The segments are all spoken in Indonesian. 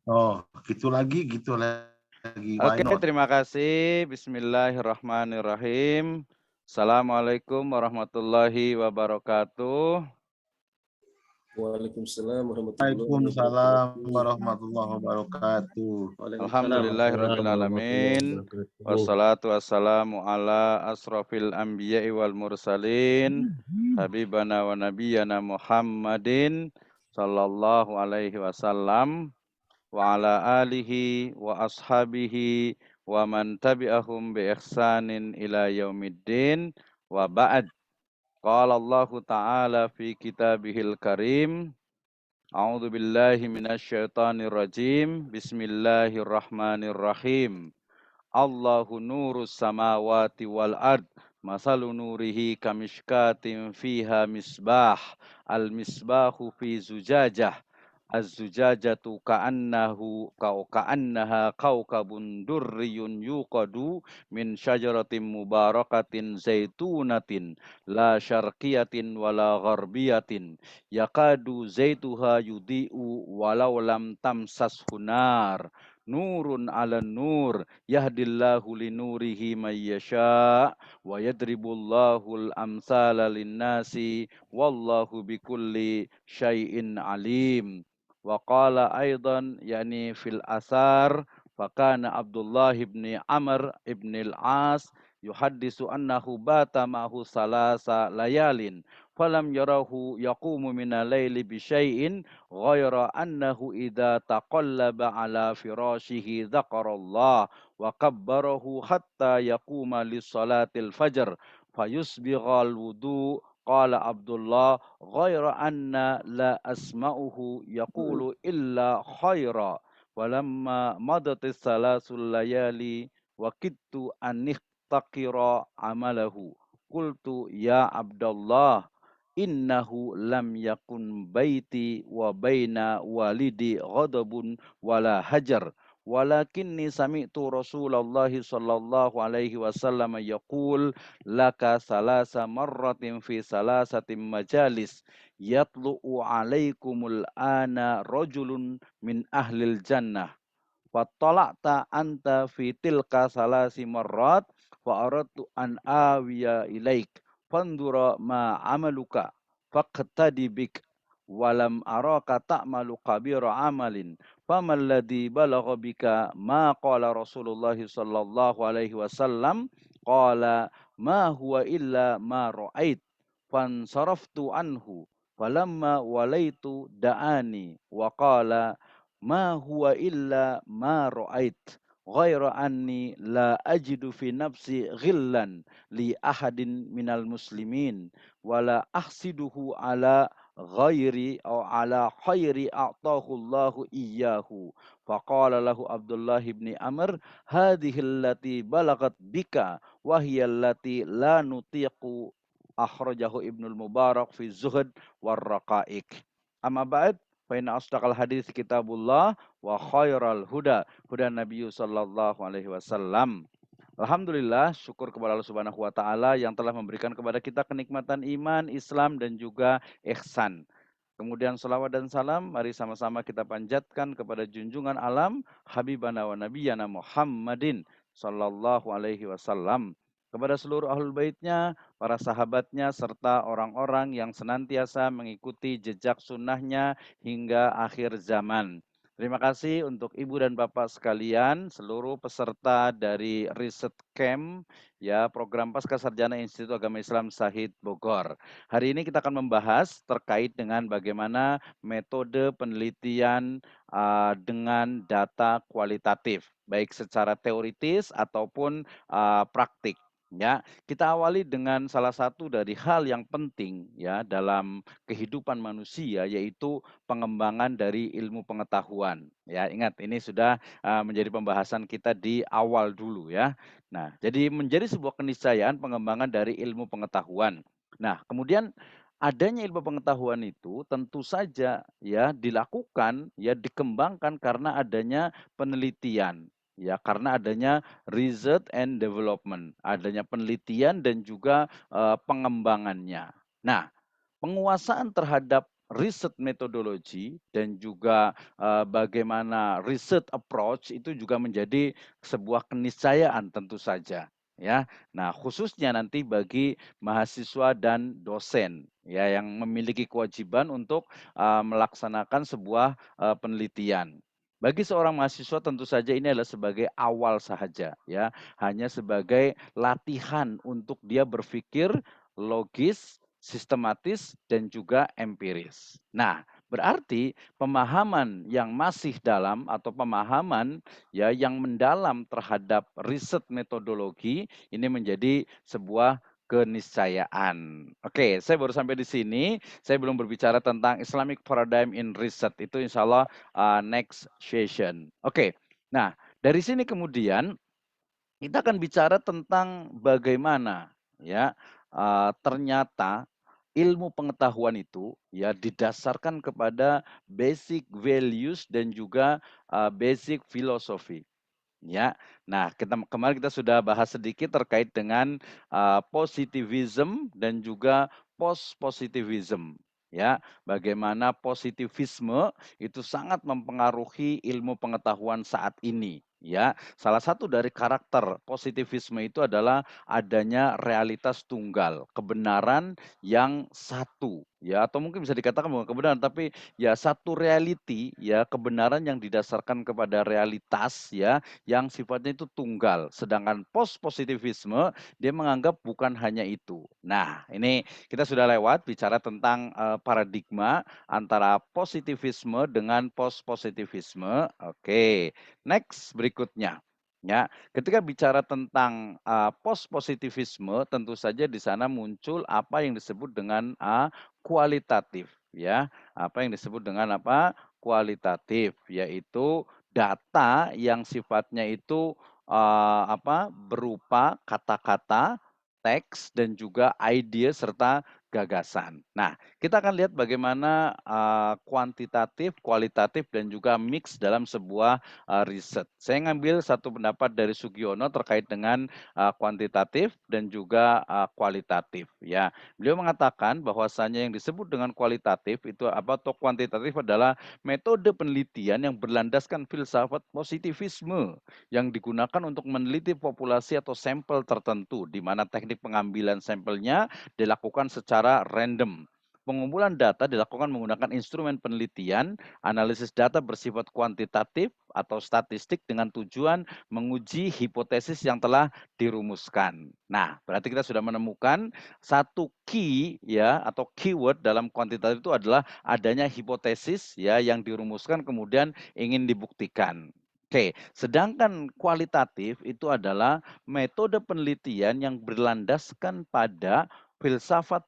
Oh, gitu lagi. Why Oke, not? terima kasih. Bismillahirrahmanirrahim. Assalamualaikum warahmatullahi wabarakatuh. Waalaikumsalam warahmatullahi Waalaikumsalam wabarakatuh. warahmatullahi wabarakatuh. Waalaikumsalam warahmatullahi Alhamdulillahirrabbilalamin. wabarakatuh. Wassalatu wassalamu ala asrafil anbiya'i wal mursalin. Habibana wa nabiyana Muhammadin sallallahu alaihi wasallam wa ala alihi wa ashabihi wa man tabi'ahum bi ihsanin ila yaumiddin wa ba'd. Qala Allah Ta'ala fi kitabihil karim. A'udzu billahi minasyaitonir rajim. Bismillahirrahmanirrahim. Allahu nurus samawati wal ard. Masalu nurihi kamishkatin fiha misbah. Al misbahu fi zujajah. Az-zujajatu ka'annaha kaukabun durriyun yuqadu min syajaratin mubarakatin zaitunatin la syarqiyatin wala gharbiyatin yakadu zaituha yudhi'u walau lam tamsashu nar nurun ala nur yahdillahu linurihi may yasha wa yadribullahu al-amsala lin-nasi wallahu bikulli syai'in alim. Wa qala aidan yakni fil asar fakana Abdullah ibn Amr ibn al-As yuhaddisu annahu bata ma'hu salasa layalin falam yarahu yaqumu minal laili bi syai'in ghaira annahu idza taqallaba ala firashihi dzakarallah wa kabbarahu hatta yaquma lis salatil fajr fayusbighal wudu. Qala Abdullah ghaira anna la asma'uhu yaqulu illa khaira walamma madatis salasul layali wa kittu an taqira amalahu qultu ya Abdullah innahu lam yakun baiti wa baina walidi ghadabun wala hajar walakinni sami'tu Rasulullah sallallahu alaihi wasallam yaqul laka salasa marratin fi salasatin majalis yatlu'u alaikumul ana rajulun min ahlil jannah fattala'ta anta fi tilka salasi marrat fa aradtu an awiya ilaik fandura ma amaluka faqtadi bik walam araka ta'malu kabira amalin famal ladzi balagha bika ma qala Rasulullah sallallahu alaihi wasallam qala ma huwa illa ma ra'ait fansaraftu anhu falamma walaitu da'ani wa qala ma huwa illa ma ra'ait ghaira anni la ajidu fi nafsi ghillan li ahadin minal muslimin wala ahsiduhu ala ghairi aw ala khairi a'tahu Allahu iyyahu faqala lahu Abdullah ibn Amr hadhihi allati balagat bika wa hiya allati la nutiqu akhrajahu Ibnul Mubarak fi Zuhd war Raqaiq amma ba'd fa inna asdaqal hadits kitabullah wa khairal huda huda Nabi sallallahu alaihi wasallam. Alhamdulillah, syukur kepada Allah Subhanahu wa taala yang telah memberikan kepada kita kenikmatan iman, Islam dan juga ihsan. Kemudian salawat dan salam mari sama-sama kita panjatkan kepada junjungan alam Habibana wa Nabiyana Muhammadin sallallahu alaihi wasallam, kepada seluruh ahlul baitnya, para sahabatnya, serta orang-orang yang senantiasa mengikuti jejak sunnahnya hingga akhir zaman. Terima kasih untuk Ibu dan Bapak sekalian, seluruh peserta dari Riset Camp, ya program Pascasarjana Institut Agama Islam Syahid Bogor. Hari ini kita akan membahas terkait dengan bagaimana metode penelitian dengan data kualitatif, baik secara teoritis ataupun praktik. Ya, kita awali dengan salah satu dari hal yang penting ya dalam kehidupan manusia, yaitu pengembangan dari ilmu pengetahuan. Ya, ingat ini sudah menjadi pembahasan kita di awal dulu ya. Nah, jadi menjadi sebuah keniscayaan pengembangan dari ilmu pengetahuan. Nah, kemudian adanya ilmu pengetahuan itu tentu saja ya dilakukan ya dikembangkan karena adanya penelitian. Ya, karena adanya research and development, adanya penelitian dan juga pengembangannya. Nah, penguasaan terhadap riset metodologi dan juga bagaimana riset approach itu juga menjadi sebuah keniscayaan tentu saja ya. Nah, khususnya nanti bagi mahasiswa dan dosen ya yang memiliki kewajiban untuk melaksanakan sebuah penelitian. Bagi seorang mahasiswa tentu saja ini adalah sebagai awal saja ya, hanya sebagai latihan untuk dia berpikir logis, sistematis, dan juga empiris. Nah, berarti pemahaman yang masih dalam atau pemahaman ya yang mendalam terhadap riset metodologi ini menjadi sebuah keniscayaan. Oke, saya baru sampai di sini. Saya belum berbicara tentang Islamic Paradigm in Research. Itu insya Allah next session. Oke, nah dari sini kemudian kita akan bicara tentang bagaimana ya ternyata ilmu pengetahuan itu ya didasarkan kepada basic values dan juga basic philosophy. Ya, nah kemarin kita sudah bahas sedikit terkait dengan positivism dan juga post-positivism. Ya, bagaimana positivisme itu sangat mempengaruhi ilmu pengetahuan saat ini. Ya, salah satu dari karakter positivisme itu adalah adanya realitas tunggal, kebenaran yang satu. Ya, atau mungkin bisa dikatakan bukan kebenaran, tapi ya satu reality, ya kebenaran yang didasarkan kepada realitas, ya yang sifatnya itu tunggal. Sedangkan post-positivisme, dia menganggap bukan hanya itu. Nah, ini kita sudah lewat bicara tentang paradigma antara positivisme dengan post-positivisme. Oke, next berikutnya. Ya, ketika bicara tentang post-positivisme, tentu saja di sana muncul apa yang disebut dengan kualitatif. Ya, apa yang disebut dengan apa? Kualitatif, yaitu data yang sifatnya itu berupa kata-kata, teks dan juga ide serta gagasan. Nah, kita akan lihat bagaimana kuantitatif, kualitatif dan juga mix dalam sebuah riset. Saya ngambil satu pendapat dari Sugiono terkait dengan kuantitatif dan juga kualitatif ya. Beliau mengatakan bahwasanya yang disebut dengan kualitatif itu atau kuantitatif adalah metode penelitian yang berlandaskan filsafat positivisme yang digunakan untuk meneliti populasi atau sampel tertentu, di mana teknik pengambilan sampelnya dilakukan secara random. Pengumpulan data dilakukan menggunakan instrumen penelitian, analisis data bersifat kuantitatif atau statistik dengan tujuan menguji hipotesis yang telah dirumuskan. Nah, berarti kita sudah menemukan satu key ya atau keyword dalam kuantitatif itu adalah adanya hipotesis ya yang dirumuskan kemudian ingin dibuktikan. Oke, sedangkan kualitatif itu adalah metode penelitian yang berlandaskan pada filsafat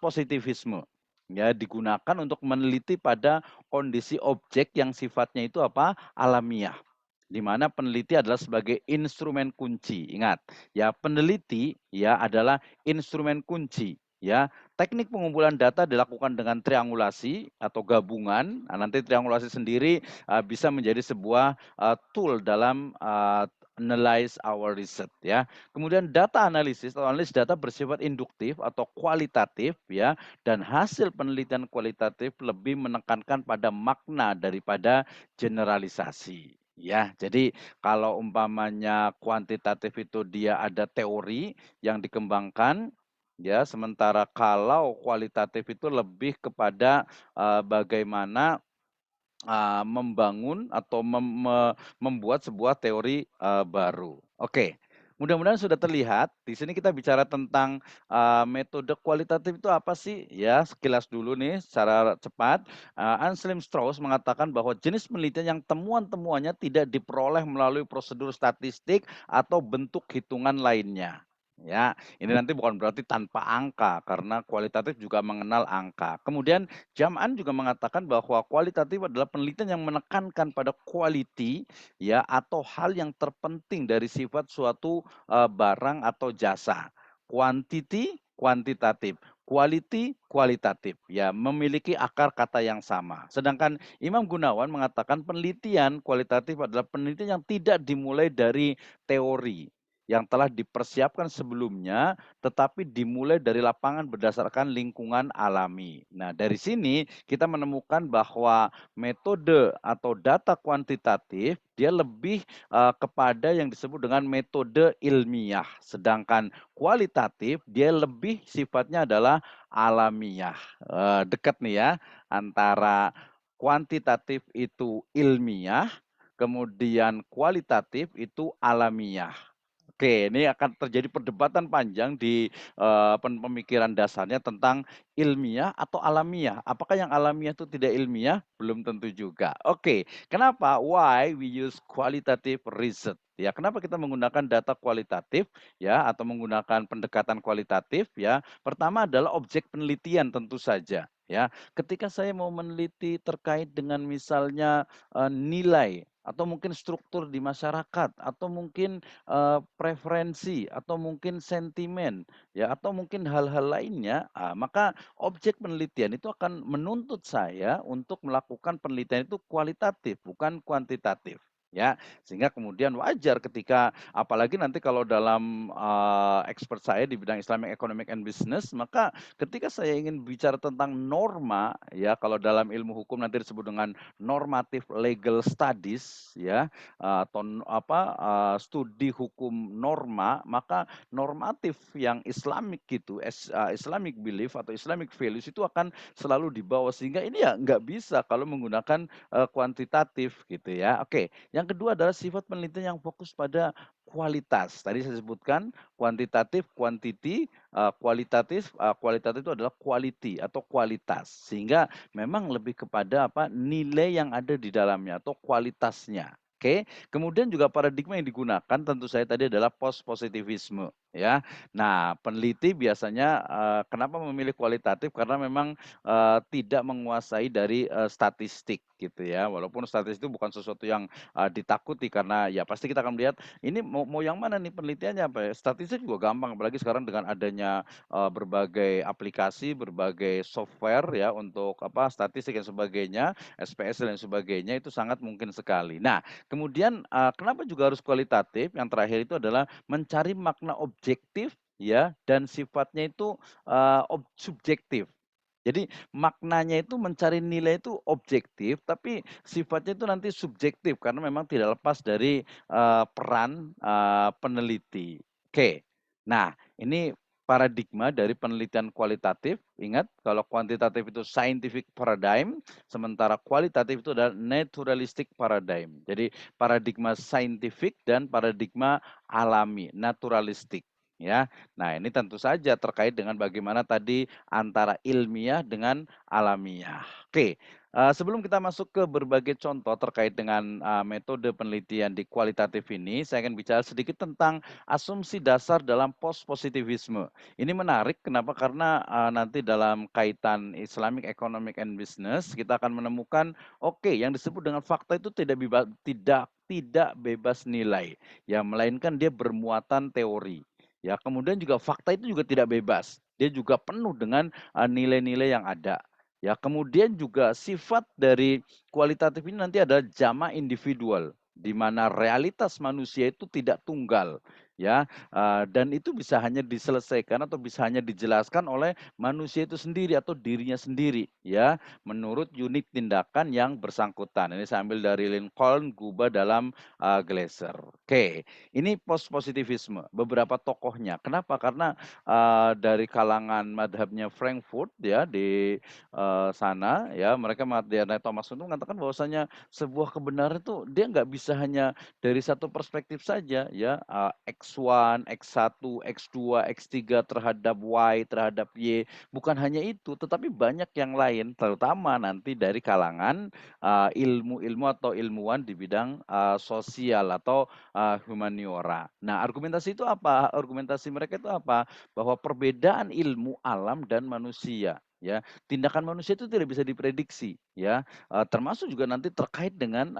positivisme. Ya, digunakan untuk meneliti pada kondisi objek yang sifatnya itu apa? Alamiah. Di mana peneliti adalah sebagai instrumen kunci. Ingat, ya peneliti ya adalah instrumen kunci. Ya, teknik pengumpulan data dilakukan dengan triangulasi atau gabungan. Nah, nanti triangulasi sendiri bisa menjadi sebuah tool dalam analyze our research ya. Kemudian data analisis atau analisis data bersifat induktif atau kualitatif ya, dan hasil penelitian kualitatif lebih menekankan pada makna daripada generalisasi. Ya, jadi kalau umpamanya kuantitatif itu dia ada teori yang dikembangkan, ya, sementara kalau kualitatif itu lebih kepada bagaimana membangun atau membuat sebuah teori baru. Oke, mudah-mudahan sudah terlihat. Di sini kita bicara tentang metode kualitatif itu apa sih? Ya, sekilas dulu nih secara cepat. Anselm Strauss mengatakan bahwa jenis penelitian yang temuan-temuannya tidak diperoleh melalui prosedur statistik atau bentuk hitungan lainnya. Ya, ini nanti bukan berarti tanpa angka karena kualitatif juga mengenal angka. Kemudian Jam'an juga mengatakan bahwa kualitatif adalah penelitian yang menekankan pada quality ya atau hal yang terpenting dari sifat suatu barang atau jasa. Quantity kuantitatif, quality kualitatif ya, memiliki akar kata yang sama. Sedangkan Imam Gunawan mengatakan penelitian kualitatif adalah penelitian yang tidak dimulai dari teori yang telah dipersiapkan sebelumnya, tetapi dimulai dari lapangan berdasarkan lingkungan alami. Nah, dari sini kita menemukan bahwa metode atau data kuantitatif dia lebih kepada yang disebut dengan metode ilmiah, sedangkan kualitatif dia lebih sifatnya adalah alamiah. Dekat nih ya antara kuantitatif itu ilmiah, kemudian kualitatif itu alamiah. Oke, ini akan terjadi perdebatan panjang di pemikiran dasarnya tentang ilmiah atau alamiah. Apakah yang alamiah itu tidak ilmiah? Belum tentu juga. Oke, kenapa? Why we use qualitative research? Ya, kenapa kita menggunakan data kualitatif ya atau menggunakan pendekatan kualitatif ya? Pertama adalah objek penelitian tentu saja ya. Ketika saya mau meneliti terkait dengan misalnya nilai atau mungkin struktur di masyarakat atau mungkin preferensi atau mungkin sentimen ya atau mungkin hal-hal lainnya, maka objek penelitian itu akan menuntut saya untuk melakukan penelitian itu kualitatif bukan kuantitatif. Ya, sehingga kemudian wajar ketika apalagi nanti kalau dalam expert saya di bidang Islamic Economic and Business, maka ketika saya ingin bicara tentang norma, ya kalau dalam ilmu hukum nanti disebut dengan normative legal studies, ya atau studi hukum norma, maka normatif yang Islamik gitu, Islamic belief atau Islamic values itu akan selalu dibawa sehingga ini ya nggak bisa kalau menggunakan kuantitatif gitu ya. Oke, yang kedua adalah sifat penelitian yang fokus pada kualitas. Tadi saya sebutkan kuantitatif, quantity, kualitatif itu adalah quality atau kualitas. Sehingga memang lebih kepada nilai yang ada di dalamnya atau kualitasnya. Oke, kemudian juga paradigma yang digunakan tentu saya tadi adalah post positivisme ya. Nah, peneliti biasanya kenapa memilih kualitatif karena memang tidak menguasai dari statistik gitu ya. Walaupun statistik itu bukan sesuatu yang ditakuti karena ya pasti kita akan melihat ini mau yang mana nih penelitiannya apa ya. Statistik juga gampang apalagi sekarang dengan adanya berbagai aplikasi, berbagai software ya untuk statistik dan sebagainya, SPS dan sebagainya itu sangat mungkin sekali. Nah, kemudian kenapa juga harus kualitatif? Yang terakhir itu adalah mencari makna objektif ya dan sifatnya itu subjektif. Jadi maknanya itu mencari nilai itu objektif, tapi sifatnya itu nanti subjektif karena memang tidak lepas dari peran peneliti. Oke. Nah, ini paradigma dari penelitian kualitatif. Ingat, kalau kuantitatif itu scientific paradigm, sementara kualitatif itu adalah naturalistic paradigm. Jadi paradigma saintifik dan paradigma alami, naturalistik. Ya, nah ini tentu saja terkait dengan bagaimana tadi antara ilmiah dengan alamiah. Oke, sebelum kita masuk ke berbagai contoh terkait dengan metode penelitian di kualitatif ini, saya akan bicara sedikit tentang asumsi dasar dalam post-positivisme. Ini menarik, kenapa? Karena nanti dalam kaitan Islamic Economic and Business, kita akan menemukan, oke, yang disebut dengan fakta itu tidak bebas nilai, ya melainkan dia bermuatan teori. Ya, kemudian juga fakta itu juga tidak bebas. Dia juga penuh dengan nilai-nilai yang ada. Ya, kemudian juga sifat dari kualitatif ini nanti adalah jama individual, di mana realitas manusia itu tidak tunggal, ya, dan itu bisa hanya diselesaikan atau bisa hanya dijelaskan oleh manusia itu sendiri atau dirinya sendiri, ya, menurut unit tindakan yang bersangkutan. Ini saya ambil dari Lincoln Guba dalam Glaser. Oke, ini post positivisme. Beberapa tokohnya. Kenapa? Karena dari kalangan madhabnya Frankfurt ya di sana ya mereka Thomas itu mengatakan bahwasanya sebuah kebenaran itu dia nggak bisa hanya dari satu perspektif saja ya X1, X1, X2, X3 terhadap Y, terhadap Y. Bukan hanya itu, tetapi banyak yang lain terutama nanti dari kalangan ilmu-ilmu atau ilmuwan di bidang sosial atau humaniora. Nah, argumentasi itu apa? Argumentasi mereka itu apa? Bahwa perbedaan ilmu alam dan manusia ya tindakan manusia itu tidak bisa diprediksi ya termasuk juga nanti terkait dengan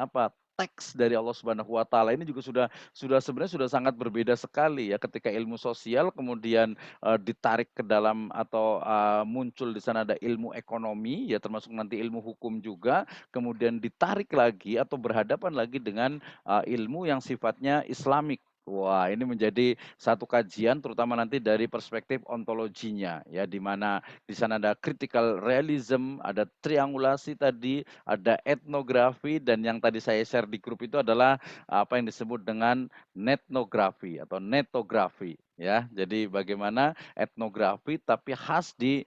teks dari Allah Subhanahu wa taala ini juga sudah sebenarnya sudah sangat berbeda sekali ya ketika ilmu sosial kemudian ditarik ke dalam atau muncul di sana ada ilmu ekonomi ya termasuk nanti ilmu hukum juga kemudian ditarik lagi atau berhadapan lagi dengan ilmu yang sifatnya Islamik Wah, ini menjadi satu kajian terutama nanti dari perspektif ontologinya ya, di mana di sana ada critical realism, ada triangulasi tadi, ada etnografi dan yang tadi saya share di grup itu adalah apa yang disebut dengan netnografi atau netografi ya. Jadi bagaimana etnografi tapi khas di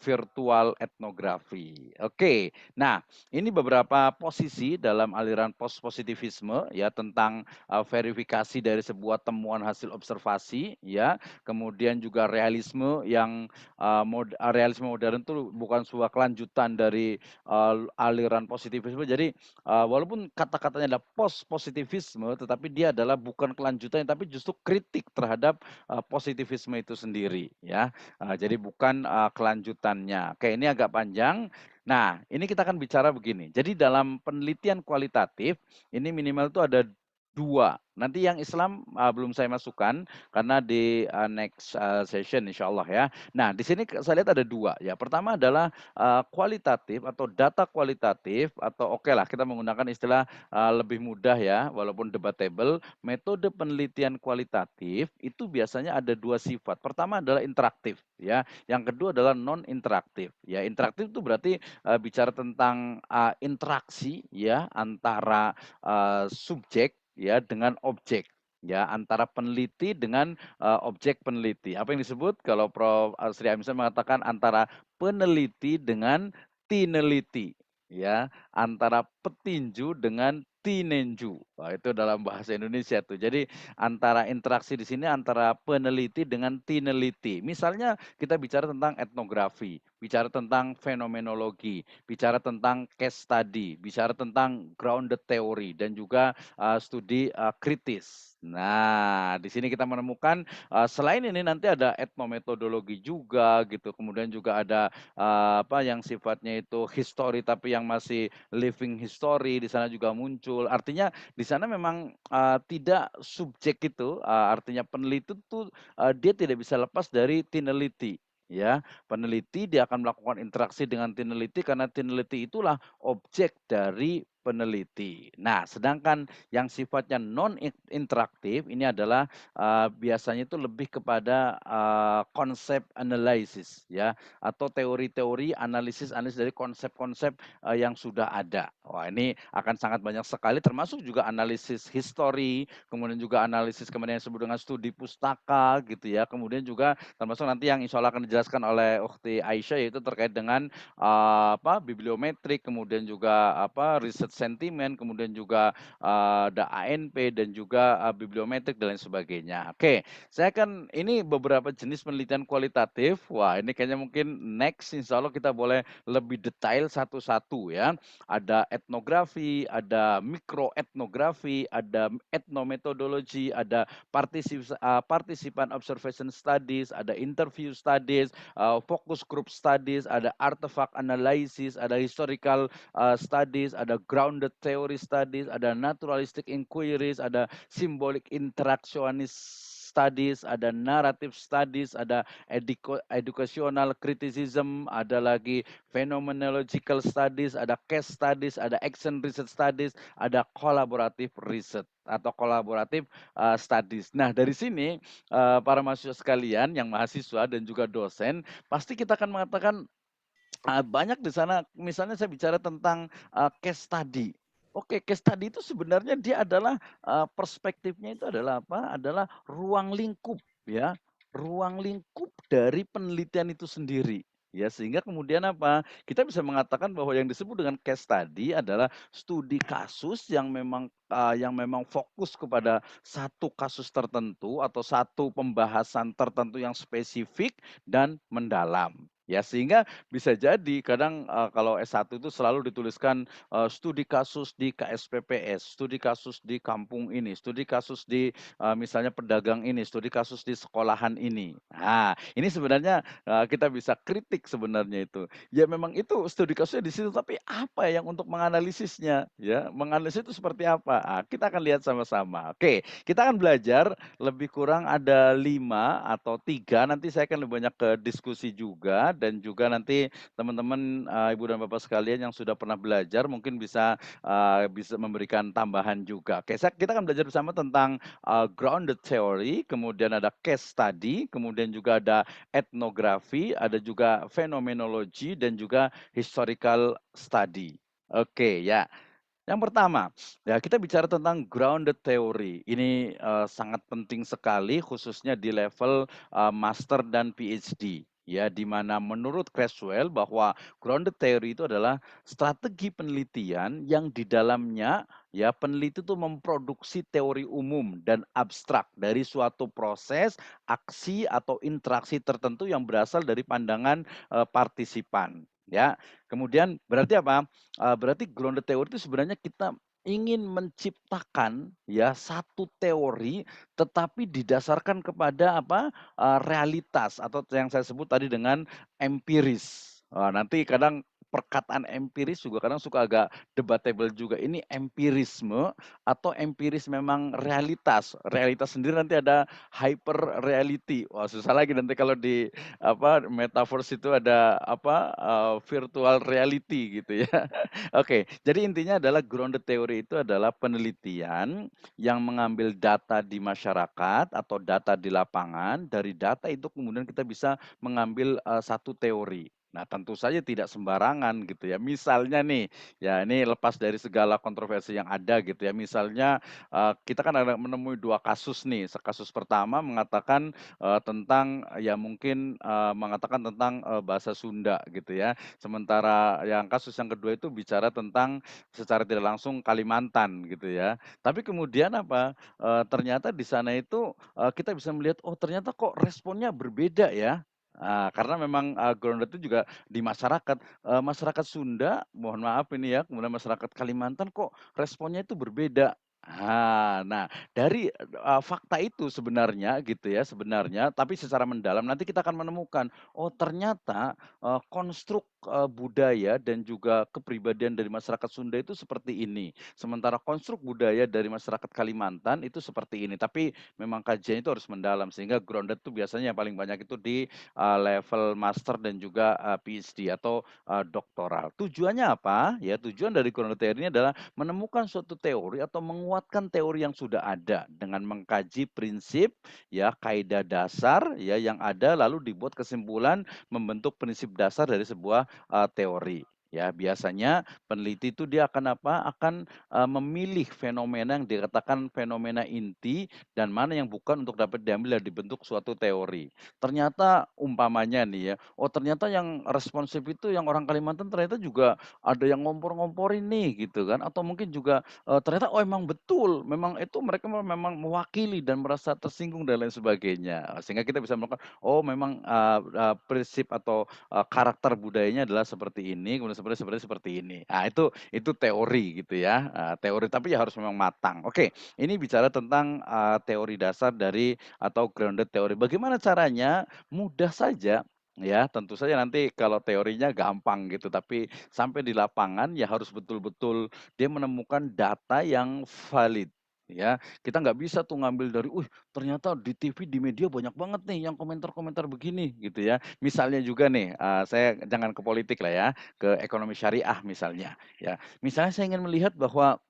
virtual etnografi. Oke. Nah, ini beberapa posisi dalam aliran post-positivisme ya tentang verifikasi dari sebuah temuan hasil observasi ya, kemudian juga realisme yang realisme modern itu bukan sebuah kelanjutan dari aliran positivisme. Jadi walaupun kata-katanya adalah post positivisme, tetapi dia adalah bukan kelanjutan, tapi justru kritik terhadap positivisme itu sendiri ya. Jadi bukan kelanjutannya. Oke, ini agak panjang. Nah, ini kita akan bicara begini. Jadi dalam penelitian kualitatif ini minimal itu ada 2. Nanti yang Islam belum saya masukkan karena di next session insyaallah ya. Nah, di sini saya lihat ada 2 ya. Pertama adalah kualitatif atau data kualitatif atau okelah kita menggunakan istilah lebih mudah ya walaupun debatable. Metode penelitian kualitatif itu biasanya ada 2 sifat. Pertama adalah interaktif ya. Yang kedua adalah non interaktif. Ya, interaktif itu berarti bicara tentang interaksi ya antara subjek ya dengan objek ya antara peneliti dengan objek peneliti. Apa yang disebut kalau Prof. Sri Amisa mengatakan antara peneliti dengan tineliti ya, antara petinju dengan tinenju. Wah, itu dalam bahasa Indonesia tuh. Jadi antara interaksi di sini antara peneliti dengan tineliti. Misalnya kita bicara tentang etnografi, bicara tentang fenomenologi, bicara tentang case study, bicara tentang grounded theory dan juga studi kritis. Nah, di sini kita menemukan selain ini nanti ada etnometodologi juga gitu. Kemudian juga ada apa yang sifatnya itu history tapi yang masih living history di sana juga muncul. Artinya di sana memang tidak subjek itu artinya peneliti itu dia tidak bisa lepas dari tineliti ya. Peneliti dia akan melakukan interaksi dengan tineliti karena tineliti itulah objek dari peneliti. Nah, sedangkan yang sifatnya non interaktif ini adalah biasanya itu lebih kepada konsep analisis ya atau teori-teori analisis dari konsep-konsep yang sudah ada. Wah, ini akan sangat banyak sekali termasuk juga analisis history, kemudian juga analisis kemudian yang disebut dengan studi pustaka gitu ya. Kemudian juga termasuk nanti yang insya Allah akan dijelaskan oleh Ukhti Aisyah yaitu terkait dengan bibliometrik, kemudian juga riset sentimen, kemudian juga ada ANP dan juga bibliometrik dan lain sebagainya. Oke, saya akan ini beberapa jenis penelitian kualitatif. Wah, ini kayaknya mungkin next insya Allah kita boleh lebih detail satu-satu ya. Ada etnografi, ada mikroetnografi, ada etnometodologi, ada partisipan observation studies, ada interview studies, focus group studies, ada artifact analysis, ada historical studies, ada grounded theory studies, ada naturalistic inquiries, ada symbolic interactionist studies, ada narrative studies, ada educational criticism, ada lagi phenomenological studies, ada case studies, ada action research studies, ada collaborative research atau collaborative studies. Nah, dari sini para mahasiswa sekalian yang mahasiswa dan juga dosen, pasti kita akan mengatakan banyak di sana misalnya saya bicara tentang case study. Oke, case study itu sebenarnya dia adalah perspektifnya itu adalah apa? Adalah ruang lingkup ya. Ruang lingkup dari penelitian itu sendiri. Ya, sehingga kemudian apa? Kita bisa mengatakan bahwa yang disebut dengan case study adalah studi kasus yang memang fokus kepada satu kasus tertentu atau satu pembahasan tertentu yang spesifik dan mendalam. Ya, sehingga bisa jadi kadang kalau S1 itu selalu dituliskan studi kasus di KSPPS, studi kasus di kampung ini, studi kasus di misalnya pedagang ini, studi kasus di sekolahan ini. Nah, ini sebenarnya kita bisa kritik sebenarnya itu. Ya memang itu studi kasusnya di situ, tapi apa yang untuk menganalisisnya? Ya, menganalisis itu seperti apa? Kita akan lihat sama-sama. Oke, kita akan belajar lebih kurang ada 5 atau 3. Nanti saya akan lebih banyak ke diskusi juga dan juga nanti teman-teman, Ibu dan Bapak sekalian yang sudah pernah belajar mungkin bisa memberikan tambahan juga. Oke, kita akan belajar bersama tentang, grounded theory, kemudian ada case study, kemudian juga ada etnografi, ada juga fenomenologi dan juga historical study. Oke, ya. Yang pertama, ya kita bicara tentang grounded theory. Ini, sangat penting sekali khususnya di level, master dan PhD, ya, di mana menurut Creswell bahwa grounded theory itu adalah strategi penelitian yang di dalamnya, ya, peneliti itu memproduksi teori umum dan abstrak dari suatu proses, aksi, atau interaksi tertentu yang berasal dari pandangan, partisipan, ya. Kemudian berarti apa? Berarti grounded theory itu sebenarnya kita ingin menciptakan ya satu teori tetapi didasarkan kepada apa, realitas atau yang saya sebut tadi dengan empiris. Nanti kadang perkataan empiris juga kadang suka agak debatable juga. Ini empirisme atau empiris memang realitas. Realitas sendiri nanti ada hyper reality. Wah, susah lagi nanti kalau di apa, metaverse itu ada apa, virtual reality gitu ya. Oke, jadi intinya adalah grounded theory itu adalah penelitian yang mengambil data di masyarakat atau data di lapangan, dari data itu kemudian kita bisa mengambil, satu teori. Nah, tentu saja tidak sembarangan gitu ya. Misalnya nih, ya ini lepas dari segala kontroversi yang ada gitu ya. Misalnya, kita kan ada menemui 2 kasus nih. Kasus pertama mengatakan tentang ya mungkin, mengatakan tentang, bahasa Sunda gitu ya. Sementara yang kasus yang kedua itu bicara tentang secara tidak langsung Kalimantan gitu ya. Tapi kemudian apa, ternyata di sana itu, kita bisa melihat, oh ternyata kok responnya berbeda ya. Karena memang, grounded itu juga di masyarakat, masyarakat Sunda, mohon maaf ini ya, kemudian masyarakat Kalimantan kok responnya itu berbeda. Nah dari, fakta itu sebenarnya gitu ya, sebenarnya tapi secara mendalam nanti kita akan menemukan, oh ternyata, konstruk, budaya dan juga kepribadian dari masyarakat Sunda itu seperti ini. Sementara konstruk budaya dari masyarakat Kalimantan itu seperti ini. Tapi memang kajiannya itu harus mendalam sehingga grounded itu biasanya yang paling banyak itu di, level master dan juga, PhD atau, doktoral. Tujuannya apa? Ya tujuan dari grounded theory ini adalah menemukan suatu teori atau menguatkan teori yang sudah ada dengan mengkaji prinsip, ya, kaidah dasar, ya, yang ada lalu dibuat kesimpulan membentuk prinsip dasar dari sebuah, teori. Ya, biasanya peneliti itu dia akan apa, akan, memilih fenomena yang dikatakan fenomena inti dan mana yang bukan untuk dapat diambil dan dibentuk suatu teori. Ternyata umpamanya nih ya, oh ternyata yang responsif itu yang orang Kalimantan ternyata juga ada yang ngompor-ngomporin nih gitu kan, atau mungkin juga, ternyata oh emang betul, memang itu mereka memang mewakili dan merasa tersinggung dan lain sebagainya. Sehingga kita bisa melakukan, oh memang, prinsip atau, karakter budayanya adalah seperti ini, kemudian seperti ini. Itu teori gitu ya, teori tapi ya harus memang matang. Oke, ini bicara tentang, teori dasar dari atau grounded theory. Bagaimana caranya? Mudah saja, ya tentu saja nanti kalau teorinya gampang gitu, tapi sampai di lapangan ya harus betul-betul dia menemukan data yang valid, ya. Kita nggak bisa tuh ngambil dari, ternyata di TV, di media banyak banget nih yang komentar-komentar begini," gitu ya. Misalnya juga nih, saya jangan ke politik lah ya, ke ekonomi syariah misalnya, ya. Misalnya saya ingin melihat bahwa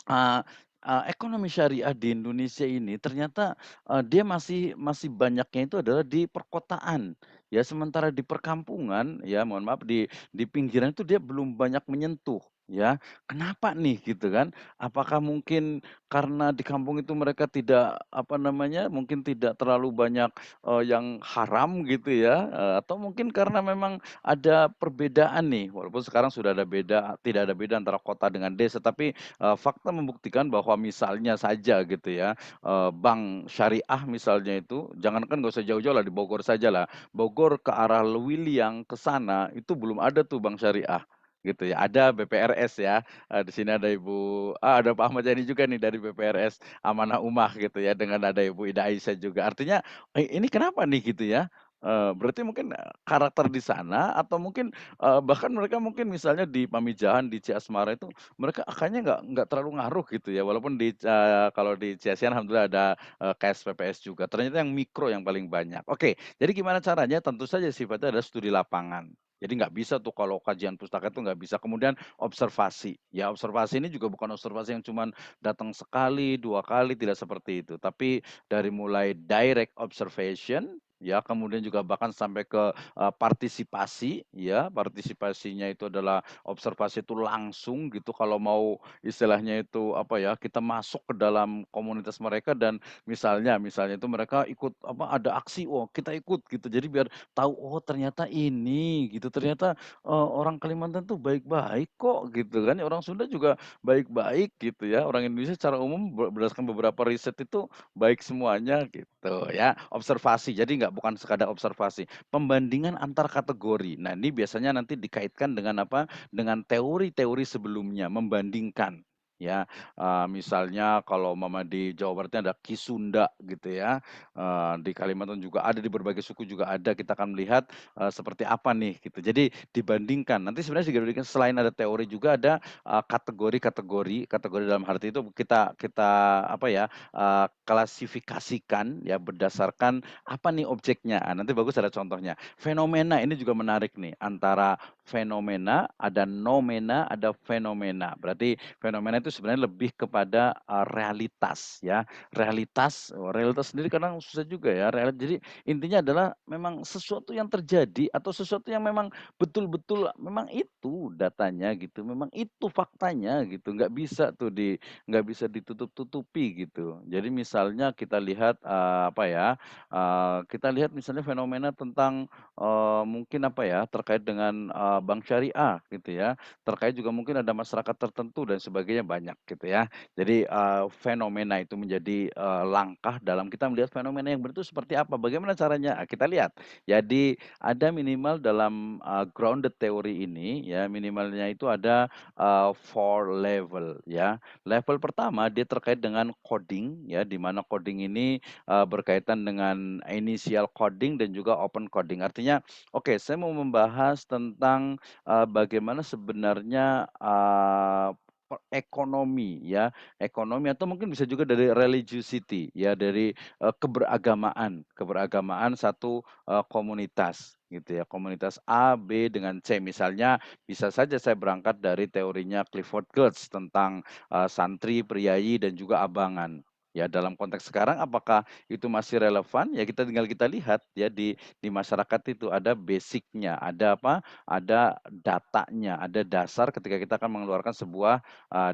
Eee ekonomi syariah di Indonesia ini ternyata, dia masih masih banyaknya itu adalah di perkotaan, ya sementara di perkampungan, ya mohon maaf di pinggiran itu dia belum banyak menyentuh, ya. Kenapa nih gitu kan? Apakah mungkin karena di kampung itu mereka tidak, apa namanya, mungkin tidak terlalu banyak, yang haram gitu ya, atau mungkin karena memang ada perbedaan nih, walaupun sekarang sudah ada tidak ada beda antara kota dengan desa, tapi fakta membuktikan bahwa misalnya saja gitu ya, bank syariah misalnya itu, jangankan nggak usah jauh-jauh lah, di Bogor saja lah. Bogor ke arah Lewiliang ke sana, itu belum ada tuh bank syariah, gitu ya. Ada BPRS ya, di sini ada ada Pak Ahmad Yani juga nih dari BPRS Amanah Umah gitu ya, dengan ada Ibu Ida Aisyah juga. Artinya, ini kenapa nih gitu ya, Berarti mungkin, karakter di sana atau mungkin, bahkan mereka mungkin misalnya di Pamijahan, di Ciasmara itu mereka kayaknya nggak terlalu ngaruh gitu ya, walaupun kalau di Ciasan alhamdulillah ada, KSPPS juga, ternyata yang mikro yang paling banyak. Oke, jadi gimana caranya? Tentu saja sifatnya adalah studi lapangan. Jadi nggak bisa tuh kalau kajian pustaka itu nggak bisa. Kemudian observasi, ya observasi ini juga bukan observasi yang cuman datang sekali, 2 kali, tidak seperti itu. Tapi dari mulai direct observation, ya kemudian juga bahkan sampai ke, partisipasi, ya partisipasinya itu adalah observasi itu langsung gitu kalau mau istilahnya itu apa ya, kita masuk ke dalam komunitas mereka dan misalnya itu mereka ikut apa, ada aksi, oh kita ikut gitu. Jadi biar tahu, oh ternyata ini gitu, ternyata, orang Kalimantan tuh baik-baik kok gitu kan, orang Sunda juga baik-baik gitu ya, orang Indonesia secara umum berdasarkan beberapa riset itu baik semuanya gitu ya, observasi. Jadi nggak bukan sekadar observasi, pembandingan antar kategori. Nah, ini biasanya nanti dikaitkan dengan apa, dengan teori-teori sebelumnya, membandingkan ya. Misalnya kalau mama di Jawa Baratnya ada Ki Sunda gitu ya, di Kalimantan juga ada, di berbagai suku juga ada, kita akan melihat, seperti apa nih gitu. Jadi dibandingkan, nanti sebenarnya dibandingkan selain ada teori juga ada, kategori-kategori, kategori dalam arti itu kita kita apa ya, klasifikasikan ya berdasarkan apa nih objeknya. Nanti bagus ada contohnya. Fenomena ini juga menarik nih, antara fenomena, ada nomena, ada fenomena. Berarti fenomena itu sebenarnya lebih kepada, realitas ya. Realitas sendiri kadang susah juga ya, jadi intinya adalah memang sesuatu yang terjadi atau sesuatu yang memang betul-betul memang itu datanya gitu, memang itu faktanya gitu, nggak bisa ditutup-tutupi gitu. Jadi misalnya kita lihat, apa ya, kita lihat misalnya fenomena tentang, mungkin apa ya, terkait dengan, bank syariah gitu ya, terkait juga mungkin ada masyarakat tertentu dan sebagainya banyak gitu ya. Jadi, fenomena itu menjadi, langkah dalam kita melihat fenomena yang benar itu seperti apa, bagaimana caranya? Kita lihat. Jadi ada minimal dalam, grounded teori ini ya, minimalnya itu ada, 4 level ya. Level pertama dia terkait dengan coding ya, di mana coding ini, berkaitan dengan initial coding dan juga open coding. Artinya, oke saya mau membahas tentang, bagaimana sebenarnya, ekonomi ya, ekonomi atau mungkin bisa juga dari religiosity ya, dari, keberagamaan keberagamaan satu, komunitas gitu ya, komunitas A, B, dengan C. Misalnya bisa saja saya berangkat dari teorinya Clifford Geertz tentang, santri, priayi, dan juga abangan. Ya dalam konteks sekarang apakah itu masih relevan? Ya kita lihat ya di masyarakat itu ada basic-nya, ada apa, ada datanya, ada dasar ketika kita akan mengeluarkan sebuah,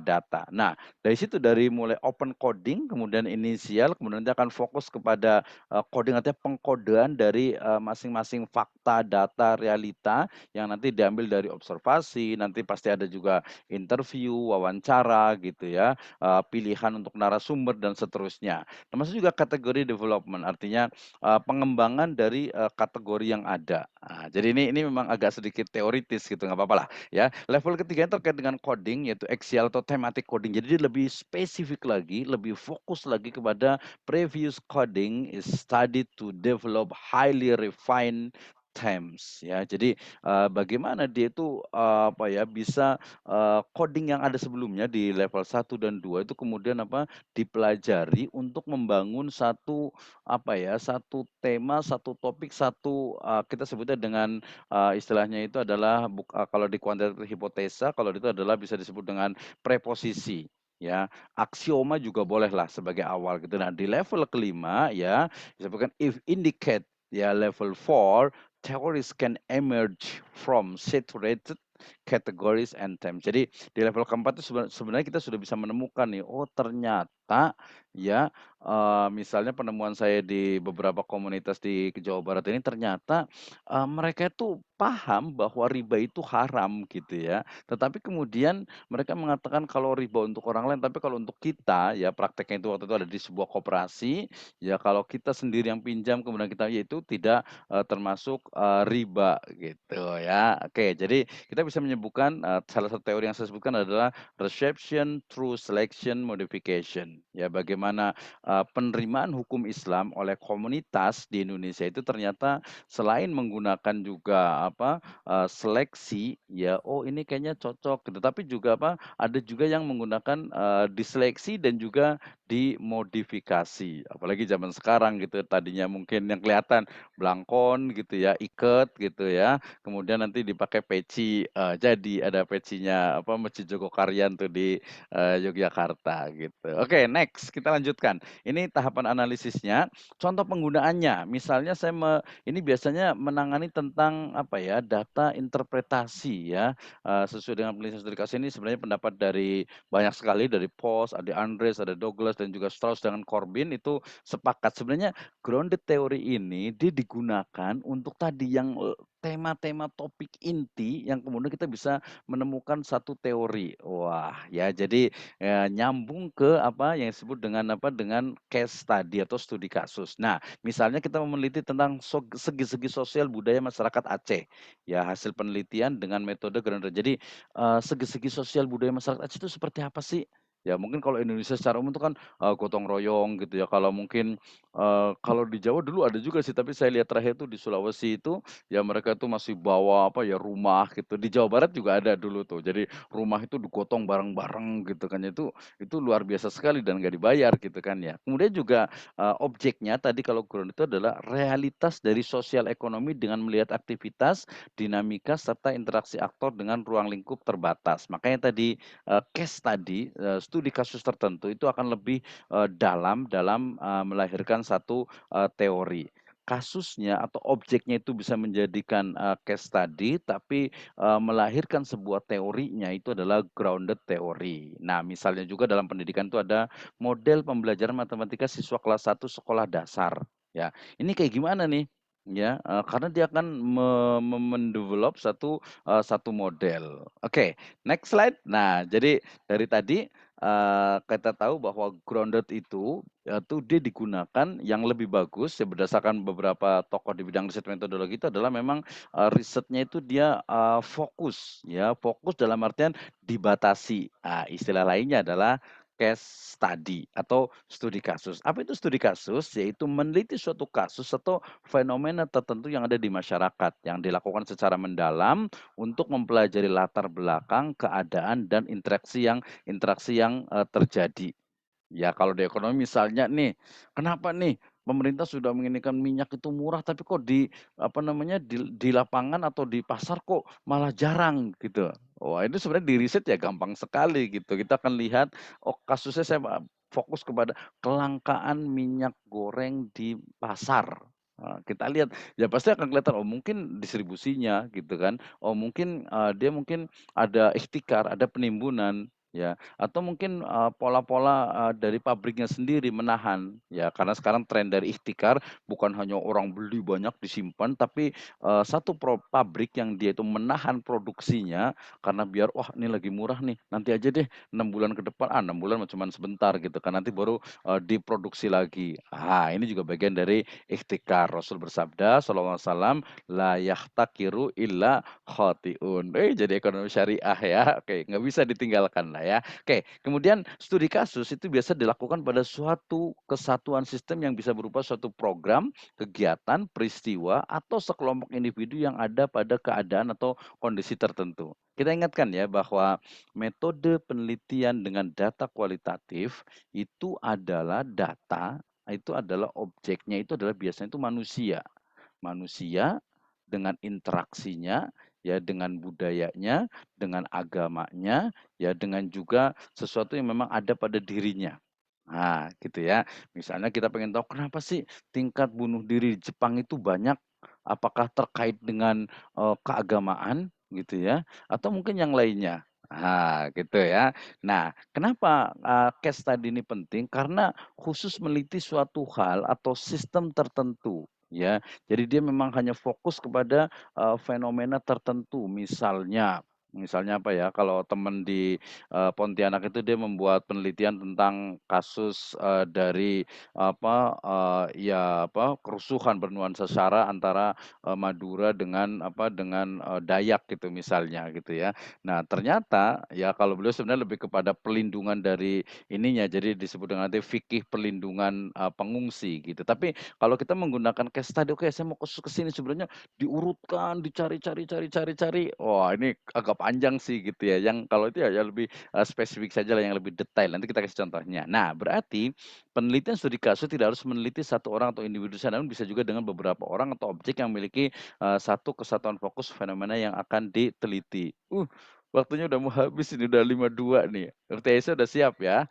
data. Nah, dari situ dari mulai open coding, kemudian inisial, kemudian nanti akan fokus kepada, coding artinya pengkodean dari, masing-masing fakta, data, realita yang nanti diambil dari observasi, nanti pasti ada juga interview, wawancara gitu ya, pilihan untuk narasumber dan seterusnya. Termasuk juga kategori development, artinya, pengembangan dari, kategori yang ada. Jadi ini memang agak sedikit teoritis gitu, nggak apa-apa lah ya. Level ketiga terkait dengan coding, yaitu axial atau thematic coding. Jadi dia lebih spesifik lagi, lebih fokus lagi kepada previous coding is studied to develop highly refined themes ya. Jadi, bagaimana dia itu, apa ya, bisa, coding yang ada sebelumnya di level 1 dan 2 itu kemudian apa, dipelajari untuk membangun satu, apa ya, satu tema, satu topik, satu, kita sebutnya dengan, istilahnya itu adalah kalau di kuantitatif hipotesa, kalau itu adalah bisa disebut dengan preposisi, ya. Aksioma juga bolehlah sebagai awal gitu. Nah, di level kelima ya, disebutkan if indicate, ya level 4, theories can emerge from saturated categories and themes. Jadi di level keempat itu sebenarnya kita sudah bisa menemukan nih, oh ternyata ya, misalnya penemuan saya di beberapa komunitas di Jawa Barat ini ternyata, mereka itu paham bahwa riba itu haram gitu ya. Tetapi kemudian mereka mengatakan kalau riba untuk orang lain, tapi kalau untuk kita ya prakteknya itu waktu itu ada di sebuah koperasi, ya kalau kita sendiri yang pinjam kemudian kita ya itu tidak, termasuk, riba gitu ya. Oke, jadi kita bisa menyebutkan, salah satu teori yang saya sebutkan adalah reception through selection modification. Ya bagaimana, penerimaan hukum Islam oleh komunitas di Indonesia itu ternyata selain menggunakan juga seleksi ya, oh ini kayaknya cocok gitu, tapi juga ada juga yang menggunakan diseleksi dan juga dimodifikasi. Apalagi zaman sekarang gitu, tadinya mungkin yang kelihatan belangkon gitu ya, iket gitu ya, kemudian nanti dipakai peci, jadi ada pecinya Masjid Jogokarian tuh di Yogyakarta gitu. Oke, next kita lanjutkan. Ini tahapan analisisnya, contoh penggunaannya. Misalnya ini biasanya menangani tentang data interpretasi ya. Sesuai dengan penelitian studi kasus ini sebenarnya pendapat dari banyak sekali, dari Post, ada Andres, ada Douglas dan juga Strauss dengan Corbin itu sepakat. Sebenarnya grounded theory ini dia digunakan untuk tadi yang tema-tema topik inti yang kemudian kita bisa menemukan satu teori. Wah, ya jadi nyambung ke yang disebut dengan case study atau studi kasus. Nah, misalnya kita meneliti tentang segi-segi sosial budaya masyarakat Aceh. Ya, hasil penelitian dengan metode grounded. Jadi segi-segi sosial budaya masyarakat Aceh itu seperti apa sih? Ya mungkin kalau Indonesia secara umum itu kan gotong royong gitu ya. Kalau mungkin kalau di Jawa dulu ada juga sih, tapi saya lihat terakhir itu di Sulawesi itu ya mereka itu masih bawa rumah gitu. Di Jawa Barat juga ada dulu tuh. Jadi rumah itu digotong bareng-bareng gitu kan. Itu luar biasa sekali dan nggak dibayar gitu kan ya. Kemudian juga objeknya tadi kalau ground itu adalah realitas dari sosial ekonomi dengan melihat aktivitas, dinamika serta interaksi aktor dengan ruang lingkup terbatas. Makanya tadi case tadi studi kasus tertentu itu akan lebih dalam melahirkan satu teori. Kasusnya atau objeknya itu bisa menjadikan case study, tapi melahirkan sebuah teorinya itu adalah grounded theory. Nah, misalnya juga dalam pendidikan itu ada model pembelajaran matematika siswa kelas 1 sekolah dasar. Ya, ini kayak gimana nih? Ya, karena dia akan mendevelop satu model. Oke, next slide. Nah, jadi dari tadi kita tahu bahwa grounded itu dia digunakan yang lebih bagus ya berdasarkan beberapa tokoh di bidang riset metodologi itu adalah memang risetnya itu dia fokus ya, fokus dalam artian dibatasi. Istilah lainnya adalah case study atau studi kasus. Apa itu studi kasus? Yaitu meneliti suatu kasus atau fenomena tertentu yang ada di masyarakat yang dilakukan secara mendalam untuk mempelajari latar belakang, keadaan dan interaksi yang terjadi. Ya kalau di ekonomi misalnya nih, kenapa nih pemerintah sudah menginginkan minyak itu murah tapi kok di lapangan atau di pasar kok malah jarang gitu. Wah itu sebenarnya di riset ya gampang sekali gitu. Kita akan lihat, kasusnya saya fokus kepada kelangkaan minyak goreng di pasar. Kita lihat, ya pasti akan kelihatan, oh mungkin distribusinya gitu kan, oh mungkin dia mungkin ada ihtikar, ada penimbunan. Ya, atau mungkin pola-pola dari pabriknya sendiri menahan, ya karena sekarang tren dari ihtikar bukan hanya orang beli banyak disimpan, tapi satu pabrik yang dia itu menahan produksinya karena biar wah ini lagi murah nih, nanti aja deh 6 bulan ke depan, 6 bulan cuma sebentar gitu kan, nanti baru diproduksi lagi. Ini juga bagian dari ihtikar. Rasul bersabda sallallahu alaihi wasallam, la yahtakiru illa khotiun. Jadi ekonomi syariah ya. Oke, nggak bisa ditinggalkan lah ya. Oke, kemudian studi kasus itu biasa dilakukan pada suatu kesatuan sistem yang bisa berupa suatu program, kegiatan, peristiwa, atau sekelompok individu yang ada pada keadaan atau kondisi tertentu. Kita ingatkan ya bahwa metode penelitian dengan data kualitatif itu adalah objeknya itu adalah biasanya itu manusia. Manusia dengan interaksinya, ya dengan budayanya, dengan agamanya, ya dengan juga sesuatu yang memang ada pada dirinya. Nah, gitu ya. Misalnya kita pengen tahu kenapa sih tingkat bunuh diri di Jepang itu banyak? Apakah terkait dengan keagamaan gitu ya? Atau mungkin yang lainnya? Gitu ya. Nah, kenapa case study ini penting? Karena khusus meneliti suatu hal atau sistem tertentu, ya. Jadi dia memang hanya fokus kepada fenomena tertentu. Misalnya Misalnya apa ya, kalau teman di, Pontianak itu dia membuat penelitian tentang kasus, dari apa, ya apa, kerusuhan bernuansa SARA antara, Madura dengan apa, dengan, Dayak gitu misalnya gitu ya. Nah ternyata ya kalau beliau sebenarnya lebih kepada pelindungan dari ininya, jadi disebut dengan nanti fikih perlindungan, pengungsi gitu. Tapi kalau kita menggunakan case study, oke saya mau ke sini sebenarnya diurutkan, dicari, wah ini agak panjang sih gitu ya, yang kalau itu ya lebih, spesifik saja lah yang lebih detail, nanti kita kasih contohnya. Nah berarti, penelitian studi kasus tidak harus meneliti satu orang atau individu saja, namun bisa juga dengan beberapa orang atau objek yang memiliki, satu kesatuan fokus fenomena yang akan diteliti. Waktunya udah mau habis ini, udah 52 nih. Dr. Esa udah siap ya?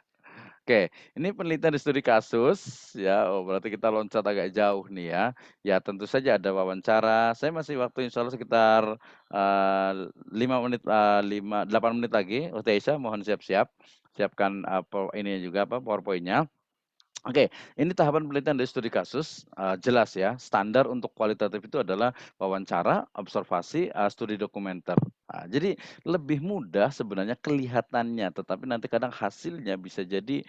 Oke, ini penelitian di studi kasus ya, berarti kita loncat agak jauh nih ya. Ya tentu saja ada wawancara, saya masih waktu insya Allah sekitar, 5 menit, 8 menit lagi. Waktu Aisyah mohon siap-siap, siapkan, ini juga apa, PowerPoint-nya. Oke, ini tahapan penelitian dari studi kasus, jelas ya, standar untuk kualitatif itu adalah wawancara, observasi, studi dokumenter. Jadi lebih mudah sebenarnya kelihatannya, tetapi nanti kadang hasilnya bisa jadi,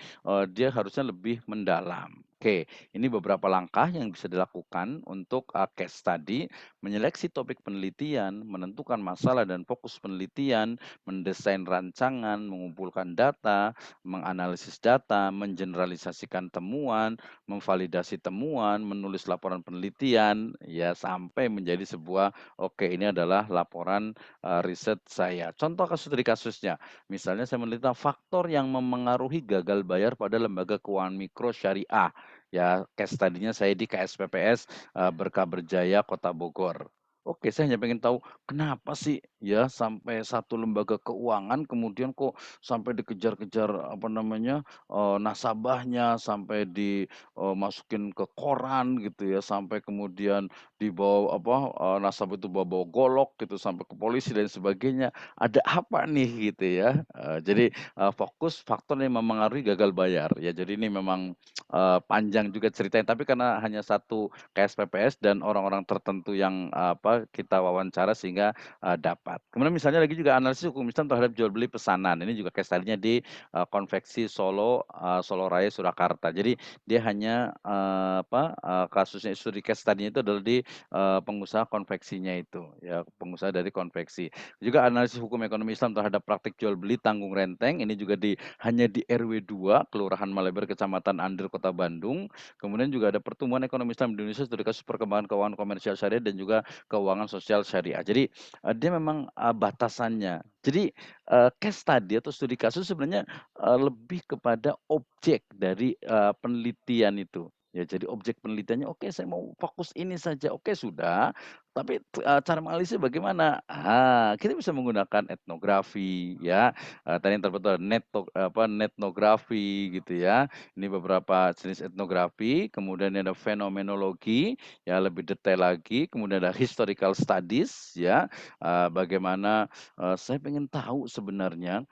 dia harusnya lebih mendalam. Oke, ini beberapa langkah yang bisa dilakukan untuk, case study, menyeleksi topik penelitian, menentukan masalah dan fokus penelitian, mendesain rancangan, mengumpulkan data, menganalisis data, mengeneralisasikan temuan, memvalidasi temuan, menulis laporan penelitian, ya sampai menjadi sebuah, oke ini adalah laporan, riset saya. Contoh kasus dari kasusnya, misalnya saya meneliti faktor yang memengaruhi gagal bayar pada lembaga keuangan mikro syariah. Ya, case study-nya saya di KSPPS, Berkah Berjaya Kota Bogor. Oke, saya hanya pengen tahu kenapa sih ya sampai satu lembaga keuangan kemudian kok sampai dikejar-kejar apa namanya, nasabahnya, sampai dimasukin ke koran gitu ya, sampai kemudian dibawa apa, nasabah itu bawa-bawa golok gitu sampai ke polisi dan sebagainya. Ada apa nih gitu ya, jadi, fokus faktor yang memengaruhi gagal bayar. Ya jadi ini memang, panjang juga ceritanya, tapi karena hanya satu KSPPS dan orang-orang tertentu yang, apa, kita wawancara sehingga, dapat. Kemudian misalnya lagi juga analisis hukum Islam terhadap jual beli pesanan, ini juga case study-nya di, konveksi Solo, Solo Raya Surakarta. Jadi dia hanya, apa, kasusnya studi case study-nya itu adalah di, pengusaha konveksinya itu, ya pengusaha dari konveksi. Juga analisis hukum ekonomi Islam terhadap praktik jual beli tanggung renteng, ini juga hanya di RW 2 Kelurahan Maleber, Kecamatan Andir, Kota Bandung. Kemudian juga ada pertumbuhan ekonomi Islam di Indonesia studi kasus perkembangan keuangan komersial syariah dan juga keuangan sosial syariah. Jadi, dia memang, batasannya. Jadi, case study atau studi kasus sebenarnya, lebih kepada objek dari, penelitian itu. Ya jadi objek penelitiannya, oke saya mau fokus ini saja, oke sudah, tapi, cara menganalisisnya bagaimana? Kita bisa menggunakan etnografi ya, tadi yang terbetul netnografi gitu ya. Ini beberapa jenis etnografi, kemudian ada fenomenologi, ya lebih detail lagi, kemudian ada historical studies ya, bagaimana, saya pengen tahu sebenarnya,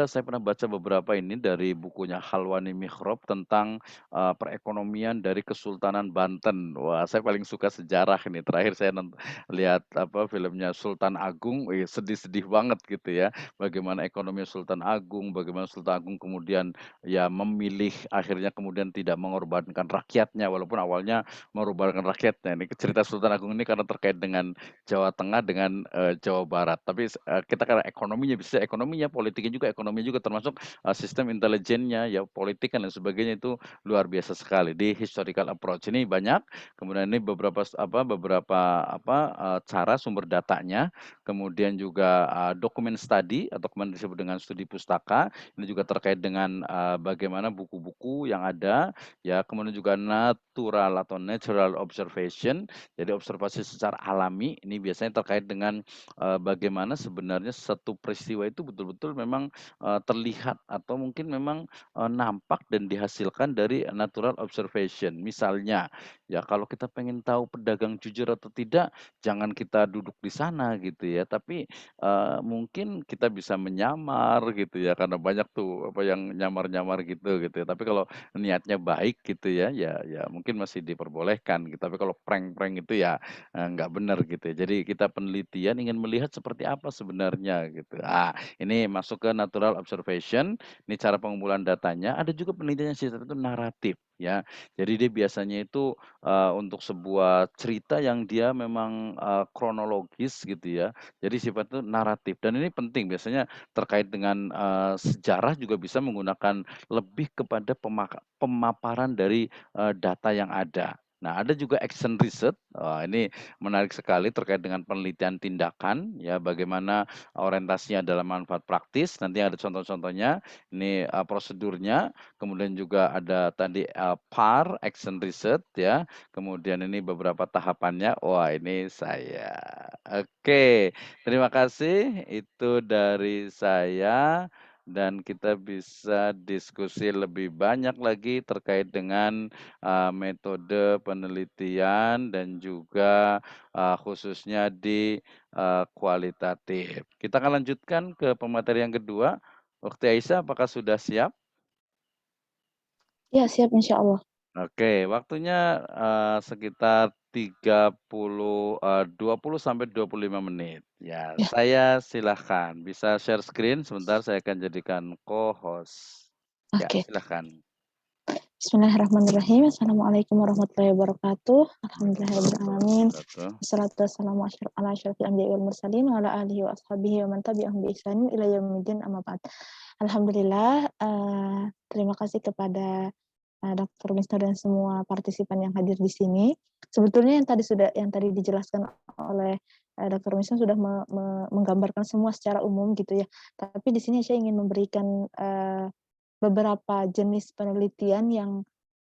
saya pernah baca beberapa ini dari bukunya Halwani Mikrob tentang, perekonomian dari Kesultanan Banten. Wah, saya paling suka sejarah ini. Terakhir saya lihat apa, filmnya Sultan Agung, sedih-sedih banget gitu ya. Bagaimana ekonomi Sultan Agung, bagaimana Sultan Agung kemudian ya memilih akhirnya kemudian tidak mengorbankan rakyatnya, walaupun awalnya mengorbankan rakyatnya. Ini cerita Sultan Agung ini karena terkait dengan Jawa Tengah dengan, Jawa Barat. Tapi kita karena ekonominya bisa ekonominya, politiknya juga, ekonominya juga termasuk, sistem intelijennya, ya politik dan lain sebagainya itu luar biasa sekali. Di historical approach ini banyak, kemudian ini cara sumber datanya, kemudian juga, dokumen study atau kemudian disebut dengan studi pustaka, ini juga terkait dengan, bagaimana buku-buku yang ada, ya kemudian juga natural observation, jadi observasi secara alami, ini biasanya terkait dengan, bagaimana sebenarnya satu peristiwa itu betul-betul memang, terlihat atau mungkin memang, nampak dan dihasilkan dari natural observation. Misalnya, Ya kalau kita pengen tahu pedagang jujur atau tidak, jangan kita duduk di sana gitu ya, tapi, mungkin kita bisa menyamar gitu ya, karena banyak tuh apa yang nyamar-nyamar gitu ya. Tapi kalau niatnya baik gitu ya, ya mungkin masih diperbolehkan gitu. Tapi kalau prank-prank itu ya, nggak benar gitu ya. Jadi kita penelitian ingin melihat seperti apa sebenarnya gitu. Ini masuk ke natural observation, ini cara pengumpulan datanya. Ada juga penelitian yang sifatnya itu naratif ya. Jadi dia biasanya itu, untuk sebuah cerita yang dia memang, kronologis gitu ya. Jadi sifatnya naratif dan ini penting biasanya terkait dengan, sejarah juga bisa menggunakan lebih kepada pemaparan dari, data yang ada. Nah, ada juga action research, wah ini menarik sekali terkait dengan penelitian tindakan, ya bagaimana orientasinya dalam manfaat praktis, nanti ada contoh-contohnya, ini, prosedurnya, kemudian juga ada tadi, PAR, action research ya, kemudian ini beberapa tahapannya, wah ini saya. Oke, terima kasih, itu dari saya dan kita bisa diskusi lebih banyak lagi terkait dengan, metode penelitian dan juga, khususnya di, kualitatif. Kita akan lanjutkan ke pemateri yang kedua. Ukhti Aisyah apakah sudah siap? Ya, siap insya Allah. Oke, waktunya, sekitar 20 sampai 25 menit. Ya, Ya, saya silahkan bisa share screen sebentar saya akan jadikan co-host. Ya, oke. silahkan. Bismillahirrahmanirrahim. Assalamualaikum warahmatullahi wabarakatuh. Alhamdulillahirrahmanirrahim. Wabarakatuh. Wassalatu wassalamu ala asyrafil anbiya'i wal mursalin wa ala alihi wa ashabihi wa man tabi'ahum bi ihsanin ila yaumiddin amma ba'd. Alhamdulillah, terima kasih kepada Dr. Misno dan semua partisipan yang hadir di sini. Sebetulnya yang tadi dijelaskan oleh Dr. Misno sudah menggambarkan semua secara umum gitu ya. Tapi di sini saya ingin memberikan beberapa jenis penelitian yang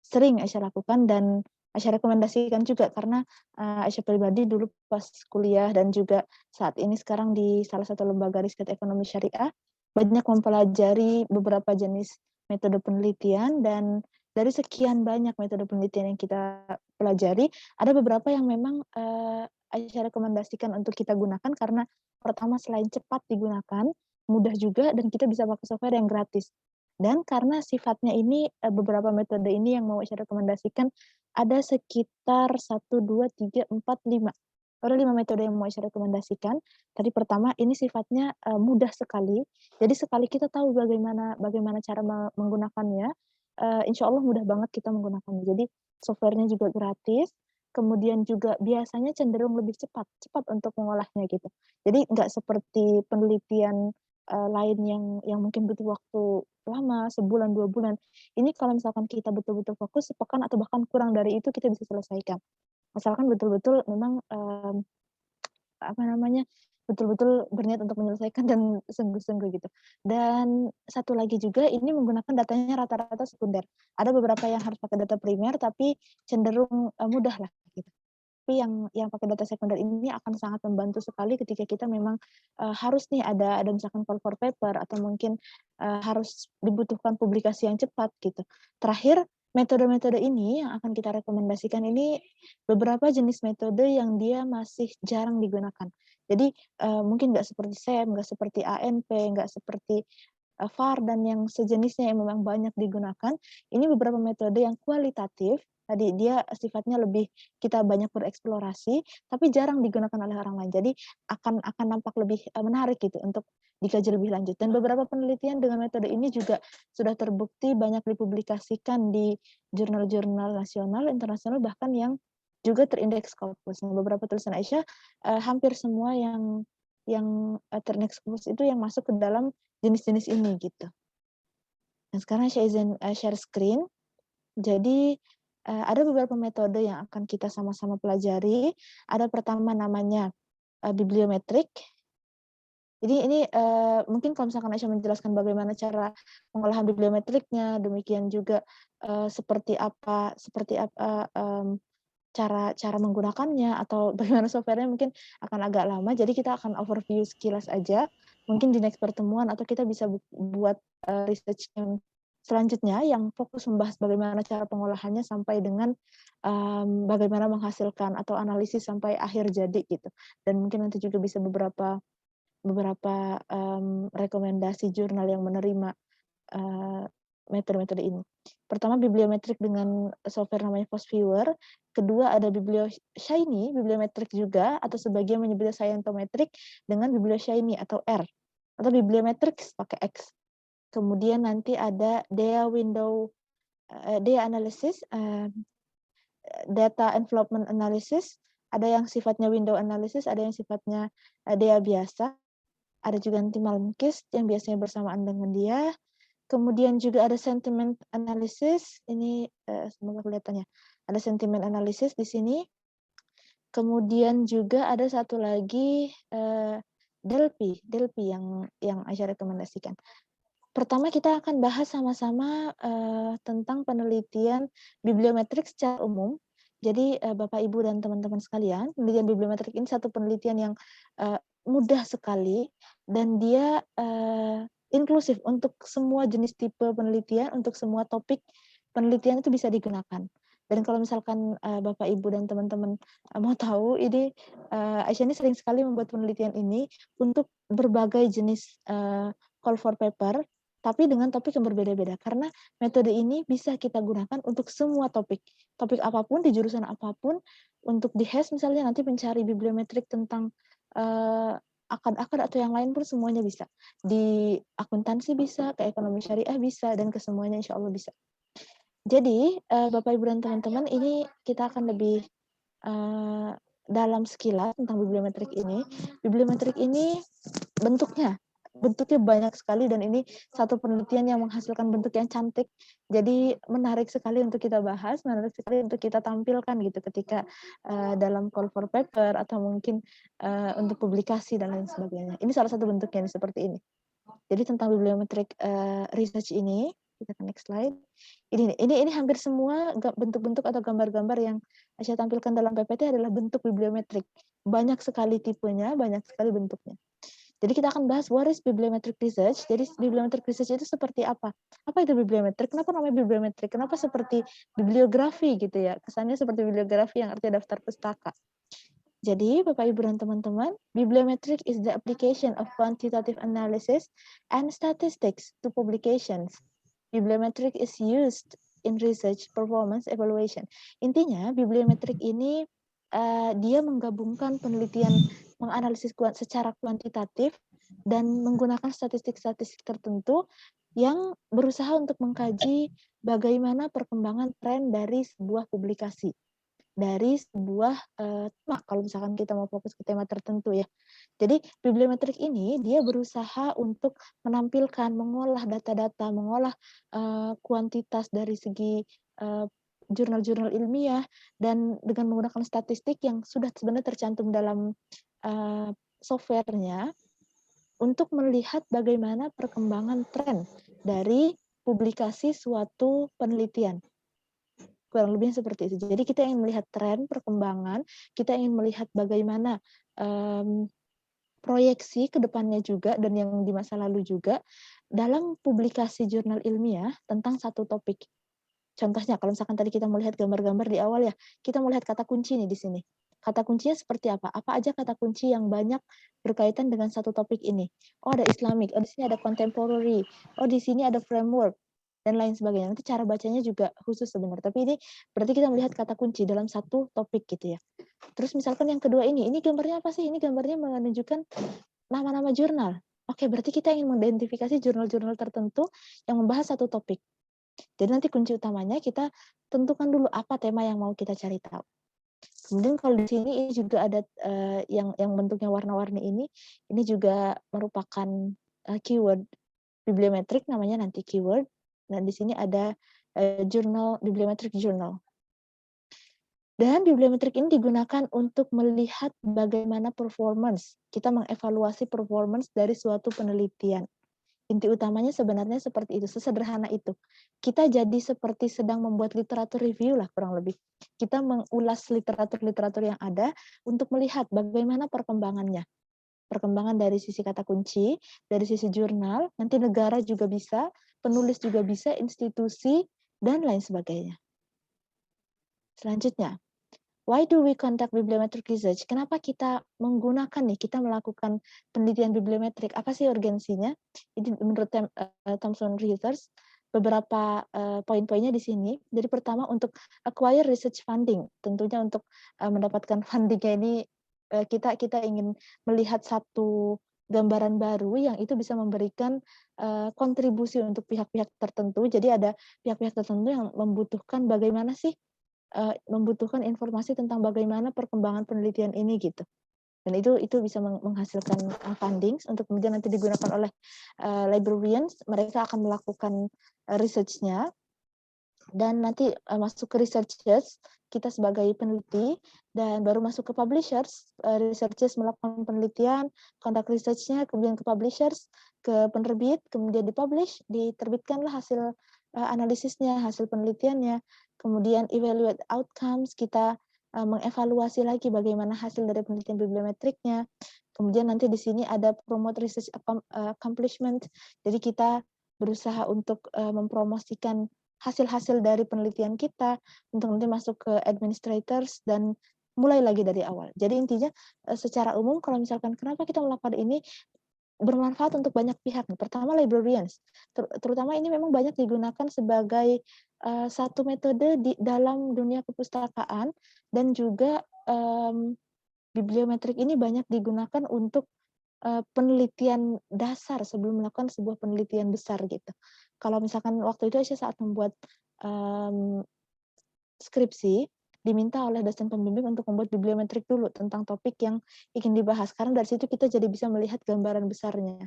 sering Aisyah lakukan dan Aisyah rekomendasikan juga karena Aisyah pribadi dulu pas kuliah dan juga saat ini sekarang di salah satu lembaga riset ekonomi syariah banyak mempelajari beberapa jenis metode penelitian dan dari sekian banyak metode penelitian yang kita pelajari ada beberapa yang memang Aisyah rekomendasikan untuk kita gunakan karena pertama selain cepat digunakan mudah juga dan kita bisa pakai software yang gratis. Dan karena sifatnya ini, beberapa metode ini yang mau saya rekomendasikan, ada sekitar 1, 2, 3, 4, 5. Ada 5 metode yang mau saya rekomendasikan. Tadi pertama, ini sifatnya, mudah sekali. Jadi sekali kita tahu bagaimana bagaimana cara menggunakannya, insya Allah mudah banget kita menggunakannya. Jadi software-nya juga gratis, kemudian juga biasanya cenderung lebih cepat untuk mengolahnya gitu. Jadi nggak seperti penelitian, lain yang mungkin butuh waktu lama, sebulan, 2 bulan. Ini kalau misalkan kita betul-betul fokus, sepekan atau bahkan kurang dari itu kita bisa selesaikan. Asalkan betul-betul memang, apa namanya, betul-betul berniat untuk menyelesaikan dan sungguh-sungguh gitu. Dan satu lagi juga ini menggunakan datanya rata-rata sekunder. Ada beberapa yang harus pakai data primer tapi cenderung, mudah lah gitu. Tapi yang pakai data sekunder ini akan sangat membantu sekali ketika kita memang, harus nih ada misalkan call for paper atau mungkin, harus dibutuhkan publikasi yang cepat gitu. Terakhir, metode-metode ini yang akan kita rekomendasikan ini beberapa jenis metode yang dia masih jarang digunakan. Jadi, mungkin nggak seperti SEM, nggak seperti ANP, nggak seperti, VAR dan yang sejenisnya yang memang banyak digunakan. Ini beberapa metode yang kualitatif, tadi dia sifatnya lebih kita banyak bereksplorasi, tapi jarang digunakan oleh orang lain. Jadi akan nampak lebih, menarik gitu untuk dikaji lebih lanjut. Dan beberapa penelitian dengan metode ini juga sudah terbukti banyak dipublikasikan di jurnal-jurnal nasional, internasional, bahkan yang juga terindeks Scopus. Nah, beberapa tulisan Aisyah, hampir semua terindeks Scopus itu yang masuk ke dalam jenis-jenis ini gitu. Nah, sekarang saya izin, share screen. Jadi, ada beberapa metode yang akan kita sama-sama pelajari. Ada pertama namanya, bibliometrik. Jadi ini, mungkin kalau misalkan Aisyah menjelaskan bagaimana cara pengolahan bibliometriknya, demikian juga, seperti apa cara menggunakannya atau bagaimana software-nya mungkin akan agak lama. Jadi kita akan overview sekilas aja. Mungkin di next pertemuan atau kita bisa buat, research yang selanjutnya yang fokus membahas bagaimana cara pengolahannya sampai dengan bagaimana menghasilkan atau analisis sampai akhir jadi gitu. Dan mungkin nanti juga bisa beberapa rekomendasi jurnal yang menerima metode-metode ini. Pertama, bibliometrik dengan software namanya PostViewer. Kedua, ada BiblioShiny, bibliometrik juga, atau sebagian menyebutnya Scientometric dengan BiblioShiny atau R. Atau bibliometrics pakai X. Kemudian nanti ada DEA Analysis, Data Envelopment Analysis, ada yang sifatnya window analysis, ada yang sifatnya DEA biasa. Ada juga nanti Malmquist yang biasanya bersamaan dengan dia. Kemudian juga ada sentiment analysis, ini semoga kelihatannya. Ada sentiment analysis di sini. Kemudian juga ada satu lagi Delphi yang Aisyah rekomendasikan. Pertama kita akan bahas sama-sama tentang penelitian bibliometrik secara umum. Jadi Bapak Ibu dan teman-teman sekalian, penelitian bibliometrik ini satu penelitian yang mudah sekali dan dia inklusif untuk semua jenis tipe penelitian, untuk semua topik penelitian itu bisa digunakan. Dan kalau misalkan Bapak Ibu dan teman-teman mau tahu, ini Aisyah ini sering sekali membuat penelitian ini untuk berbagai jenis call for paper, tapi dengan topik yang berbeda-beda. Karena metode ini bisa kita gunakan untuk semua topik. Topik apapun, di jurusan apapun, untuk di HES misalnya nanti mencari bibliometrik tentang akad-akad atau yang lain pun semuanya bisa. Di akuntansi bisa, ke ekonomi syariah bisa, dan ke semuanya insya Allah bisa. Jadi, Bapak Ibu dan teman-teman, ini kita akan lebih dalam sekilas tentang bibliometrik ini. Bibliometrik ini bentuknya banyak sekali dan ini satu penelitian yang menghasilkan bentuk yang cantik. Jadi menarik sekali untuk kita bahas, menarik sekali untuk kita tampilkan gitu ketika dalam call for paper atau mungkin untuk publikasi dan lain sebagainya. Ini salah satu bentuknya seperti ini. Jadi tentang bibliometrik research ini, kita ke next slide. Ini hampir semua bentuk-bentuk atau gambar-gambar yang saya tampilkan dalam PPT adalah bentuk bibliometrik. Banyak sekali tipenya, banyak sekali bentuknya. Jadi kita akan bahas what is bibliometric research. Jadi bibliometric research itu seperti apa? Apa itu bibliometrik? Kenapa namanya bibliometrik? Kenapa seperti bibliografi gitu ya? Kesannya seperti bibliografi yang artinya daftar pustaka. Jadi Bapak Ibu dan teman-teman, bibliometric is the application of quantitative analysis and statistics to publications. Bibliometric is used in research performance evaluation. Intinya bibliometrik ini dia menggabungkan penelitian menganalisis secara kuantitatif dan menggunakan statistik-statistik tertentu yang berusaha untuk mengkaji bagaimana perkembangan tren dari sebuah publikasi, dari sebuah tema, kalau misalkan kita mau fokus ke tema tertentu ya. Jadi bibliometrik ini dia berusaha untuk menampilkan, mengolah data-data, mengolah kuantitas dari segi jurnal-jurnal ilmiah dan dengan menggunakan statistik yang sudah sebenarnya tercantum dalam softwarenya untuk melihat bagaimana perkembangan tren dari publikasi suatu penelitian. Kurang lebih seperti itu. Jadi kita ingin melihat tren perkembangan, kita ingin melihat bagaimana proyeksi ke depannya juga dan yang di masa lalu juga dalam publikasi jurnal ilmiah tentang satu topik. Contohnya kalau misalkan tadi kita melihat gambar-gambar di awal ya, kita melihat kata kunci nih di sini. Kata kuncinya seperti apa? Apa aja kata kunci yang banyak berkaitan dengan satu topik ini? Oh, ada Islamic, oh di sini ada contemporary, oh di sini ada framework dan lain sebagainya. Nanti cara bacanya juga khusus sebenarnya. Tapi ini berarti kita melihat kata kunci dalam satu topik gitu ya. Terus misalkan yang kedua ini gambarnya apa sih? Ini gambarnya menunjukkan nama-nama jurnal. Oke, berarti kita ingin mengidentifikasi jurnal-jurnal tertentu yang membahas satu topik. Jadi nanti kunci utamanya kita tentukan dulu apa tema yang mau kita cari tahu. Kemudian kalau di sini ini juga ada yang bentuknya warna-warni ini juga merupakan keyword bibliometrik, namanya nanti keyword. Dan di sini ada jurnal, bibliometric journal. Dan bibliometrik ini digunakan untuk melihat bagaimana performance. Kita mengevaluasi performance dari suatu penelitian. Inti utamanya sebenarnya seperti itu, sesederhana itu. Kita jadi seperti sedang membuat literatur review lah kurang lebih. Kita mengulas literatur-literatur yang ada untuk melihat bagaimana perkembangannya. perkembangan dari sisi kata kunci, dari sisi jurnal, nanti negara juga bisa, penulis juga bisa, institusi, dan lain sebagainya. Selanjutnya, why do we conduct bibliometric research? Kenapa kita menggunakan kita melakukan penelitian bibliometrik? Apa sih urgensinya? Ini menurut Thomson Reuters, beberapa poin-poinnya di sini. Jadi pertama untuk acquire research funding, tentunya untuk mendapatkan fundingnya ini kita ingin melihat satu gambaran baru yang itu bisa memberikan kontribusi untuk pihak-pihak tertentu. Jadi ada pihak-pihak tertentu yang membutuhkan bagaimana sih membutuhkan informasi tentang bagaimana perkembangan penelitian ini gitu. Dan itu bisa menghasilkan funding untuk kemudian nanti digunakan oleh librarians. Mereka akan melakukan research-nya dan nanti masuk ke researchers, kita sebagai peneliti, dan baru masuk ke publishers. Researchers melakukan penelitian, conduct research-nya, kemudian ke publishers, ke penerbit, kemudian dipublish, diterbitkanlah hasil analisisnya, hasil penelitiannya, kemudian evaluate outcomes, kita mengevaluasi lagi bagaimana hasil dari penelitian bibliometriknya. Kemudian nanti di sini ada promote research accomplishment, jadi kita berusaha untuk mempromosikan hasil-hasil dari penelitian kita untuk nanti masuk ke administrators dan mulai lagi dari awal. Jadi intinya secara umum kalau misalkan kenapa kita melakukan ini bermanfaat untuk banyak pihak. Pertama librarians, terutama ini memang banyak digunakan sebagai satu metode di dalam dunia kepustakaan dan juga bibliometrik ini banyak digunakan untuk penelitian dasar sebelum melakukan sebuah penelitian besar gitu. Kalau misalkan waktu itu Aisyah saat membuat skripsi, diminta oleh dosen pembimbing untuk membuat bibliometrik dulu tentang topik yang ingin dibahas. Karena dari situ kita jadi bisa melihat gambaran besarnya.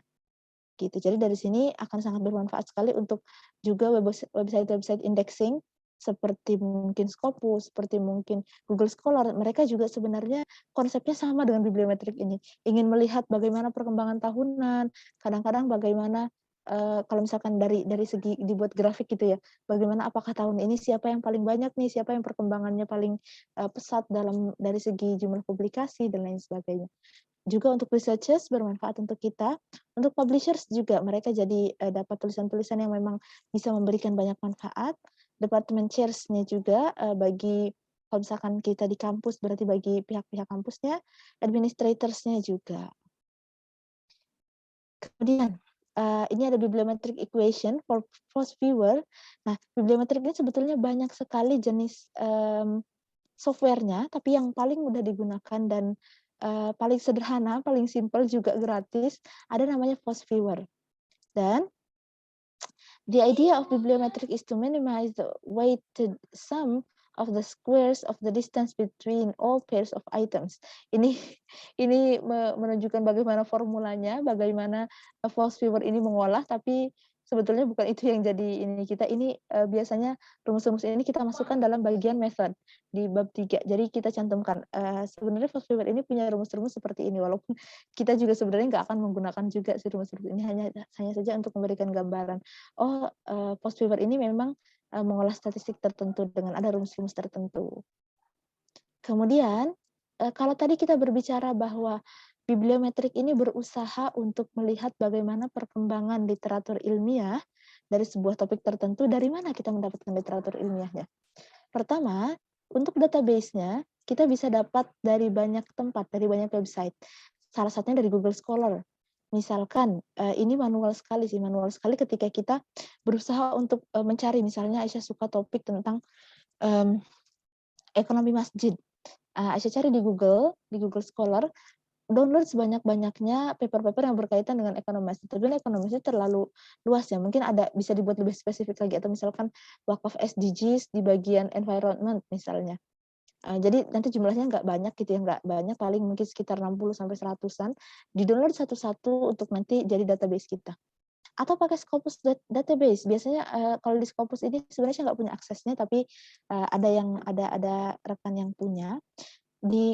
Gitu. Jadi dari sini akan sangat bermanfaat sekali untuk juga website-website indexing seperti mungkin Scopus, seperti mungkin Google Scholar, mereka juga sebenarnya konsepnya sama dengan bibliometrik ini. Ingin melihat bagaimana perkembangan tahunan, kadang-kadang bagaimana kalau misalkan dari segi dibuat grafik gitu ya, bagaimana apakah tahun ini siapa yang paling banyak nih, siapa yang perkembangannya paling pesat dari segi jumlah publikasi dan lain sebagainya. Juga untuk researchers bermanfaat untuk kita, untuk publishers juga mereka jadi dapat tulisan-tulisan yang memang bisa memberikan banyak manfaat. Department chairs-nya juga bagi kalau misalkan kita di kampus berarti bagi pihak-pihak kampusnya, administrators-nya juga. Kemudian ini ada bibliometric equation for post viewer. Nah, bibliometrik ini sebetulnya banyak sekali jenis software-nya, tapi yang paling mudah digunakan dan paling sederhana, paling simple juga gratis, ada namanya post viewer. Dan the idea of bibliometric is to minimize the weighted sum of the squares of the distance between all pairs of items. Ini menunjukkan bagaimana formulanya, bagaimana post viewer ini mengolah, tapi sebetulnya bukan itu yang jadi ini kita ini biasanya rumus-rumus ini kita masukkan dalam bagian method di bab 3. Jadi kita cantumkan sebenarnya post viewer ini punya rumus-rumus seperti ini, walaupun kita juga sebenarnya nggak akan menggunakan juga si rumus-rumus ini, hanya saja untuk memberikan gambaran. Post viewer ini memang mengolah statistik tertentu dengan ada rumus-rumus tertentu. Kemudian kalau tadi kita berbicara bahwa bibliometrik ini berusaha untuk melihat bagaimana perkembangan literatur ilmiah dari sebuah topik tertentu, dari mana kita mendapatkan literatur ilmiahnya. Pertama, untuk database-nya, kita bisa dapat dari banyak tempat, dari banyak website. Salah satunya dari Google Scholar. Misalkan, ini manual sekali ketika kita berusaha untuk mencari, misalnya Aisyah suka topik tentang ekonomi masjid. Aisyah cari di Google Scholar, download sebanyak-banyaknya paper-paper yang berkaitan dengan ekonomi masjid. Tapi ekonomi masjid terlalu luas ya, mungkin bisa dibuat lebih spesifik lagi, atau misalkan wakaf SDGs di bagian environment misalnya. Jadi nanti jumlahnya nggak banyak gitu ya, nggak banyak, paling mungkin sekitar 60-100-an, di-download satu-satu untuk nanti jadi database kita. Atau pakai Scopus database. Biasanya kalau di Scopus ini sebenarnya nggak punya aksesnya, tapi ada rekan yang punya.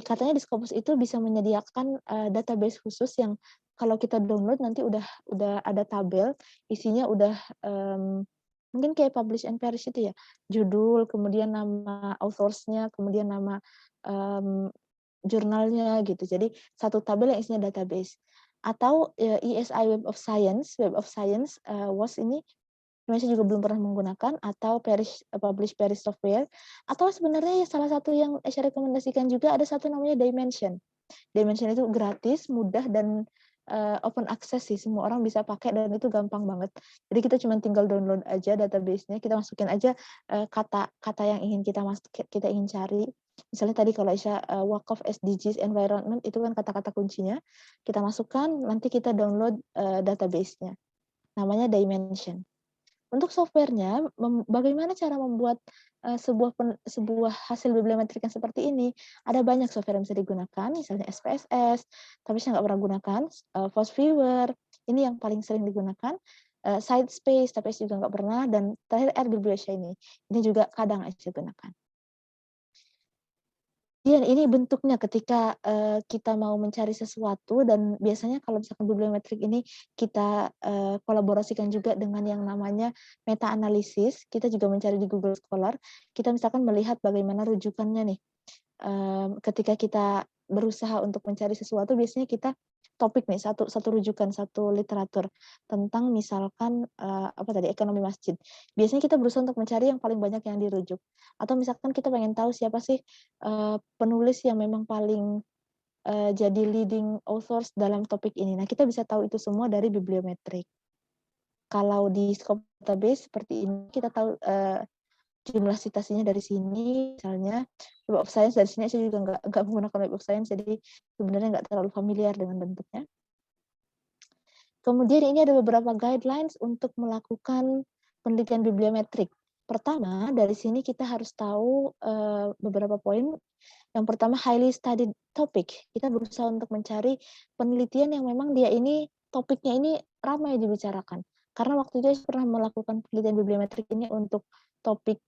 Katanya di Scopus itu bisa menyediakan database khusus yang kalau kita download nanti udah ada tabel, isinya udah mungkin kayak publish and perish itu ya, judul, kemudian nama authors-nya, kemudian nama jurnalnya gitu. Jadi satu tabel yang isinya database. Atau ESI Web of Science, WOS ini Indonesia juga belum pernah menggunakan, atau Publish Paris Software, atau sebenarnya salah satu yang saya rekomendasikan juga ada satu namanya Dimension. Dimension itu gratis, mudah, dan open access sih, semua orang bisa pakai dan itu gampang banget. Jadi kita cuma tinggal download aja database-nya, kita masukin aja kata-kata yang ingin kita ingin cari. Misalnya tadi kalau Aisyah WACOF SDGs Environment itu kan kata-kata kuncinya, kita masukkan, nanti kita download database-nya. Namanya Dimension. Untuk softwarenya, bagaimana cara membuat sebuah hasil bibliometrik yang seperti ini? Ada banyak software yang bisa digunakan, misalnya SPSS, tapi saya nggak pernah gunakan, FastViewer, ini yang paling sering digunakan, Sidespace, tapi saya juga nggak pernah, dan terakhir RBiblioShiny, ini juga kadang saya gunakan. Iya, ini bentuknya ketika kita mau mencari sesuatu, dan biasanya kalau misalkan bibliometrik ini kita kolaborasikan juga dengan yang namanya meta analisis, kita juga mencari di Google Scholar, kita misalkan melihat bagaimana rujukannya nih. Ketika kita berusaha untuk mencari sesuatu, biasanya kita topik nih, satu rujukan, satu literatur tentang misalkan ekonomi masjid. Biasanya kita berusaha untuk mencari yang paling banyak yang dirujuk. Atau misalkan kita pengen tahu siapa sih penulis yang memang paling jadi leading authors dalam topik ini. Nah, kita bisa tahu itu semua dari bibliometrik. Kalau di scope database seperti ini, kita tahu jumlah citasinya dari sini, misalnya Web of Science dari sini. Saya juga nggak menggunakan Web of Science, jadi sebenarnya nggak terlalu familiar dengan bentuknya. Kemudian ini ada beberapa guidelines untuk melakukan penelitian bibliometrik. Pertama, dari sini kita harus tahu beberapa poin. Yang pertama, highly studied topic. Kita berusaha untuk mencari penelitian yang memang dia ini topiknya ini ramai dibicarakan. Karena waktu itu saya pernah melakukan penelitian bibliometrik ini untuk topik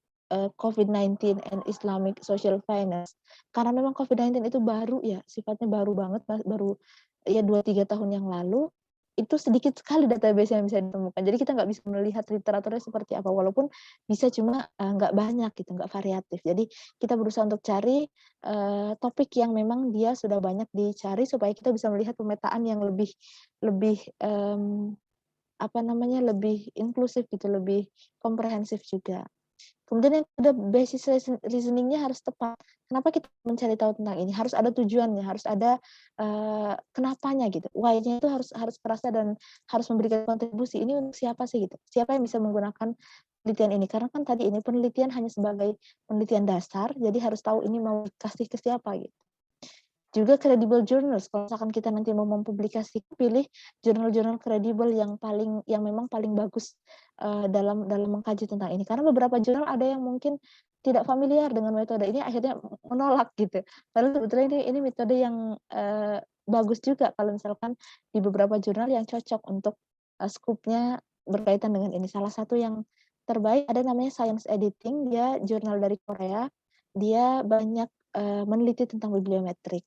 COVID-19 and Islamic Social Finance. Karena memang COVID-19 itu baru ya, sifatnya baru banget, baru ya 2-3 tahun yang lalu, itu sedikit sekali database yang bisa ditemukan. Jadi kita nggak bisa melihat literaturnya seperti apa, walaupun bisa cuma nggak banyak gitu, nggak variatif. Jadi kita berusaha untuk cari topik yang memang dia sudah banyak dicari supaya kita bisa melihat pemetaan yang lebih lebih inklusif gitu, lebih komprehensif juga. Kemudian yang kedua, basis reasoning-nya harus tepat. Kenapa kita mencari tahu tentang ini? Harus ada tujuannya, harus ada kenapanya gitu. Why-nya itu harus terasa dan harus memberikan kontribusi. Ini untuk siapa sih gitu? Siapa yang bisa menggunakan penelitian ini? Karena kan tadi ini penelitian hanya sebagai penelitian dasar, jadi harus tahu ini mau dikasih ke siapa gitu. Juga credible journals. Kalau misalkan kita nanti mau mempublikasi, pilih jurnal-jurnal kredibel yang memang paling bagus dalam mengkaji tentang ini. Karena beberapa jurnal ada yang mungkin tidak familiar dengan metode ini, akhirnya menolak gitu. Padahal sebetulnya ini metode yang bagus juga kalau misalkan di beberapa jurnal yang cocok untuk scoop-nya berkaitan dengan ini. Salah satu yang terbaik ada namanya Science Editing, dia jurnal dari Korea. Dia banyak meneliti tentang bibliometrik.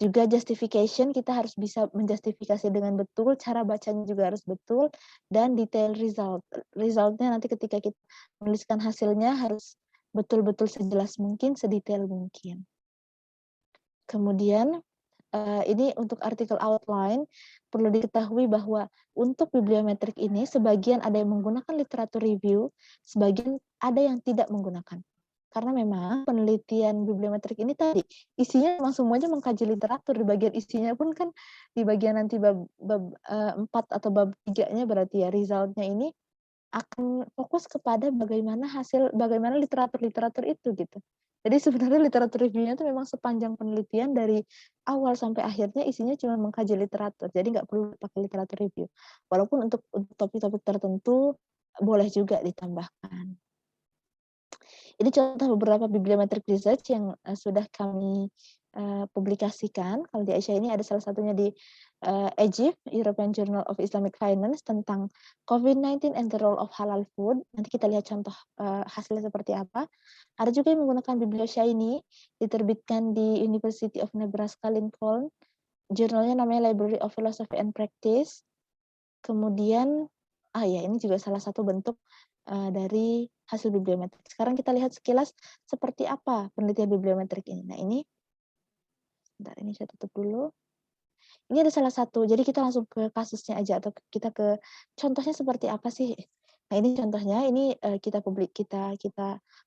Juga justification, kita harus bisa menjustifikasi dengan betul, cara bacanya juga harus betul, dan detail result. Resultnya nanti ketika kita menuliskan hasilnya harus betul-betul sejelas mungkin, sedetail mungkin. Kemudian ini untuk artikel outline, perlu diketahui bahwa untuk bibliometrik ini sebagian ada yang menggunakan literatur review, sebagian ada yang tidak menggunakan. Karena memang penelitian bibliometrik ini tadi isinya memang semuanya mengkaji literatur. Di bagian isinya pun kan di bagian nanti bab 4 atau bab 3-nya berarti ya resultnya ini akan fokus kepada bagaimana literatur itu gitu. Jadi sebenarnya literatur review-nya itu memang sepanjang penelitian dari awal sampai akhirnya isinya cuma mengkaji literatur. Jadi nggak perlu pakai literatur review. Walaupun untuk topik-topik tertentu boleh juga ditambahkan. Ini contoh beberapa bibliometric research yang sudah kami publikasikan. Kalau di Aisyah ini ada salah satunya di EJIF, European Journal of Islamic Finance, tentang COVID-19 and the role of halal food. Nanti kita lihat contoh hasilnya seperti apa. Ada juga yang menggunakan BiblioShiny, diterbitkan di University of Nebraska Lincoln. Jurnalnya namanya Library of Philosophy and Practice. Kemudian, ini juga salah satu bentuk dari hasil bibliometrik. Sekarang kita lihat sekilas seperti apa penelitian bibliometrik ini. Nah, ini Bentar, ini saya tutup dulu. Ini ada salah satu, jadi kita langsung ke kasusnya aja atau kita ke contohnya seperti apa sih? Nah, ini contohnya, ini kita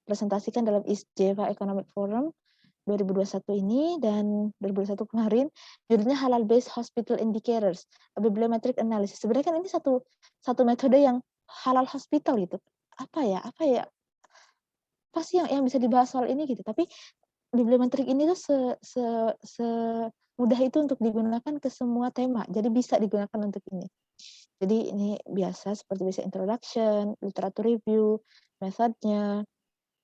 presentasikan dalam East Java Economic Forum 2021 ini, dan 2021 kemarin judulnya Halal Based Hospital Indicators, a Bibliometric Analysis. Sebenarnya kan ini satu metode yang halal hospital gitu. Apa ya? Apa sih yang bisa dibahas soal ini gitu. Tapi bibliometrik ini tuh mudah itu untuk digunakan ke semua tema. Jadi bisa digunakan untuk ini. Jadi ini biasa seperti bisa introduction, literatur review, metodenya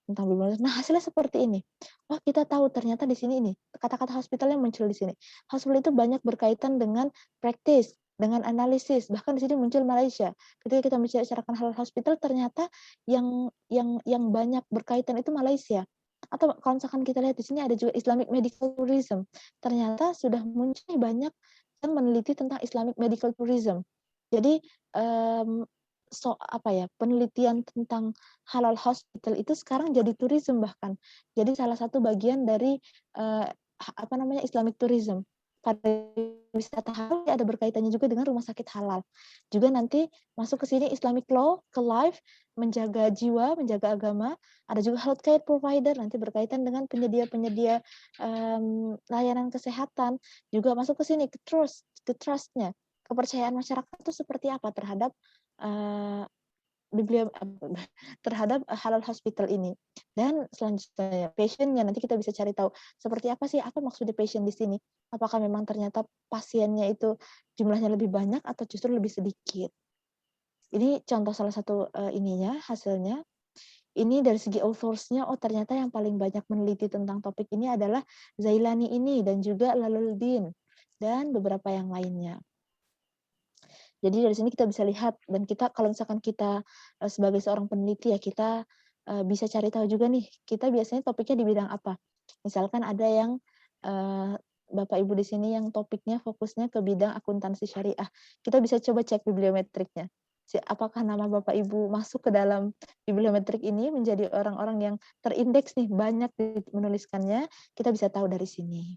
tentang bibliometrik. Nah, hasilnya seperti ini. Wah, kita tahu ternyata di sini ini kata-kata hospital yang muncul di sini. Hospital itu banyak berkaitan dengan practice, dengan analisis. Bahkan di sini muncul Malaysia. Ketika kita membicarakan hal hospital, ternyata yang banyak berkaitan itu Malaysia. Atau kalau misalkan kita lihat di sini ada juga Islamic Medical Tourism. Ternyata sudah muncul banyak yang meneliti tentang Islamic Medical Tourism. Jadi penelitian tentang halal hospital itu sekarang jadi tourism bahkan. Jadi salah satu bagian dari Islamic tourism. Pada wisata halal ada berkaitannya juga dengan rumah sakit halal. Juga nanti masuk ke sini Islamic law, ke life, menjaga jiwa, menjaga agama. Ada juga healthcare provider, nanti berkaitan dengan penyedia-penyedia layanan kesehatan. Juga masuk ke sini ke trust-nya. Kepercayaan masyarakat itu seperti apa terhadap terhadap halal hospital ini. Dan selanjutnya passion-nya, nanti kita bisa cari tahu seperti apa sih, apa maksudnya passion di sini. Apakah memang ternyata pasiennya itu jumlahnya lebih banyak atau justru lebih sedikit. Ini contoh salah satu hasilnya. Ini dari segi authors-nya, ternyata yang paling banyak meneliti tentang topik ini adalah Zailani ini dan juga Laluddin dan beberapa yang lainnya. Jadi dari sini kita bisa lihat, dan kita kalau misalkan kita sebagai seorang peneliti ya, kita bisa cari tahu juga nih, kita biasanya topiknya di bidang apa. Misalkan ada yang Bapak Ibu di sini yang topiknya fokusnya ke bidang akuntansi syariah. Kita bisa coba cek bibliometriknya. Apakah nama Bapak Ibu masuk ke dalam bibliometrik ini menjadi orang-orang yang terindeks nih, banyak menuliskannya, kita bisa tahu dari sini.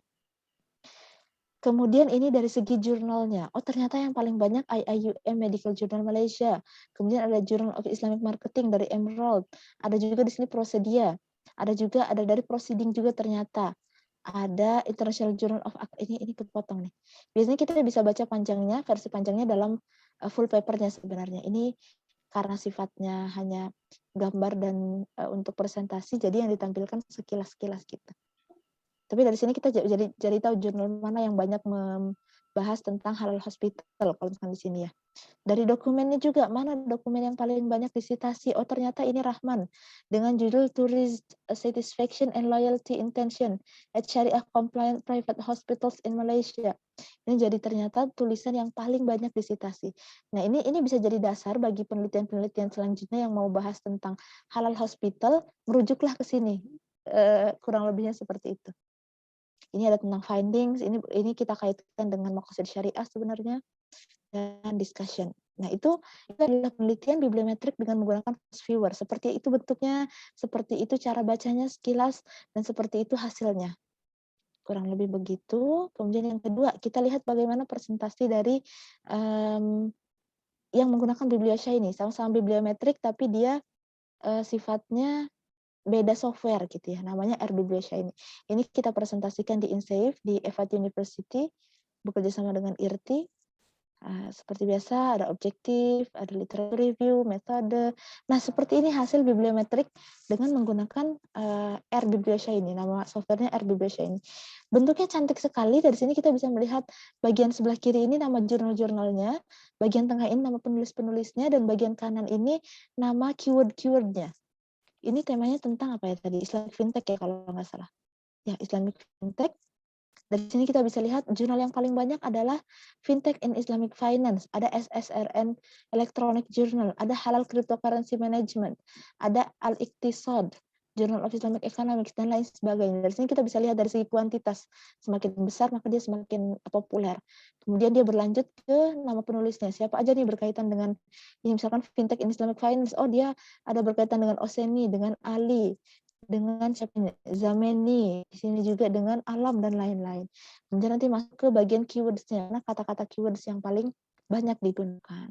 Kemudian ini dari segi jurnalnya. Ternyata yang paling banyak IIUM Medical Journal Malaysia. Kemudian ada Journal of Islamic Marketing dari Emerald. Ada juga di sini Prosedia. Ada dari Proceeding juga ternyata. Ada International Journal of ini kepotong nih. Biasanya kita bisa baca panjangnya, versi panjangnya dalam full papernya sebenarnya. Ini karena sifatnya hanya gambar dan untuk presentasi, jadi yang ditampilkan sekilas-sekilas gitu. Tapi dari sini kita jadi tahu jurnal mana yang banyak membahas tentang halal hospital kalau misalkan di sini ya. Dari dokumennya juga, mana dokumen yang paling banyak disitasi? Ternyata ini Rahman dengan judul Tourist Satisfaction and Loyalty Intention at Sharia Compliant Private Hospitals in Malaysia. Ini jadi ternyata tulisan yang paling banyak disitasi. Nah, ini bisa jadi dasar bagi penelitian-penelitian selanjutnya yang mau bahas tentang halal hospital, merujuklah ke sini. Kurang lebihnya seperti itu. Ini ada tentang findings, ini kita kaitkan dengan maqasid syariah sebenarnya, dan discussion. Nah, itu adalah penelitian bibliometrik dengan menggunakan viewer. Seperti itu bentuknya, seperti itu cara bacanya sekilas, dan seperti itu hasilnya. Kurang lebih begitu. Kemudian yang kedua, kita lihat bagaimana presentasi dari yang menggunakan bibliosha ini. Sama-sama bibliometrik, tapi dia sifatnya beda software gitu ya, namanya R-Bibliosha ini. Ini kita presentasikan di INSAFE, di EVAT University, bekerja sama dengan IRTI. Seperti biasa, ada objektif, ada literatur review, metode. Nah, seperti ini hasil bibliometrik dengan menggunakan R-Bibliosha ini, nama softwarenya R-Bibliosha ini. Bentuknya cantik sekali, dari sini kita bisa melihat bagian sebelah kiri ini nama jurnal-jurnalnya, bagian tengah ini nama penulis-penulisnya, dan bagian kanan ini nama keyword-keywordnya. Ini temanya tentang apa ya tadi? Islamic Fintech ya kalau nggak salah. Ya, Islamic Fintech. Dari sini kita bisa lihat jurnal yang paling banyak adalah Fintech and Islamic Finance. Ada SSRN Electronic Journal. Ada Halal Cryptocurrency Management. Ada Al-Iqtisad, Journal of Islamic Economics, dan lain sebagainya. Dari sini kita bisa lihat dari segi kuantitas. Semakin besar, maka dia semakin populer. Kemudian dia berlanjut ke nama penulisnya. Siapa aja nih berkaitan dengan, ini misalkan Fintech and Islamic Finance. Dia ada berkaitan dengan Oseni, dengan Ali, dengan siapa ini? Zameni, di sini juga dengan alam dan lain-lain. Kemudian nanti masuk ke bagian keywords-nya, nah kata-kata keywords yang paling banyak digunakan.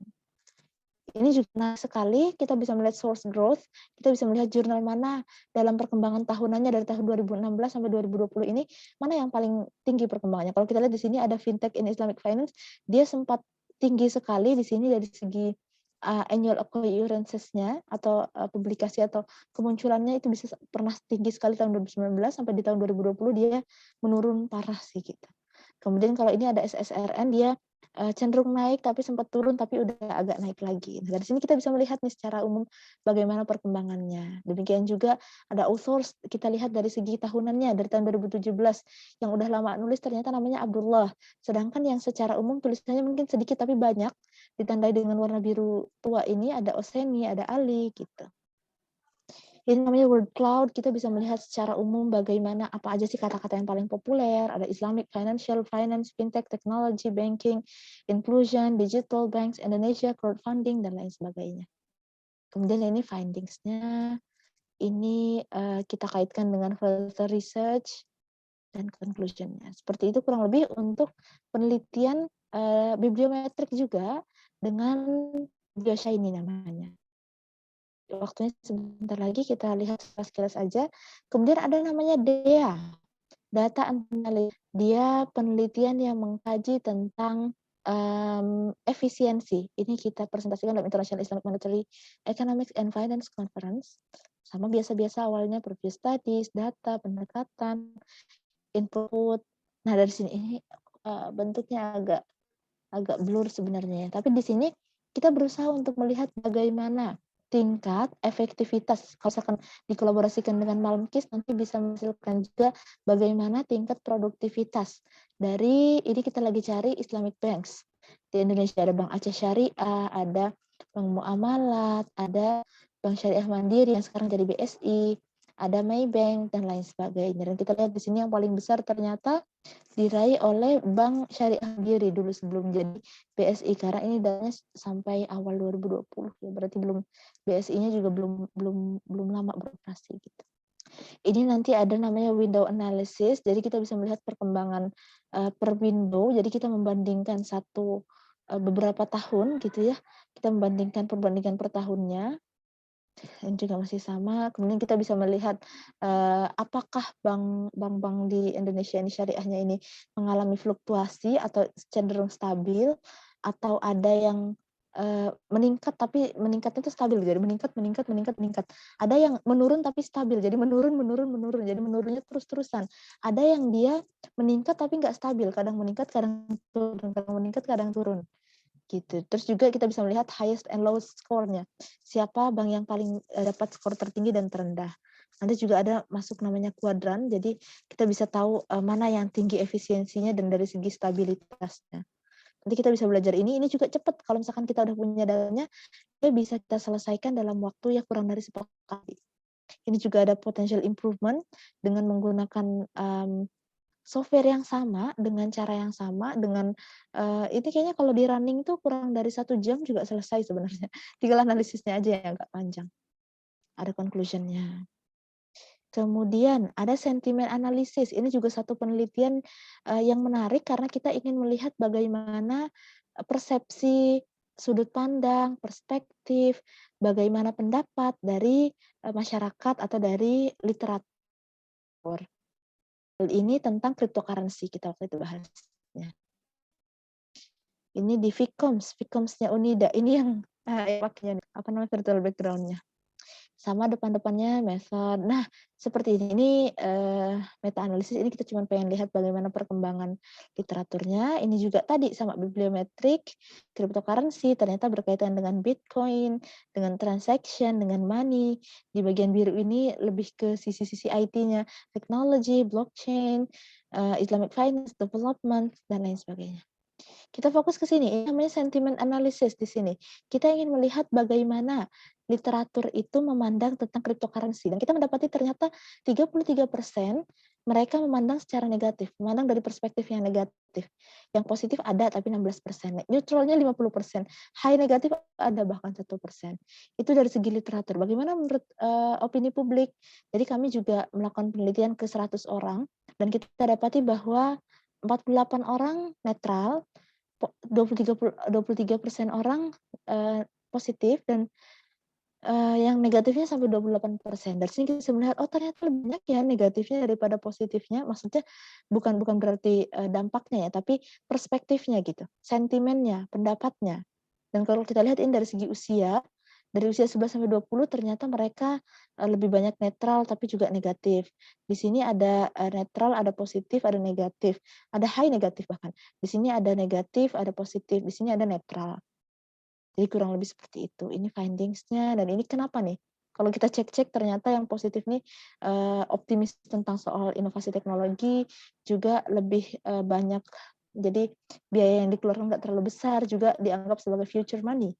Ini juga menarik sekali, kita bisa melihat source growth, kita bisa melihat jurnal mana dalam perkembangan tahunannya dari tahun 2016 sampai 2020 ini, mana yang paling tinggi perkembangannya. Kalau kita lihat di sini ada fintech in Islamic finance, dia sempat tinggi sekali di sini dari segi annual occurrences-nya atau publikasi atau kemunculannya itu bisa pernah tinggi sekali tahun 2019 sampai di tahun 2020 dia menurun parah sih gitu. Kemudian kalau ini ada SSRN dia cenderung naik tapi sempat turun tapi udah agak naik lagi. Nah, dari sini kita bisa melihat nih secara umum bagaimana perkembangannya. Demikian juga ada authors, kita lihat dari segi tahunannya dari tahun 2017 yang udah lama nulis ternyata namanya Abdullah. Sedangkan yang secara umum tulisannya mungkin sedikit tapi banyak ditandai dengan warna biru tua ini ada Oseni, ada Ali gitu. Ini namanya word cloud, kita bisa melihat secara umum bagaimana apa aja sih kata-kata yang paling populer, ada Islamic financial, finance, fintech, technology, banking, inclusion, digital banks, Indonesia, crowdfunding, dan lain sebagainya. Kemudian ini findings-nya, ini kita kaitkan dengan further research dan conclusion-nya. Seperti itu kurang lebih untuk penelitian bibliometrik juga dengan BioShiny namanya. Waktunya sebentar lagi kita lihat sekilas aja. Kemudian ada namanya DEA, Data Analysis. Dia penelitian yang mengkaji tentang efisiensi. Ini kita presentasikan dalam International Islamic Monetary Economics and Finance Conference. Sama biasa-biasa awalnya previous studies, data, pendekatan, input. Nah dari sini ini bentuknya agak blur sebenarnya. Tapi di sini kita berusaha untuk melihat bagaimana tingkat efektivitas. Kalau misalkan dikolaborasikan dengan Malmkis nanti bisa menghasilkan juga bagaimana tingkat produktivitas dari ini kita lagi cari Islamic Banks. Di Indonesia ada Bank Aceh Syariah, ada Bank Muamalat, ada Bank Syariah Mandiri yang sekarang jadi BSI, ada Maybank dan lain sebagainya. Dan kita lihat di sini yang paling besar ternyata diraih oleh Bank Syariah Mandiri dulu sebelum jadi BSI karena ini datanya sampai awal 2020 ya berarti belum BSI-nya juga belum lama beroperasi gitu. Ini nanti ada namanya window analysis, jadi kita bisa melihat perkembangan per window, jadi kita membandingkan beberapa tahun gitu ya, kita membandingkan perbandingan per tahunnya. Ini juga masih sama. Kemudian kita bisa melihat apakah bank-bank di Indonesia ini syariahnya ini mengalami fluktuasi atau cenderung stabil atau ada yang meningkat tapi meningkatnya itu stabil jadi meningkat. Ada yang menurun tapi stabil jadi menurun jadi menurunnya terus-terusan. Ada yang dia meningkat tapi nggak stabil, kadang meningkat kadang turun gitu. Terus juga kita bisa melihat highest and lowest score-nya. Siapa bank yang paling dapat skor tertinggi dan terendah. Nanti juga ada masuk namanya kuadran, jadi kita bisa tahu mana yang tinggi efisiensinya dan dari segi stabilitasnya. Nanti kita bisa belajar ini juga cepat. Kalau misalkan kita udah punya datanya, dia bisa kita selesaikan dalam waktu ya kurang dari sepekan. Ini juga ada potential improvement dengan menggunakan software yang sama, dengan cara yang sama, dengan ini kayaknya kalau di running tuh kurang dari 1 jam juga selesai sebenarnya. Tinggal analisisnya aja yang agak panjang. Ada conclusion-nya. Kemudian ada sentimen analisis. Ini juga satu penelitian yang menarik karena kita ingin melihat bagaimana persepsi, sudut pandang, perspektif, bagaimana pendapat dari masyarakat atau dari literatur. Ini tentang cryptocurrency kita waktu itu bahasnya. Ini di Vcoms-nya Unida. Ini yang pakainya virtual background-nya. Sama depan-depannya method. Nah, seperti ini. Ini meta analisis ini kita cuma pengen lihat bagaimana perkembangan literaturnya. Ini juga tadi sama bibliometrik, cryptocurrency ternyata berkaitan dengan Bitcoin, dengan transaction, dengan money. Di bagian biru ini lebih ke sisi-sisi IT-nya, technology, blockchain, Islamic finance, development dan lain sebagainya. Kita fokus ke sini, ini namanya sentiment analysis di sini. Kita ingin melihat bagaimana literatur itu memandang tentang cryptocurrency. Dan kita mendapati ternyata 33% mereka memandang secara negatif, memandang dari perspektif yang negatif. Yang positif ada tapi 16%, neutralnya 50%, high negatif ada bahkan 1%. Itu dari segi literatur. Bagaimana menurut opini publik? Jadi kami juga melakukan penelitian ke 100 orang dan kita dapati bahwa 48 orang netral, 23% orang positif dan yang negatifnya sampai 28%. Dari sini kita bisa melihat, oh ternyata lebih banyak ya negatifnya daripada positifnya. Maksudnya bukan berarti dampaknya ya, tapi perspektifnya gitu, sentimennya, pendapatnya. Dan kalau kita lihat ini dari segi usia, dari usia 11 sampai 20 ternyata mereka lebih banyak netral tapi juga negatif. Di sini ada netral, ada positif, ada negatif, ada high negatif bahkan. Di sini ada negatif, ada positif, di sini ada netral. Jadi kurang lebih seperti itu. Ini findings-nya dan ini kenapa nih? Kalau kita cek-cek ternyata yang positif nih optimis tentang soal inovasi teknologi, juga lebih banyak. Jadi biaya yang dikeluarkan nggak terlalu besar, juga dianggap sebagai future money.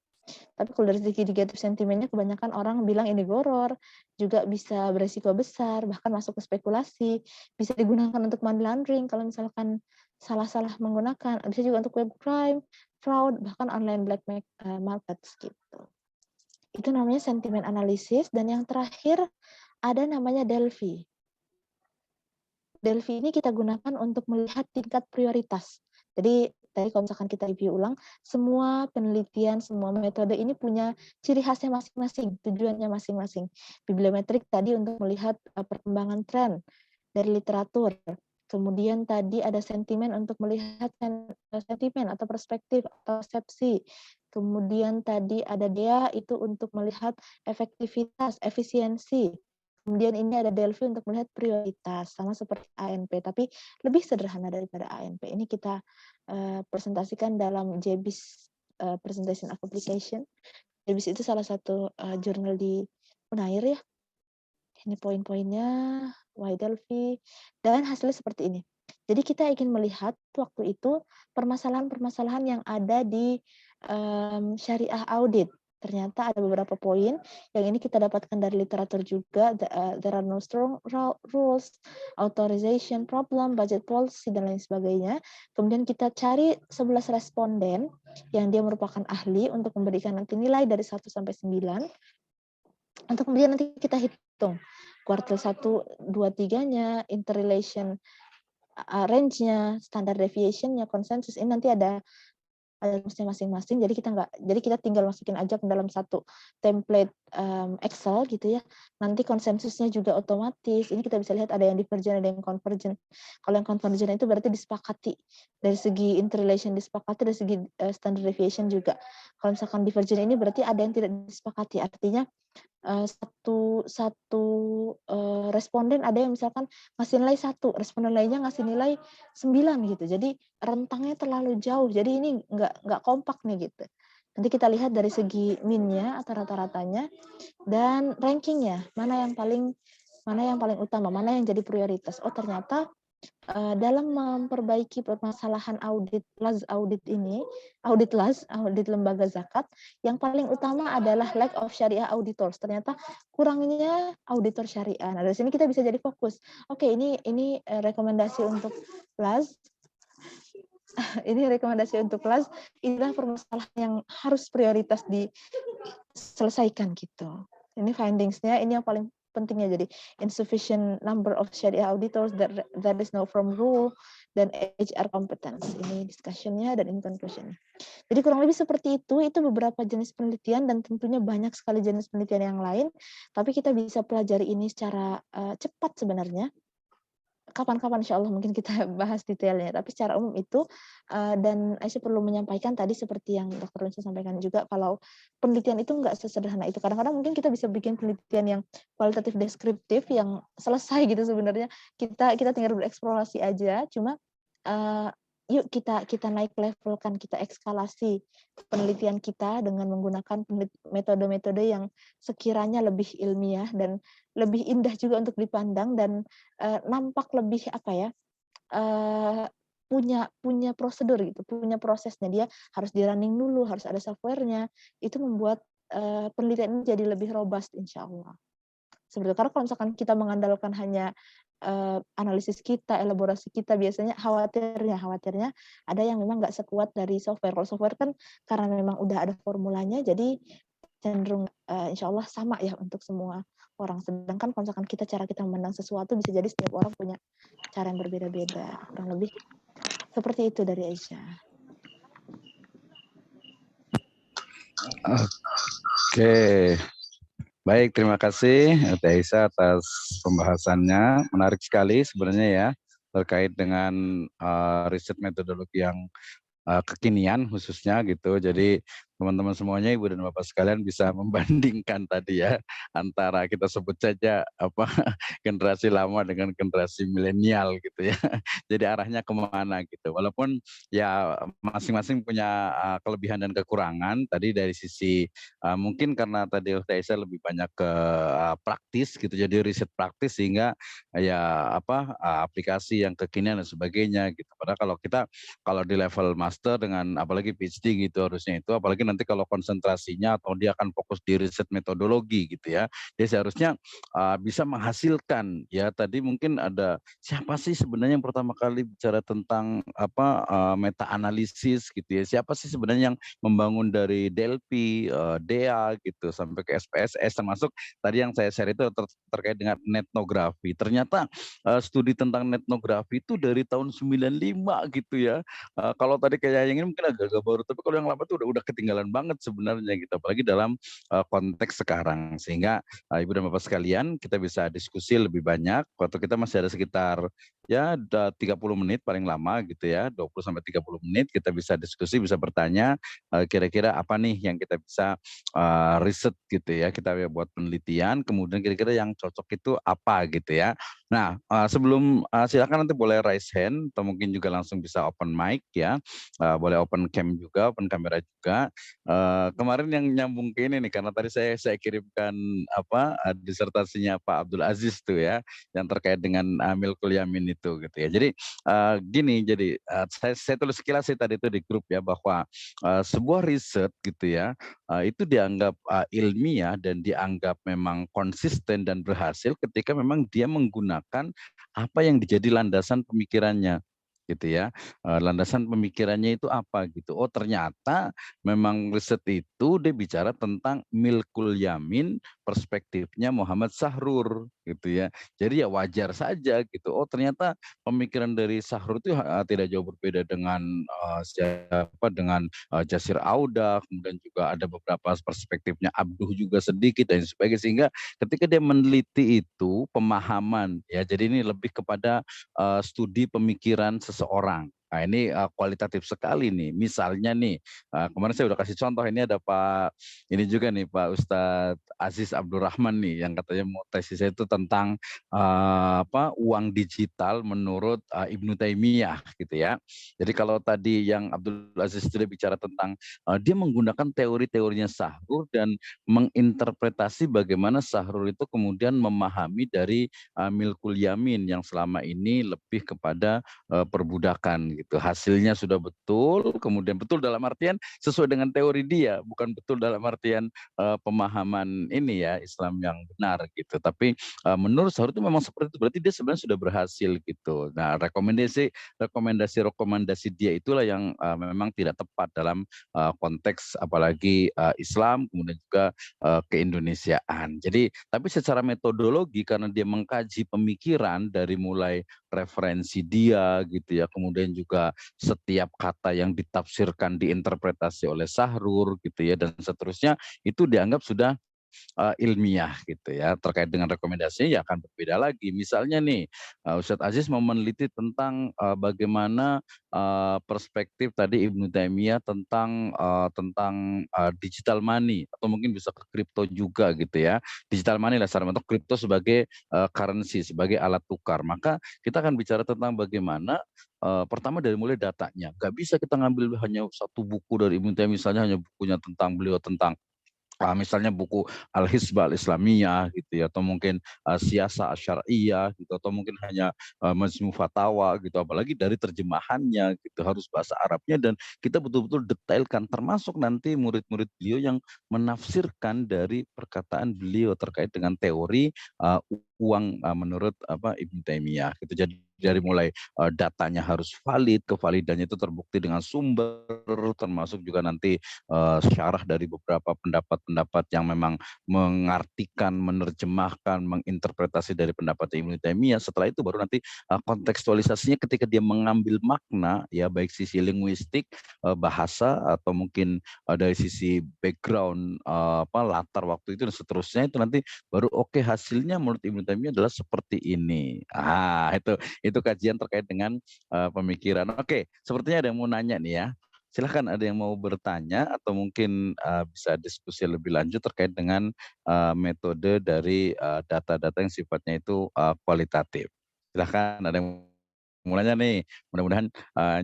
Tapi kalau dari segi negatif sentimennya kebanyakan orang bilang ini goror, juga bisa beresiko besar, bahkan masuk ke spekulasi, bisa digunakan untuk money laundering kalau misalkan salah-salah menggunakan, bisa juga untuk web crime, fraud, bahkan online black markets gitu. Itu namanya sentimen analisis. Dan yang terakhir ada namanya Delphi. Delphi ini kita gunakan untuk melihat tingkat prioritas. Jadi tadi kalau misalkan kita review ulang, semua penelitian, semua metode ini punya ciri khasnya masing-masing, tujuannya masing-masing. Bibliometrik tadi untuk melihat perkembangan tren dari literatur. Kemudian tadi ada sentimen untuk melihat sentimen atau perspektif atau persepsi. Kemudian tadi ada DEA itu untuk melihat efektivitas, efisiensi. Kemudian ini ada Delphi untuk melihat prioritas, sama seperti ANP, tapi lebih sederhana daripada ANP. Ini kita presentasikan dalam JBIS Presentation of Application. JBIS itu salah satu jurnal di Unair ya. Ini poin-poinnya, why Delphi, dan hasilnya seperti ini. Jadi kita ingin melihat waktu itu permasalahan-permasalahan yang ada di syariah audit. Ternyata ada beberapa poin yang ini kita dapatkan dari literatur juga. There are no strong rules, authorization problem, budget policy, dan lain sebagainya. Kemudian kita cari 11 responden yang dia merupakan ahli untuk memberikan nanti nilai dari 1 sampai 9. Untuk kemudian nanti kita hitung kuartil 1, 2, 3-nya, interrelation range-nya, standard deviation-nya, konsensus, ini nanti ada rumusnya masing-masing. Jadi kita tinggal masukin aja ke dalam satu template Excel gitu ya. Nanti konsensusnya juga otomatis. Ini kita bisa lihat ada yang divergent, ada yang convergent. Kalau yang convergent itu berarti disepakati. Dari segi interrelation disepakati, dari segi standard deviation juga. Kalau misalkan divergent ini berarti ada yang tidak disepakati. Artinya satu responden ada yang misalkan ngasih nilai 1, responden lainnya ngasih nilai 9 gitu. Jadi rentangnya terlalu jauh. Jadi ini nggak kompak nih gitu. Nanti kita lihat dari segi min-nya atau rata-ratanya dan ranking-nya, mana yang paling utama, mana yang jadi prioritas. Oh ternyata dalam memperbaiki permasalahan audit lembaga zakat, yang paling utama adalah lack of syariah auditors. Ternyata kurangnya auditor syariah. Nah, dari sini kita bisa jadi fokus. Oke, ini rekomendasi untuk LAS. Ini rekomendasi untuk LAS. Inilah permasalahan yang harus prioritas diselesaikan gitu. Ini findings-nya, ini yang paling pentingnya. Jadi insufficient number of syariah auditors, that is no firm rule, dan HR competence. Ini discussion-nya dan ini conclusion. Jadi kurang lebih seperti itu beberapa jenis penelitian dan tentunya banyak sekali jenis penelitian yang lain, tapi kita bisa pelajari ini secara cepat sebenarnya. Kapan-kapan insya Allah mungkin kita bahas detailnya, tapi secara umum itu, dan Aisyah perlu menyampaikan tadi seperti yang Dr. Lunsa sampaikan juga, kalau penelitian itu nggak sesederhana itu. Kadang-kadang mungkin kita bisa bikin penelitian yang kualitatif deskriptif, yang selesai gitu sebenarnya, kita tinggal bereksplorasi aja, cuma yuk kita naik levelkan, kita ekskalasi penelitian kita dengan menggunakan metode-metode yang sekiranya lebih ilmiah dan lebih indah juga untuk dipandang dan nampak lebih punya prosedur gitu, punya prosesnya. Dia harus di running dulu, harus ada softwarenya. Itu membuat penelitian ini jadi lebih robust insya Allah. Sebenarnya karena kalau misalkan kita mengandalkan hanya analisis kita, elaborasi kita biasanya khawatirnya ada yang memang nggak sekuat dari software. Kalau software kan karena memang udah ada formulanya, jadi cenderung insya Allah sama ya untuk semua orang. Sedangkan kalau misalkan cara kita memandang sesuatu bisa jadi setiap orang punya cara yang berbeda-beda. Kurang lebih seperti itu dari Aisyah. Oke, baik, terima kasih Teh Aisyah atas pembahasannya. Menarik sekali sebenarnya ya terkait dengan riset metodologi yang kekinian khususnya gitu. Jadi teman-teman semuanya, Ibu dan Bapak sekalian bisa membandingkan tadi ya antara kita sebut saja generasi lama dengan generasi milenial gitu ya. Jadi arahnya kemana gitu. Walaupun ya masing-masing punya kelebihan dan kekurangan. Tadi dari sisi mungkin karena tadi Teh Aisyah lebih banyak ke praktis gitu. Jadi riset praktis sehingga ya aplikasi yang kekinian dan sebagainya gitu. Padahal kalau di level master dengan apalagi PhD gitu harusnya itu, apalagi nanti kalau konsentrasinya atau dia akan fokus di riset metodologi gitu ya, dia seharusnya bisa menghasilkan ya. Tadi mungkin ada siapa sih sebenarnya yang pertama kali bicara tentang meta analisis gitu ya, siapa sih sebenarnya yang membangun dari Delphi, DEA gitu sampai ke SPSS, termasuk tadi yang saya share itu terkait dengan netnografi. Ternyata studi tentang netnografi itu dari tahun 95 gitu ya. Kalau tadi kayak yang ini mungkin agak-agak baru, tapi kalau yang lama itu udah ketinggalan banget sebenarnya gitu, apalagi dalam konteks sekarang. Sehingga Ibu dan Bapak sekalian, kita bisa diskusi lebih banyak. Waktu kita masih ada sekitar ya 30 menit paling lama gitu ya, 20 sampai 30 menit kita bisa diskusi, bisa bertanya kira-kira apa nih yang kita bisa riset gitu ya, kita buat penelitian, kemudian kira-kira yang cocok itu apa gitu ya. Nah, sebelum silakan nanti boleh raise hand atau mungkin juga langsung bisa open mic ya, boleh open cam juga, open kamera juga. Kemarin yang nyambung ke ini nih, karena tadi saya kirimkan disertasinya Pak Abdul Aziz tuh ya, yang terkait dengan Milkul Yamin itu gitu ya. Jadi gini, jadi saya tulis sekilas sih tadi itu di grup ya, bahwa sebuah riset gitu ya, itu dianggap ilmiah dan dianggap memang konsisten dan berhasil ketika memang dia menggunakan apa yang dijadi landasan pemikirannya gitu ya. Landasan pemikirannya itu apa gitu. Oh, ternyata memang riset itu dia bicara tentang Milkul Yamin, perspektifnya Muhammad Sahrur gitu ya. Jadi ya wajar saja gitu. Oh, ternyata pemikiran dari Sahrur itu tidak jauh berbeda dengan dengan Jasir Auda, kemudian juga ada beberapa perspektifnya Abduh juga sedikit dan sebagainya, sehingga ketika dia meneliti itu pemahaman ya, jadi ini lebih kepada studi pemikiran seseorang. Nah ini kualitatif sekali nih. Misalnya nih, kemarin saya udah kasih contoh, ini ada ini juga nih Pak Ustadz Aziz Abdurrahman nih, yang katanya mau tesisnya itu tentang uang digital menurut Ibnu Taimiyah gitu ya. Jadi kalau tadi yang Abdul Aziz sudah bicara tentang dia menggunakan teori-teorinya Sahrur dan menginterpretasi bagaimana Sahrur itu kemudian memahami dari Milkul Yamin yang selama ini lebih kepada perbudakan gitu. Hasilnya sudah betul, kemudian betul dalam artian sesuai dengan teori dia, bukan betul dalam artian pemahaman ini ya Islam yang benar gitu. Tapi menurut Sahrur itu memang seperti itu, berarti dia sebenarnya sudah berhasil gitu. Nah, rekomendasi dia itulah yang memang tidak tepat dalam konteks apalagi Islam, kemudian juga keindonesiaan. Jadi tapi secara metodologi karena dia mengkaji pemikiran dari mulai referensi dia gitu ya, kemudian juga setiap kata yang ditafsirkan diinterpretasi oleh Sahrur gitu ya, dan seterusnya, itu dianggap sudah ilmiah gitu ya. Terkait dengan rekomendasinya ya akan berbeda lagi. Misalnya nih Ustadz Aziz mau meneliti tentang bagaimana perspektif tadi Ibnu Taimiyah tentang digital money, atau mungkin bisa ke kripto juga gitu ya. Digital money lah secara bentuk, kripto sebagai currency, sebagai alat tukar. Maka kita akan bicara tentang bagaimana pertama dari mulai datanya. Gak bisa kita ngambil hanya satu buku dari Ibnu Taimiyah, misalnya hanya bukunya tentang beliau tentang misalnya buku Al-Hizbah Al-Islamiyah gitu ya, atau mungkin Siyasah Asy'ariyah gitu, atau mungkin hanya Majmu' Fatawa gitu, apalagi dari terjemahannya gitu harus bahasa Arabnya, dan kita betul-betul detailkan, termasuk nanti murid-murid beliau yang menafsirkan dari perkataan beliau terkait dengan teori uang menurut Ibnu Taimiyah gitu. Jadi dari mulai datanya harus valid, kevalidannya itu terbukti dengan sumber, termasuk juga nanti syarah dari beberapa pendapat-pendapat yang memang mengartikan, menerjemahkan, menginterpretasi dari pendapat Ibnu Taimiyah. Setelah itu baru nanti kontekstualisasinya ketika dia mengambil makna, ya baik sisi linguistik, bahasa, atau mungkin dari sisi background latar waktu itu dan seterusnya, itu nanti baru oke, hasilnya menurut Ibnu Taimiyah adalah seperti ini. Itu kajian terkait dengan pemikiran. Oke, sepertinya ada yang mau nanya nih ya. Silahkan, ada yang mau bertanya atau mungkin bisa diskusi lebih lanjut terkait dengan metode dari data-data yang sifatnya itu kualitatif. Silahkan, ada yang mau nanya nih. Mudah-mudahan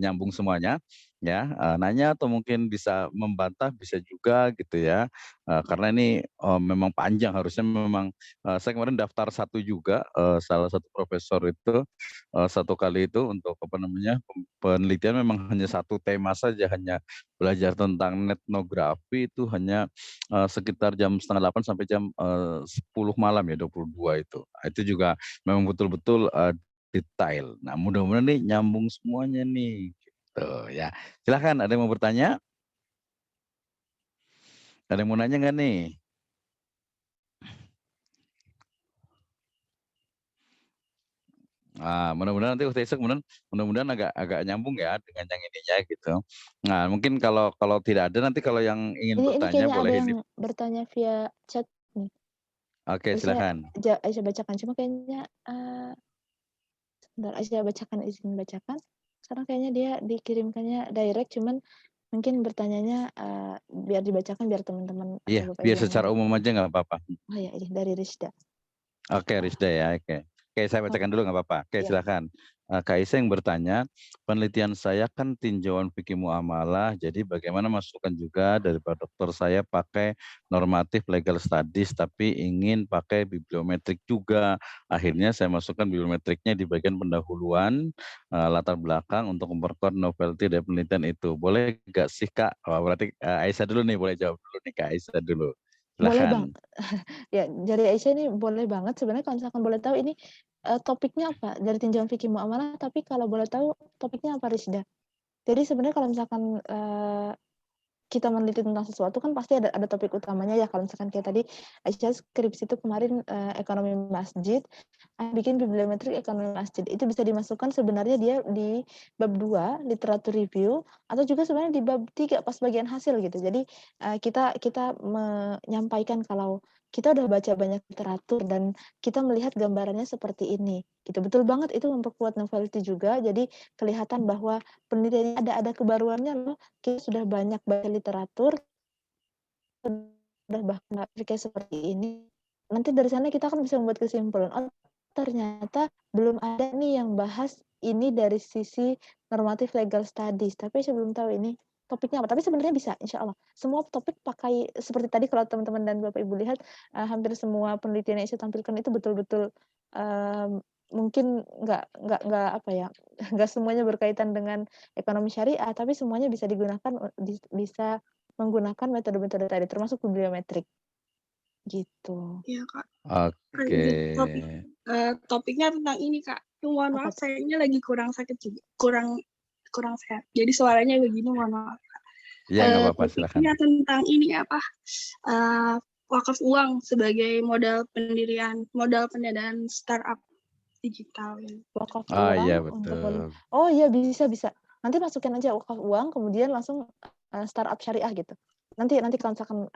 nyambung semuanya ya. Nanya atau mungkin bisa membantah bisa juga gitu ya. Karena ini memang panjang, harusnya memang saya kemarin daftar satu juga, salah satu profesor itu satu kali itu untuk penelitian memang hanya satu tema saja, hanya belajar tentang etnografi itu hanya sekitar jam 7:30 sampai jam 10 malam ya, 22 itu. Itu juga memang betul-betul detail. Nah, mudah-mudahan nih nyambung semuanya nih gitu ya. Silahkan, ada yang mau bertanya? Ada yang mau nanya nggak nih? Mudah-mudahan nanti Ustaz Isa mudah-mudahan agak nyambung ya dengan yang ininya gitu. Nah, mungkin kalau tidak ada, nanti kalau yang ingin Ini bertanya kayaknya ada boleh yang ini. bertanya via chat nih. Oke, silakan. Aisyah bacakan, cuma kayaknya sebentar, Aisyah bacakan, izin bacakan. Sekarang kayaknya dia dikirimkannya direct, cuman mungkin bertanyanya biar dibacakan biar teman-teman Iya, atau Bapak biar Ibu yang secara lain. umum aja nggak apa-apa. Oh ya, ini dari Rizda. Oke, Rizda ya, oke. Oke, saya bacakan dulu nggak apa-apa. Oke, Iya. silakan. Kak Isa yang bertanya, penelitian saya kan tinjauan fikih muamalah, jadi bagaimana masukan juga daripada dokter saya pakai normatif legal studies, tapi ingin pakai bibliometrik juga. Akhirnya saya masukkan bibliometriknya di bagian pendahuluan, latar belakang untuk memperkuat novelty dari penelitian itu. Boleh nggak sih Kak? Berarti Aisyah dulu nih, boleh jawab dulu nih Kak Aisyah dulu. Boleh Silakan. Bang. Ya, dari Aisyah ini boleh banget. Sebenarnya kalau misalkan boleh tahu ini topiknya apa? Dari tinjauan fikih muamalah, tapi kalau boleh tahu topiknya apa, Rizda? Jadi sebenarnya kalau misalkan kita meneliti tentang sesuatu kan pasti ada topik utamanya ya. Kalau misalkan kayak tadi Aisyah skripsi itu kemarin ekonomi masjid, bikin bibliometrik ekonomi masjid. Itu bisa dimasukkan sebenarnya dia di bab 2 literatur review, atau juga sebenarnya di bab 3 pas bagian hasil gitu. Jadi kita menyampaikan kalau kita udah baca banyak literatur dan kita melihat gambarannya seperti ini. Gitu. Betul banget, itu memperkuat novelty juga. Jadi kelihatan bahwa penelitiannya ada kebaruannya loh. Kita sudah banyak baca literatur, sudah bahkan kayak seperti ini. Nanti dari sana kita kan bisa membuat kesimpulan, oh ternyata belum ada nih yang bahas ini dari sisi normatif legal studies, tapi saya belum tahu ini topiknya apa. Tapi sebenarnya bisa, insya Allah. Semua topik pakai, seperti tadi kalau teman-teman dan Bapak Ibu lihat, hampir semua penelitian yang saya tampilkan itu betul-betul mungkin nggak apa ya, nggak semuanya berkaitan dengan ekonomi syariah, tapi semuanya bisa digunakan, bisa menggunakan metode-metode tadi, termasuk bibliometrik. Gitu. Iya, Kak. Oke. Topiknya tentang ini, Kak. Mohon Apa maaf, sayanya lagi kurang sakit juga. Kurang sehat. Jadi suaranya begini, mohon maaf. Iya, nggak apa-apa, silakan. Topiknya tentang ini wakaf uang sebagai modal pendanaan startup digital. Wakaf Oh uang iya, untuk betul. oh iya, bisa. Nanti masukin aja wakaf uang, kemudian langsung startup syariah gitu. Nanti kalau misalkan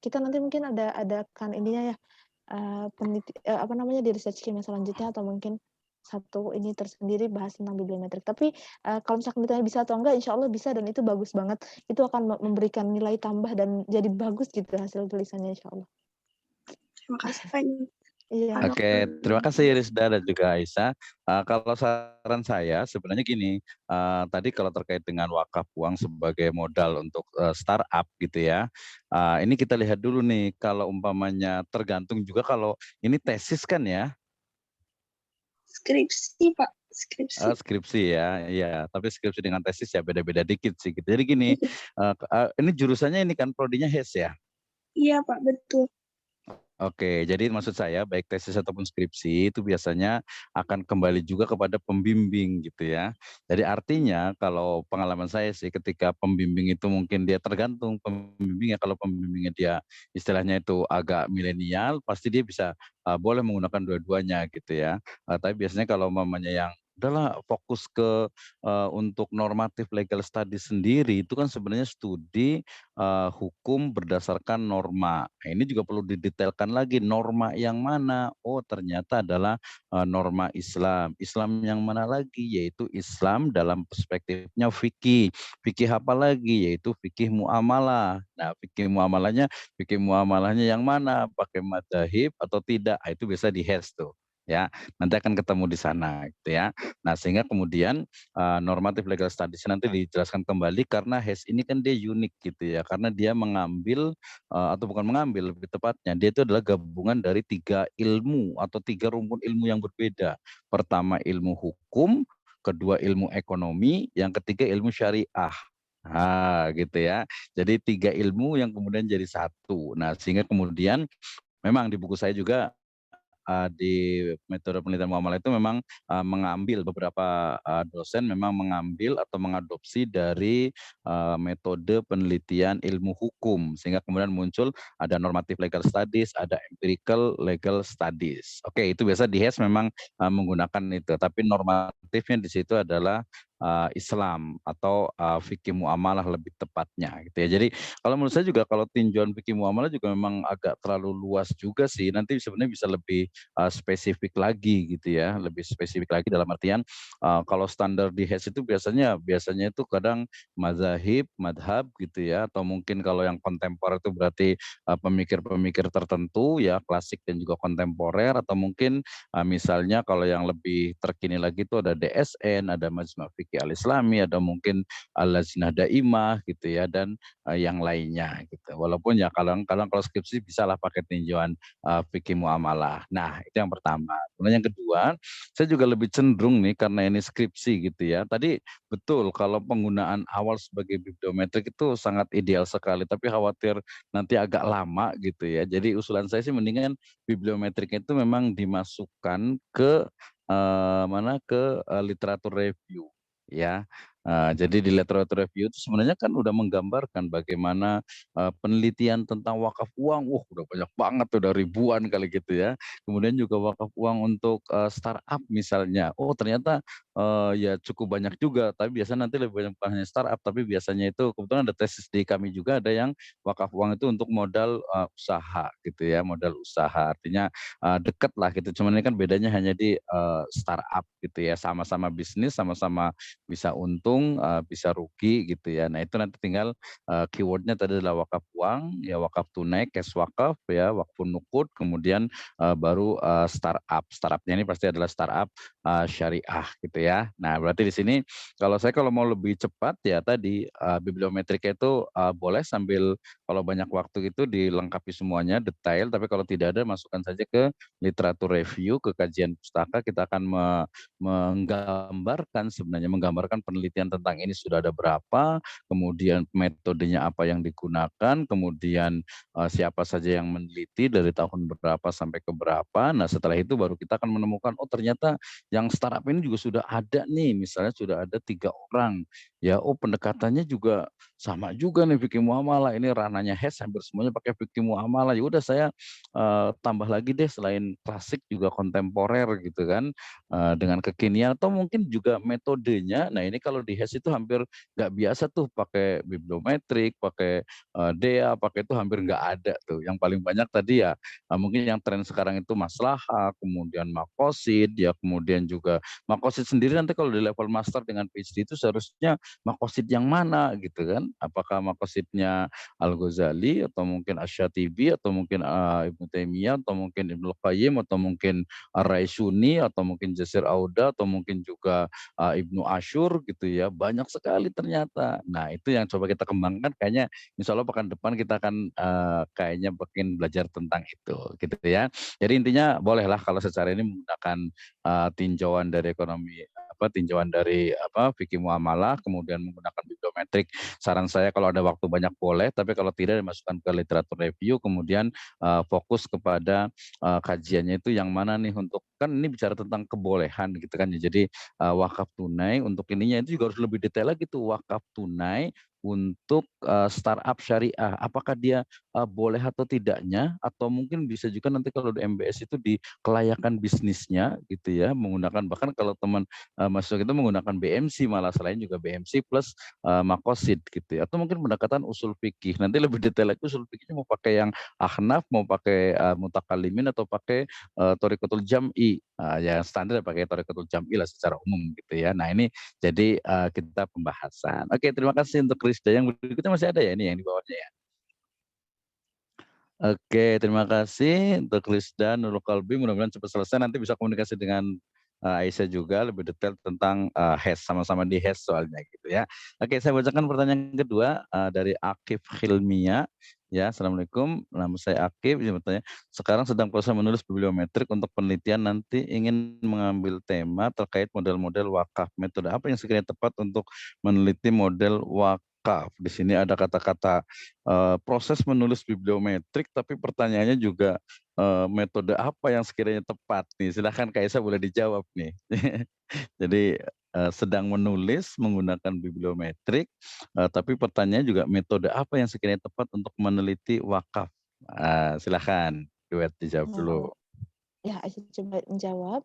kita nanti mungkin adakan ininya ya, di research schema selanjutnya, atau mungkin satu ini tersendiri bahas tentang bibliometrik. Tapi kalau misalkan ditanya bisa atau enggak, insya Allah bisa, dan itu bagus banget. Itu akan memberikan nilai tambah dan jadi bagus gitu hasil tulisannya, insya Allah. Terima kasih, Pak. Iya. Oke, terima kasih Rizda dan juga Aisyah. Kalau saran saya sebenarnya gini, tadi kalau terkait dengan wakaf uang sebagai modal untuk startup gitu ya, ini kita lihat dulu nih kalau umpamanya tergantung juga kalau ini tesis kan ya, Skripsi, Pak. Skripsi. skripsi ya, iya. Tapi skripsi dengan tesis ya beda-beda dikit sih. Gitu. Jadi gini, ini jurusannya ini kan prodinya HES ya. Iya, Pak, betul. Oke, jadi maksud saya baik tesis ataupun skripsi itu biasanya akan kembali juga kepada pembimbing gitu ya. Jadi artinya kalau pengalaman saya sih ketika pembimbing itu mungkin dia tergantung pembimbingnya, kalau pembimbingnya dia istilahnya itu agak milenial, pasti dia bisa boleh menggunakan dua-duanya gitu ya. Tapi biasanya kalau mamanya yang udahlah fokus ke untuk normatif legal study sendiri itu kan sebenarnya studi hukum berdasarkan norma. Nah, ini juga perlu didetailkan lagi norma yang mana. Oh, ternyata adalah norma Islam. Islam yang mana lagi? Yaitu Islam dalam perspektifnya fikih. Fikih apa lagi? Yaitu fikih muamalah. Nah, fikih muamalahnya yang mana? Pakai madzhab atau tidak? Nah, itu bisa di-hash tuh. Ya, nanti akan ketemu di sana gitu ya. Nah, sehingga kemudian normatif legal studies nanti dijelaskan kembali karena HES ini kan dia unik gitu ya, karena dia mengambil atau bukan mengambil lebih tepatnya, dia itu adalah gabungan dari 3 ilmu atau 3 rumpun ilmu yang berbeda. Pertama ilmu hukum, kedua ilmu ekonomi, yang ketiga ilmu syariah. Gitu ya. Jadi 3 ilmu yang kemudian jadi satu. Nah, sehingga kemudian memang di buku saya juga di metode penelitian muamalah itu memang mengambil beberapa dosen memang mengambil atau mengadopsi dari metode penelitian ilmu hukum sehingga kemudian muncul ada normatif legal studies, ada empirical legal studies. Oke, itu biasa di HES memang menggunakan itu, tapi normatifnya di situ adalah Islam atau fikih muamalah lebih tepatnya gitu ya. Jadi kalau menurut saya juga kalau tinjauan fikih muamalah juga memang agak terlalu luas juga sih. Nanti sebenarnya bisa lebih spesifik lagi gitu ya, lebih spesifik lagi dalam artian kalau standar di HES itu biasanya itu kadang mazahib, madhab gitu ya, atau mungkin kalau yang kontemporer itu berarti pemikir-pemikir tertentu ya, klasik dan juga kontemporer, atau mungkin misalnya kalau yang lebih terkini lagi itu ada DSN, ada Majma' Fiqih Al-Islami, ada mungkin Al-Lajnah Daimah gitu ya, dan yang lainnya gitu. Walaupun ya kadang-kadang kalau skripsi bisalah pakai tinjauan fikih muamalah. Nah, itu yang pertama. Kemudian yang kedua, saya juga lebih cenderung nih karena ini skripsi gitu ya. Tadi betul kalau penggunaan awal sebagai bibliometrik itu sangat ideal sekali, tapi khawatir nanti agak lama gitu ya. Jadi usulan saya sih mendingan bibliometrik itu memang dimasukkan ke literatur review ya. Jadi di literatur review itu sebenarnya kan udah menggambarkan bagaimana penelitian tentang wakaf uang, udah banyak banget, udah ribuan kali gitu ya. Kemudian juga wakaf uang untuk startup misalnya, ternyata ya cukup banyak juga, tapi biasanya nanti lebih banyak bukan hanya startup, tapi biasanya itu kebetulan ada tesis di kami juga ada yang wakaf uang itu untuk modal usaha gitu ya, modal usaha. Artinya deket lah gitu, cuman ini kan bedanya hanya di startup gitu ya, sama-sama bisnis, sama-sama bisa untung, bisa rugi gitu ya. Nah, itu nanti tinggal keyword-nya tadi adalah wakaf uang, ya wakaf tunai, cash wakaf ya, wakfun nuqud, kemudian baru startup. Startup-nya ini pasti adalah startup syariah gitu ya. Nah, berarti di sini kalau mau lebih cepat ya tadi bibliometriknya itu boleh sambil kalau banyak waktu itu dilengkapi semuanya detail, tapi kalau tidak ada masukkan saja ke literatur review, ke kajian pustaka, kita akan menggambarkan penelitian tentang ini sudah ada berapa, kemudian metodenya apa yang digunakan, kemudian siapa saja yang meneliti dari tahun berapa sampai ke berapa. Nah, setelah itu baru kita akan menemukan ternyata yang startup ini juga sudah ada nih, misalnya sudah ada 3 orang. Ya, pendekatannya juga sama juga nih fikih muamalah. Ini ranahnya HES hampir semuanya pakai fikih muamalah. Ya udah saya tambah lagi deh selain klasik juga kontemporer gitu kan. Dengan kekinian atau mungkin juga metodenya. Nah, ini kalau di HES itu hampir nggak biasa tuh pakai bibliometrik, pakai DEA, pakai itu hampir nggak ada tuh. Yang paling banyak tadi ya mungkin yang tren sekarang itu maslahah, kemudian makosid, ya kemudian juga makosid sendiri nanti kalau di level master dengan PhD itu seharusnya makosid yang mana gitu kan. kemudian apakah maqasidnya Al-Ghazali atau mungkin Asy-Syatibi atau mungkin Ibnu Taimiyah atau mungkin Ibnu Qayyim atau mungkin Ar-Raisuni atau mungkin Jasir Auda atau mungkin juga Ibnu Asyur gitu ya. Banyak sekali ternyata. Nah, itu yang coba kita kembangkan, kayaknya insya Allah pekan depan kita akan kayaknya makin belajar tentang itu gitu ya. Jadi intinya bolehlah kalau secara ini menggunakan tinjauan dari ekonomi tinjauan dari fikih muamalah, kemudian menggunakan bibliometrik. Saran saya kalau ada waktu banyak boleh, tapi kalau tidak dimasukkan ke literatur review, kemudian fokus kepada kajiannya itu yang mana nih, untuk kan ini bicara tentang kebolehan gitu kan ya. Jadi wakaf tunai untuk ininya itu juga harus lebih detail lagi tuh, wakaf tunai untuk startup syariah, apakah dia boleh atau tidaknya, atau mungkin bisa juga nanti kalau di MBS itu di kelayakan bisnisnya gitu ya, menggunakan, bahkan kalau teman masuk itu menggunakan BMC, malah selain juga BMC plus makosid gitu ya, atau mungkin pendekatan usul fikih, nanti lebih detail lagi usul fikihnya mau pakai yang ahnaf, mau pakai mutakalimin atau pakai thoriqatul jam'i, yang standar pakai thoriqatul jam'i lah secara umum gitu ya. Nah ini jadi kita pembahasan. Oke, terima kasih untuk Rizda. Yang berikutnya masih ada ya ini yang di bawahnya ya. Oke, terima kasih untuk Rizda Nurul Qalbi. Mudah-mudahan cepat selesai. Nanti bisa komunikasi dengan Aisyah juga lebih detail tentang HES, sama-sama di HES soalnya gitu ya. Oke, saya bacakan pertanyaan kedua dari Akif Hilmia. Ya, Assalamualaikum. Nama saya Akif. Dia bertanya, sekarang sedang proses menulis bibliometrik untuk penelitian, nanti ingin mengambil tema terkait model-model wakaf. Metode apa yang sekiranya tepat untuk meneliti model wakaf? Di sini ada kata-kata proses menulis bibliometrik, tapi pertanyaannya juga metode apa yang sekiranya tepat nih? Silahkan Kak Esa boleh dijawab nih. Jadi sedang menulis menggunakan bibliometrik, tapi pertanyaannya juga metode apa yang sekiranya tepat untuk meneliti wakaf? Silahkan duet dijawab dulu. Ya, saya coba menjawab.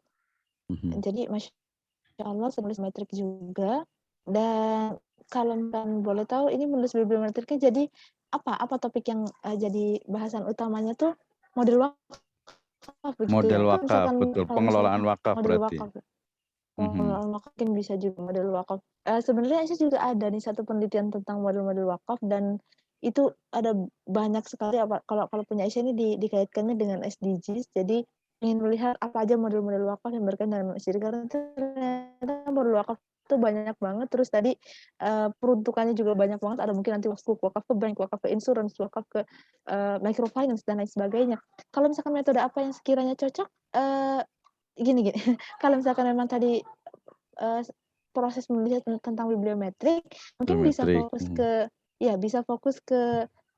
Mhm. Jadi Masya Allah menulis metrik juga, dan kalau misalkan boleh tahu ini menulis bibliometriknya jadi apa topik yang jadi bahasan utamanya tuh model wakaf begitu Model ya? wakaf, Misalkan betul. kalau Pengelolaan misalkan wakaf model berarti. wakaf, Mhm. mungkin bisa juga model wakaf. Sebenarnya saya juga ada nih satu penelitian tentang model-model wakaf, dan itu ada banyak sekali kalau punya Aisyah ini dikaitkannya dengan SDGs. Jadi ingin melihat apa aja model-model wakaf yang berkaitan dengan SDGs, karena ternyata model wakaf itu banyak banget. Terus tadi peruntukannya juga banyak banget. Ada mungkin nanti wakaf ke bank, wakaf ke insurance, wakaf ke microfinance dan lain sebagainya. Kalau misalkan metode apa yang sekiranya cocok, gini. Kalau misalkan memang tadi proses menulis tentang bibliometrik, mungkin bisa Biometrik. fokus ke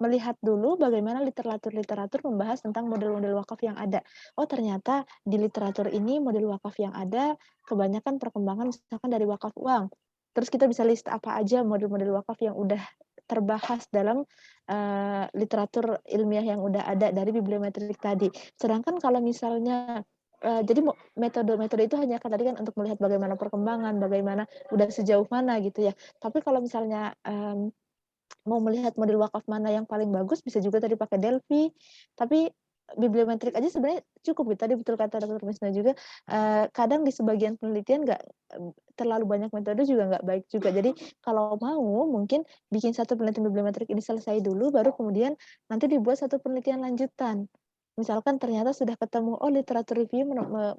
melihat dulu bagaimana literatur membahas tentang model-model wakaf yang ada. Oh, ternyata di literatur ini model wakaf yang ada kebanyakan perkembangan misalkan dari wakaf uang. Terus kita bisa list apa aja model-model wakaf yang udah terbahas dalam literatur ilmiah yang udah ada dari bibliometrik tadi. Sedangkan kalau misalnya jadi metode-metode itu hanya tadi kan untuk melihat bagaimana perkembangan, bagaimana udah sejauh mana gitu ya. Tapi kalau misalnya mau melihat model wakaf mana yang paling bagus, bisa juga tadi pakai Delphi. Tapi bibliometrik aja sebenarnya cukup gitu. Tadi betul kata Dr. Misna juga, kadang di sebagian penelitian terlalu banyak metode juga nggak baik juga. Jadi kalau mau mungkin bikin satu penelitian bibliometrik ini selesai dulu, baru kemudian nanti dibuat satu penelitian lanjutan. Misalkan ternyata sudah ketemu, literatur review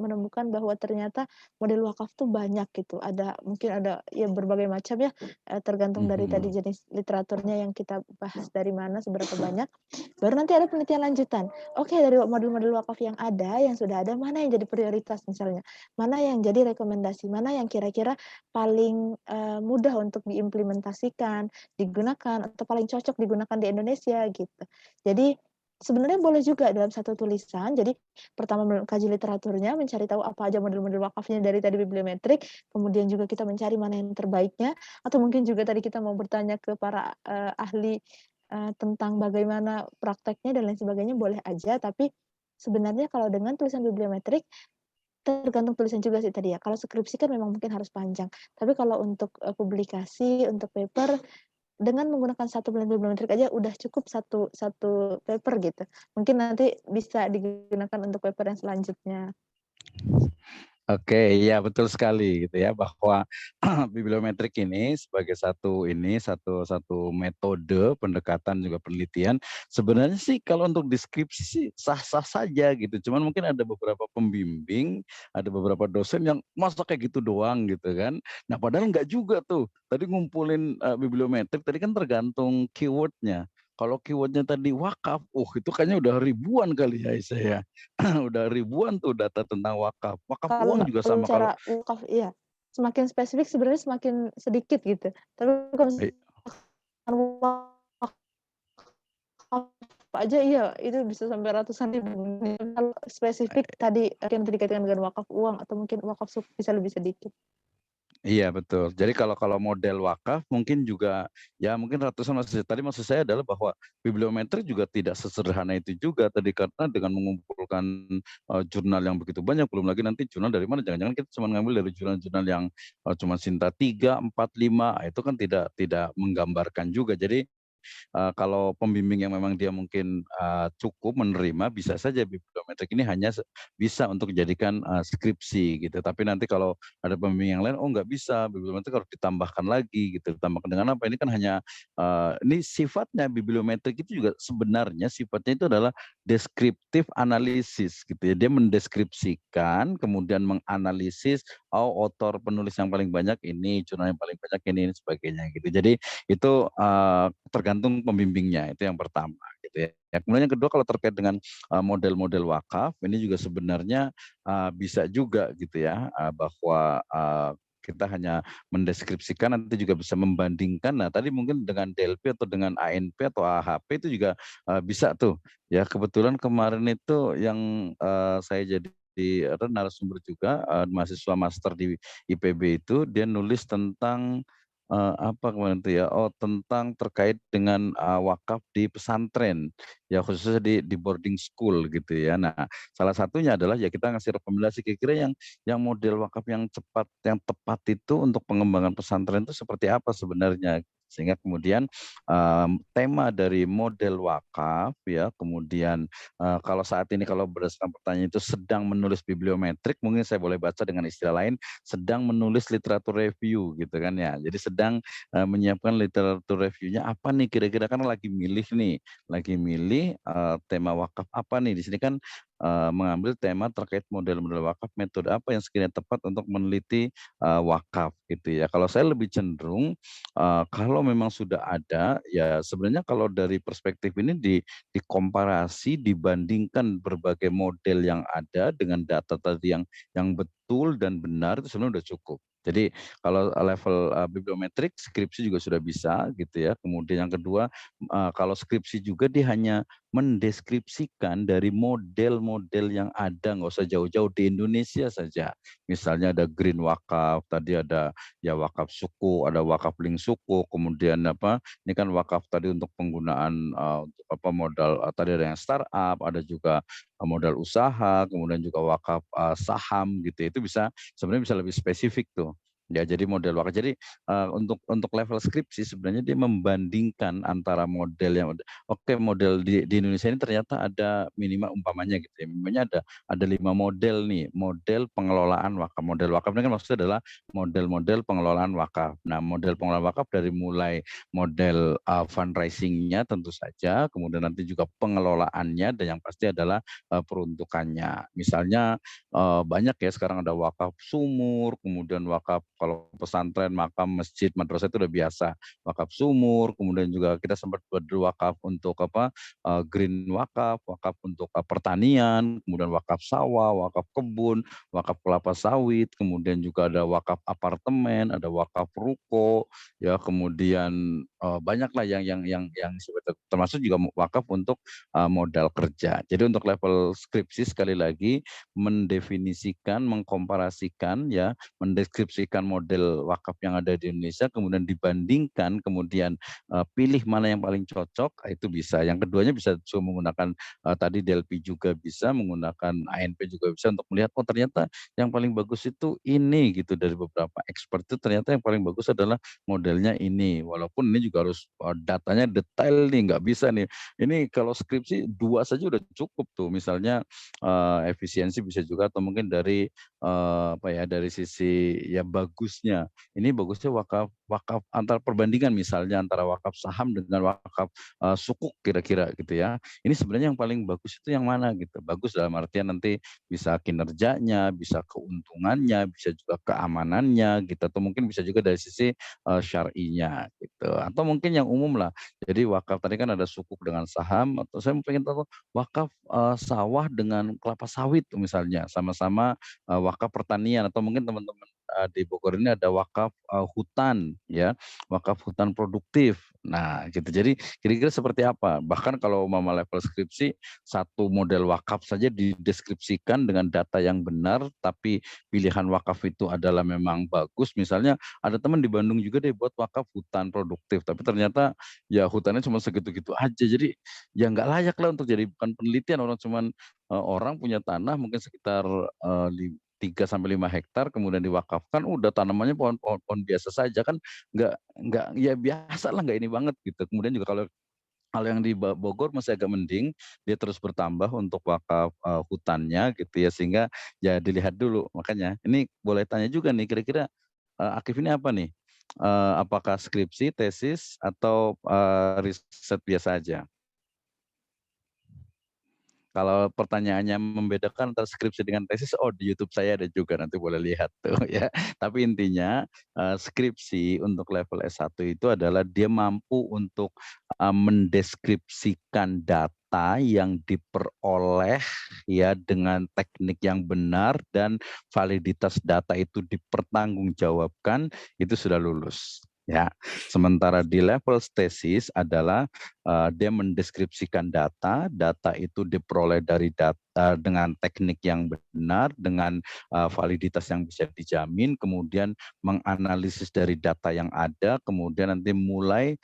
menemukan bahwa ternyata model wakaf tuh banyak gitu. Mungkin ada ya berbagai macam ya, tergantung dari tadi jenis literaturnya yang kita bahas dari mana, seberapa banyak. Baru nanti ada penelitian lanjutan. Oke, dari model-model wakaf yang ada, yang sudah ada, mana yang jadi prioritas misalnya. Mana yang jadi rekomendasi, mana yang kira-kira paling mudah untuk diimplementasikan, digunakan, atau paling cocok digunakan di Indonesia gitu. Jadi sebenarnya boleh juga dalam satu tulisan. Jadi pertama mengkaji literaturnya, mencari tahu apa aja model-model wakafnya dari tadi bibliometrik, kemudian juga kita mencari mana yang terbaiknya, atau mungkin juga tadi kita mau bertanya ke para ahli tentang bagaimana prakteknya dan lain sebagainya, boleh aja. Tapi sebenarnya kalau dengan tulisan bibliometrik tergantung tulisan juga sih tadi ya. Kalau skripsi kan memang mungkin harus panjang. Tapi kalau untuk publikasi, untuk paper, dengan menggunakan satu penelitian bibliometrik aja udah cukup satu paper gitu. Mungkin nanti bisa digunakan untuk paper yang selanjutnya. Oke, iya betul sekali gitu ya bahwa bibliometrik ini sebagai satu metode pendekatan juga penelitian sebenarnya sih kalau untuk deskripsi sih sah-sah saja gitu. Cuman mungkin ada beberapa pembimbing, ada beberapa dosen yang masa kayak gitu doang gitu kan. Nah, padahal enggak juga tuh. Tadi ngumpulin bibliometrik tadi kan tergantung keywordnya. Kalau keywordnya tadi wakaf, itu kayaknya udah ribuan kali ya Isa ya. Udah ribuan tuh data tentang wakaf. Wakaf Kalau uang juga kalau sama kalau bicara wakaf iya, semakin spesifik sebenarnya semakin sedikit gitu. Tapi kalau eh, misalkan wakaf aja iya, itu bisa sampai ratusan ribu. Kalau spesifik tadi yang dikatakan dengan wakaf uang atau mungkin wakaf suku bisa lebih sedikit. iya betul. Jadi kalau model wakaf mungkin juga ya mungkin ratusan tadi maksud saya adalah bahwa bibliometrik juga tidak sesederhana itu juga tadi karena dengan mengumpulkan jurnal yang begitu banyak belum lagi nanti jurnal dari mana jangan-jangan kita cuma ngambil dari jurnal-jurnal yang cuma Sinta 3, 4, 5 itu kan tidak menggambarkan juga. Jadi kalau pembimbing yang memang dia mungkin cukup menerima bisa saja bibliometrik ini hanya bisa untuk dijadikan skripsi gitu. Tapi nanti kalau ada pembimbing yang lain, oh nggak bisa, bibliometrik harus ditambahkan lagi gitu. Ditambahkan dengan apa? Ini kan hanya ini sifatnya bibliometrik itu juga sebenarnya sifatnya itu adalah deskriptif analisis gitu ya. Dia mendeskripsikan, kemudian menganalisis, oh author penulis yang paling banyak ini, jurnal yang paling banyak ini sebagainya gitu. Jadi itu tergantung pembimbingnya, itu yang pertama gitu ya. Kemudian yang kedua kalau terkait dengan model-model wakaf, ini juga sebenarnya bisa juga gitu ya, bahwa kita hanya mendeskripsikan nanti juga bisa membandingkan. Nah, tadi mungkin dengan DLP atau dengan ANP atau AHP itu juga bisa tuh. Ya, kebetulan kemarin itu yang saya jadi narasumber juga mahasiswa master di IPB itu dia nulis tentang apa kemarin itu ya, tentang terkait dengan, wakaf di pesantren, ya khususnya di boarding school gitu ya. Nah, salah satunya adalah ya kita ngasih rekomendasi kira-kira yang model wakaf yang cepat, yang tepat itu untuk pengembangan pesantren itu seperti apa sebenarnya. Sehingga kemudian, tema dari model wakaf ya, kemudian, kalau saat ini kalau berdasarkan pertanyaan itu sedang menulis bibliometrik, mungkin saya boleh baca dengan istilah lain, sedang menulis literatur review gitu kan ya. Jadi sedang menyiapkan literatur reviewnya apa nih kira-kira kan lagi milih tema wakaf apa nih. Di sini kan mengambil tema terkait model-model wakaf, metode apa yang sekiranya tepat untuk meneliti wakaf gitu ya. Kalau saya lebih cenderung kalau memang sudah ada ya sebenarnya kalau dari perspektif ini dikomparasi dibandingkan berbagai model yang ada dengan data tadi yang betul dan benar itu sebenarnya udah cukup. Jadi kalau level bibliometrik, skripsi juga sudah bisa gitu ya. Kemudian yang kedua, kalau skripsi juga dia hanya mendeskripsikan dari model-model yang ada, nggak usah jauh-jauh di Indonesia saja. Misalnya ada green wakaf, tadi ada ya wakaf suku, ada wakaf link suku, kemudian apa, ini kan wakaf tadi untuk penggunaan untuk apa modal tadi ada yang startup, ada juga modal usaha, kemudian juga wakaf saham gitu. Itu bisa sebenarnya bisa lebih spesifik tuh. Ya jadi model wakaf. Jadi untuk level skripsi sebenarnya dia membandingkan antara model yang oke model di Indonesia ini ternyata ada minimal umpamanya gitu ya. Minimalnya ada 5 model nih, model pengelolaan wakaf. Model wakaf ini kan maksudnya adalah model-model pengelolaan wakaf. Nah, model pengelolaan wakaf dari mulai model fundraising-nya tentu saja, kemudian nanti juga pengelolaannya dan yang pasti adalah peruntukannya. Misalnya banyak ya sekarang ada wakaf sumur, kemudian wakaf kalau pesantren, makam, masjid, madrasah itu udah biasa. Wakaf sumur, kemudian juga kita sempat buat wakaf untuk apa green wakaf, wakaf untuk pertanian, kemudian wakaf sawah, wakaf kebun, wakaf kelapa sawit, kemudian juga ada wakaf apartemen, ada wakaf ruko, ya kemudian banyaklah yang termasuk juga wakaf untuk modal kerja. Jadi untuk level skripsi sekali lagi mendefinisikan, mengkomparasikan ya, mendeskripsikan model wakaf yang ada di Indonesia, kemudian dibandingkan, kemudian pilih mana yang paling cocok, itu bisa. Yang keduanya bisa menggunakan tadi DLP juga bisa, menggunakan ANP juga bisa untuk melihat, oh ternyata yang paling bagus itu ini gitu dari beberapa expert itu ternyata yang paling bagus adalah modelnya ini. Walaupun ini juga juga harus datanya detail nih, nggak bisa nih. Ini kalau skripsi 2 saja udah cukup tuh. Misalnya efisiensi bisa juga atau mungkin dari apa ya, dari sisi ya bagusnya. Ini bagusnya wakaf antar perbandingan misalnya antara wakaf saham dengan wakaf sukuk kira-kira gitu ya. Ini sebenarnya yang paling bagus itu yang mana gitu. Bagus dalam artian nanti bisa kinerjanya, bisa keuntungannya, bisa juga keamanannya gitu atau mungkin bisa juga dari sisi syar'inya gitu. Atau mungkin yang umum lah. Jadi wakaf tadi kan ada sukuk dengan saham atau saya pengen tahu wakaf sawah dengan kelapa sawit misalnya sama-sama wakaf pertanian atau mungkin teman-teman di Bogor ini ada wakaf hutan ya, wakaf hutan produktif. Nah, gitu. Jadi kira-kira seperti apa? Bahkan kalau umpama level skripsi satu model wakaf saja dideskripsikan dengan data yang benar, tapi pilihan wakaf itu adalah memang bagus. Misalnya ada teman di Bandung juga deh buat wakaf hutan produktif, tapi ternyata ya hutannya cuma segitu-gitu aja. Jadi ya nggak layak lah untuk jadi bukan penelitian orang cuman orang punya tanah mungkin sekitar 3 sampai 5 hektar kemudian diwakafkan udah tanamannya pohon biasa saja kan nggak ya biasa lah nggak ini banget gitu. Kemudian juga kalau yang di Bogor masih agak mending, dia terus bertambah untuk wakaf hutannya gitu ya sehingga ya dilihat dulu. Makanya ini boleh tanya juga nih kira-kira Akif ini apa nih? Apakah skripsi, tesis atau riset biasa aja? Kalau pertanyaannya membedakan antara skripsi dengan tesis, oh di YouTube saya ada juga nanti boleh lihat tuh ya. Tapi intinya skripsi untuk level S1 itu adalah dia mampu untuk mendeskripsikan data yang diperoleh ya dengan teknik yang benar dan validitas data itu dipertanggungjawabkan itu sudah lulus. Ya, sementara di level tesis adalah dia mendeskripsikan data, data itu diperoleh dari data dengan teknik yang benar, dengan validitas yang bisa dijamin, kemudian menganalisis dari data yang ada, kemudian nanti mulai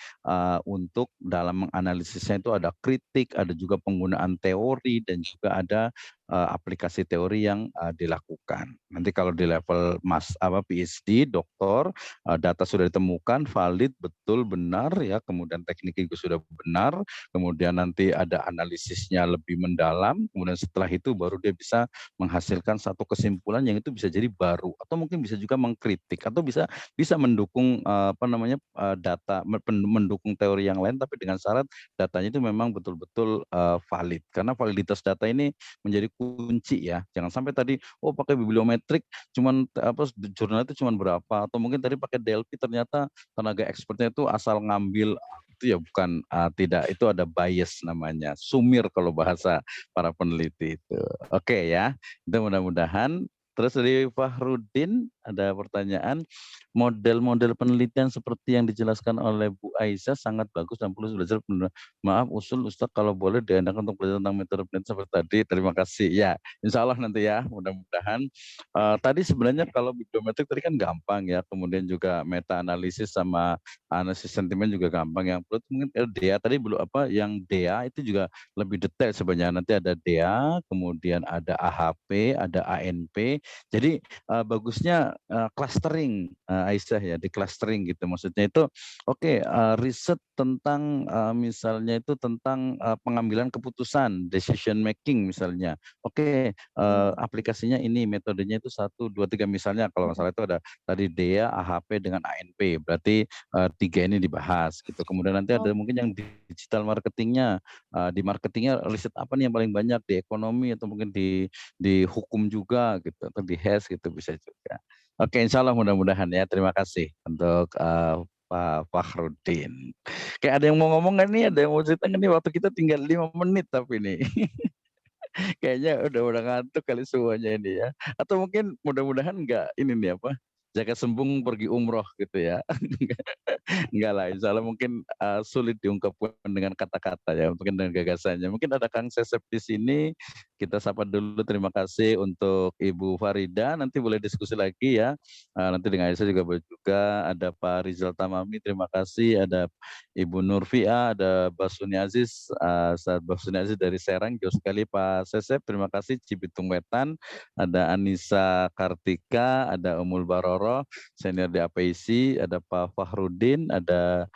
untuk dalam menganalisisnya itu ada kritik, ada juga penggunaan teori dan juga ada aplikasi teori yang dilakukan. Nanti kalau di level PhD, doktor, data sudah ditemukan valid, betul, benar ya, kemudian teknik itu sudah benar, kemudian nanti ada analisisnya lebih mendalam, kemudian setelah itu baru dia bisa menghasilkan satu kesimpulan yang itu bisa jadi baru atau mungkin bisa juga mengkritik atau bisa mendukung data mendukung teori yang lain tapi dengan syarat datanya itu memang betul-betul valid karena validitas data ini menjadi kunci ya. Jangan sampai tadi pakai bibliometrik cuman jurnal itu cuman berapa atau mungkin tadi pakai DLP ternyata tenaga expertnya itu asal ngambil itu ya bukan tidak itu ada bias namanya sumir kalau bahasa para peneliti itu. Oke ya. Itu mudah-mudahan. Terus dari Fahrudin ada pertanyaan, model-model penelitian seperti yang dijelaskan oleh Bu Aisyah sangat bagus dan perlu belajar. Maaf usul Ustaz kalau boleh diadakan untuk belajar tentang metode penelitian seperti tadi. Terima kasih. Ya, insya Allah nanti ya mudah-mudahan. Tadi sebenarnya kalau bibliometrik tadi kan gampang ya, kemudian juga meta analisis sama analisis sentimen juga gampang. Yang perlu mungkin DEA tadi belum yang DEA itu juga lebih detail sebenarnya. Nanti ada DEA, kemudian ada AHP, ada ANP. Jadi bagusnya clustering Aisyah ya, di clustering gitu. Maksudnya itu riset tentang misalnya itu tentang pengambilan keputusan, decision making misalnya. Aplikasinya ini metodenya itu 1, 2, 3 misalnya kalau nggak salah itu ada tadi DEA, AHP dengan ANP. Berarti 3 ini dibahas gitu. Kemudian nanti ada mungkin yang digital marketingnya, di marketingnya riset apa nih yang paling banyak di ekonomi atau mungkin di hukum juga gitu atau di HES gitu bisa juga. Oke, insya Allah mudah-mudahan ya. Terima kasih untuk Pak Fakhrudin. Kayak ada yang mau ngomong nggak nih? Ada yang mau cerita nggak nih? Waktu kita tinggal 5 menit tapi nih. Kayaknya udah ngantuk kali semuanya ini ya. Atau mungkin mudah-mudahan nggak ini nih jaga sembung pergi umroh gitu ya. Enggak lah, insya Allah mungkin sulit diungkapkan dengan kata-kata ya, mungkin dengan gagasannya. Mungkin ada Kang Sesep di sini, kita sapa dulu. Terima kasih untuk Ibu Farida, nanti boleh diskusi lagi ya. Nanti dengan Aisyah juga boleh juga. Ada Pak Rizal Tamami, terima kasih. Ada Ibu Nurfia, ada Basuni Aziz, Basuni Aziz dari Serang, jauh sekali Pak Sesep, terima kasih. Cibitung Wetan, ada Anissa Kartika, ada Umul Baroro, senior di APIC, ada Pak Fakhrudin, ada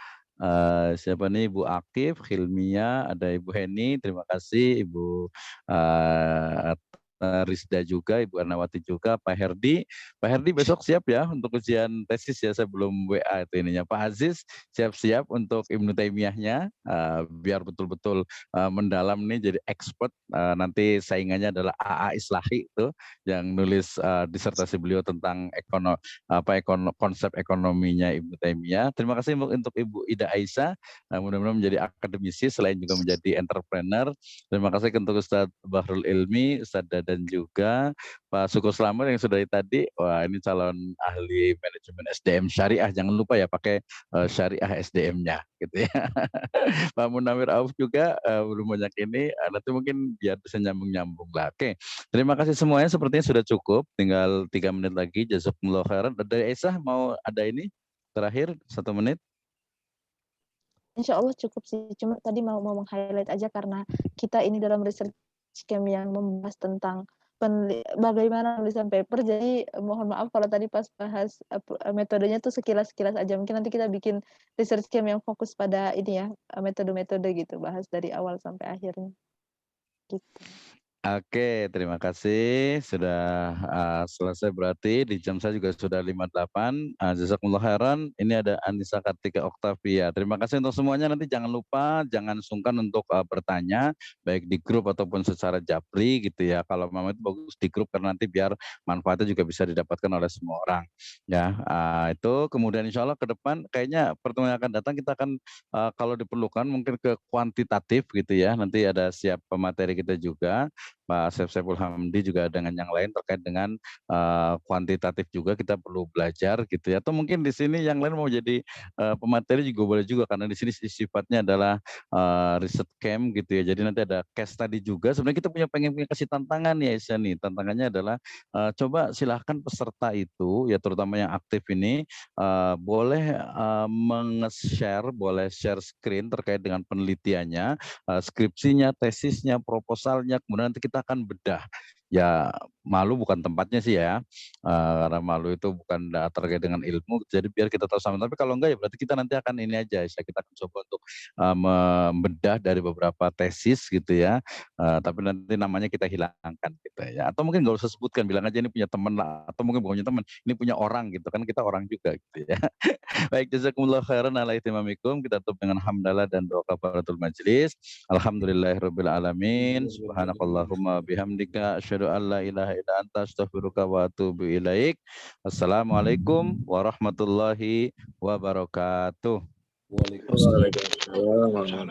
Siapa nih? Ibu Akif, Hilmia, ada Ibu Heni, terima kasih. Ibu Rizda juga, Ibu Arnawati juga, Pak Herdi. Pak Herdi besok siap ya untuk ujian tesis ya, saya belum WA itu ininya. Pak Aziz siap-siap untuk Ibnu Taimiyahnya, biar betul-betul mendalam nih jadi expert. Nanti saingannya adalah AA Islahi itu yang nulis disertasi beliau tentang konsep ekonominya Ibnu Taimiyah. Terima kasih untuk Ibu Ida Aisyah, mudah-mudahan menjadi akademisi selain juga menjadi entrepreneur. Terima kasih untuk Ustadz Bahrul Ilmi, Ustadz Dadan juga, Pak Syukur Slamet yang sudah tadi. Wah, ini calon ahli manajemen SDM syariah. Jangan lupa ya pakai syariah SDM-nya gitu ya. Pak Munawir Auf juga belum banyak ini. Nanti mungkin biar bisa nyambung-nyambung lah. Oke. Terima kasih semuanya. Sepertinya sudah cukup. Tinggal 3 menit lagi. Jazakumullah khairan. Dari Aisyah mau ada ini terakhir 1 menit. Insya Allah cukup sih. Cuma tadi mau meng-highlight aja karena kita ini dalam research camp yang membahas tentang bagaimana penulisan paper. Jadi mohon maaf kalau tadi pas bahas metodenya tuh sekilas-sekilas aja. Mungkin nanti kita bikin research camp yang fokus pada ini ya, metode-metode gitu, bahas dari awal sampai akhirnya. Gitu. Oke, terima kasih. Sudah selesai berarti di jam saya juga sudah 58. Jazakumullah khairan. Ini ada Anissa Kartika Oktavia. Terima kasih untuk semuanya. Nanti jangan lupa, jangan sungkan untuk bertanya, baik di grup ataupun secara japri gitu ya. Kalau memang itu bagus di grup karena nanti biar manfaatnya juga bisa didapatkan oleh semua orang. Ya, itu kemudian insya Allah ke depan kayaknya pertemuan yang akan datang kita akan kalau diperlukan mungkin ke kuantitatif gitu ya. Nanti ada siap pemateri kita juga. Pak Asep Saiful Hamdi juga dengan yang lain terkait dengan kuantitatif juga kita perlu belajar gitu ya. Atau mungkin di sini yang lain mau jadi pemateri juga boleh juga karena di sini sifatnya adalah riset camp gitu ya. Jadi nanti ada case study juga. Sebenarnya kita pengen kasih tantangan ya Aisyah nih. Tantangannya adalah coba silahkan peserta itu ya terutama yang aktif ini boleh meng-share, boleh share screen terkait dengan penelitiannya, skripsinya, tesisnya, proposalnya, kemudian nanti kita akan bedah. Ya malu bukan tempatnya sih ya, karena malu itu bukan terkait dengan ilmu, jadi biar kita tahu sama. Tapi kalau enggak ya berarti kita nanti akan ini aja, kita akan coba untuk membedah dari beberapa tesis gitu ya, tapi nanti namanya kita hilangkan gitu ya. Atau mungkin nggak usah sebutkan, bilang aja ini punya teman lah, atau mungkin bukan punya teman, ini punya orang gitu kan, kita orang juga gitu ya. Baik, jazakumullah khairan ala ihtimamikum. Kita tutup dengan hamdalah dan doa kafaratul majlis. Alhamdulillahirabbil alamin. Subhanakallahumma bihamdika asyhadu an la ilaha illa anta astaghfiruka wa atubu ilaik. Assalamualaikum warahmatullahi wabarakatuh. Waalaikumsalam.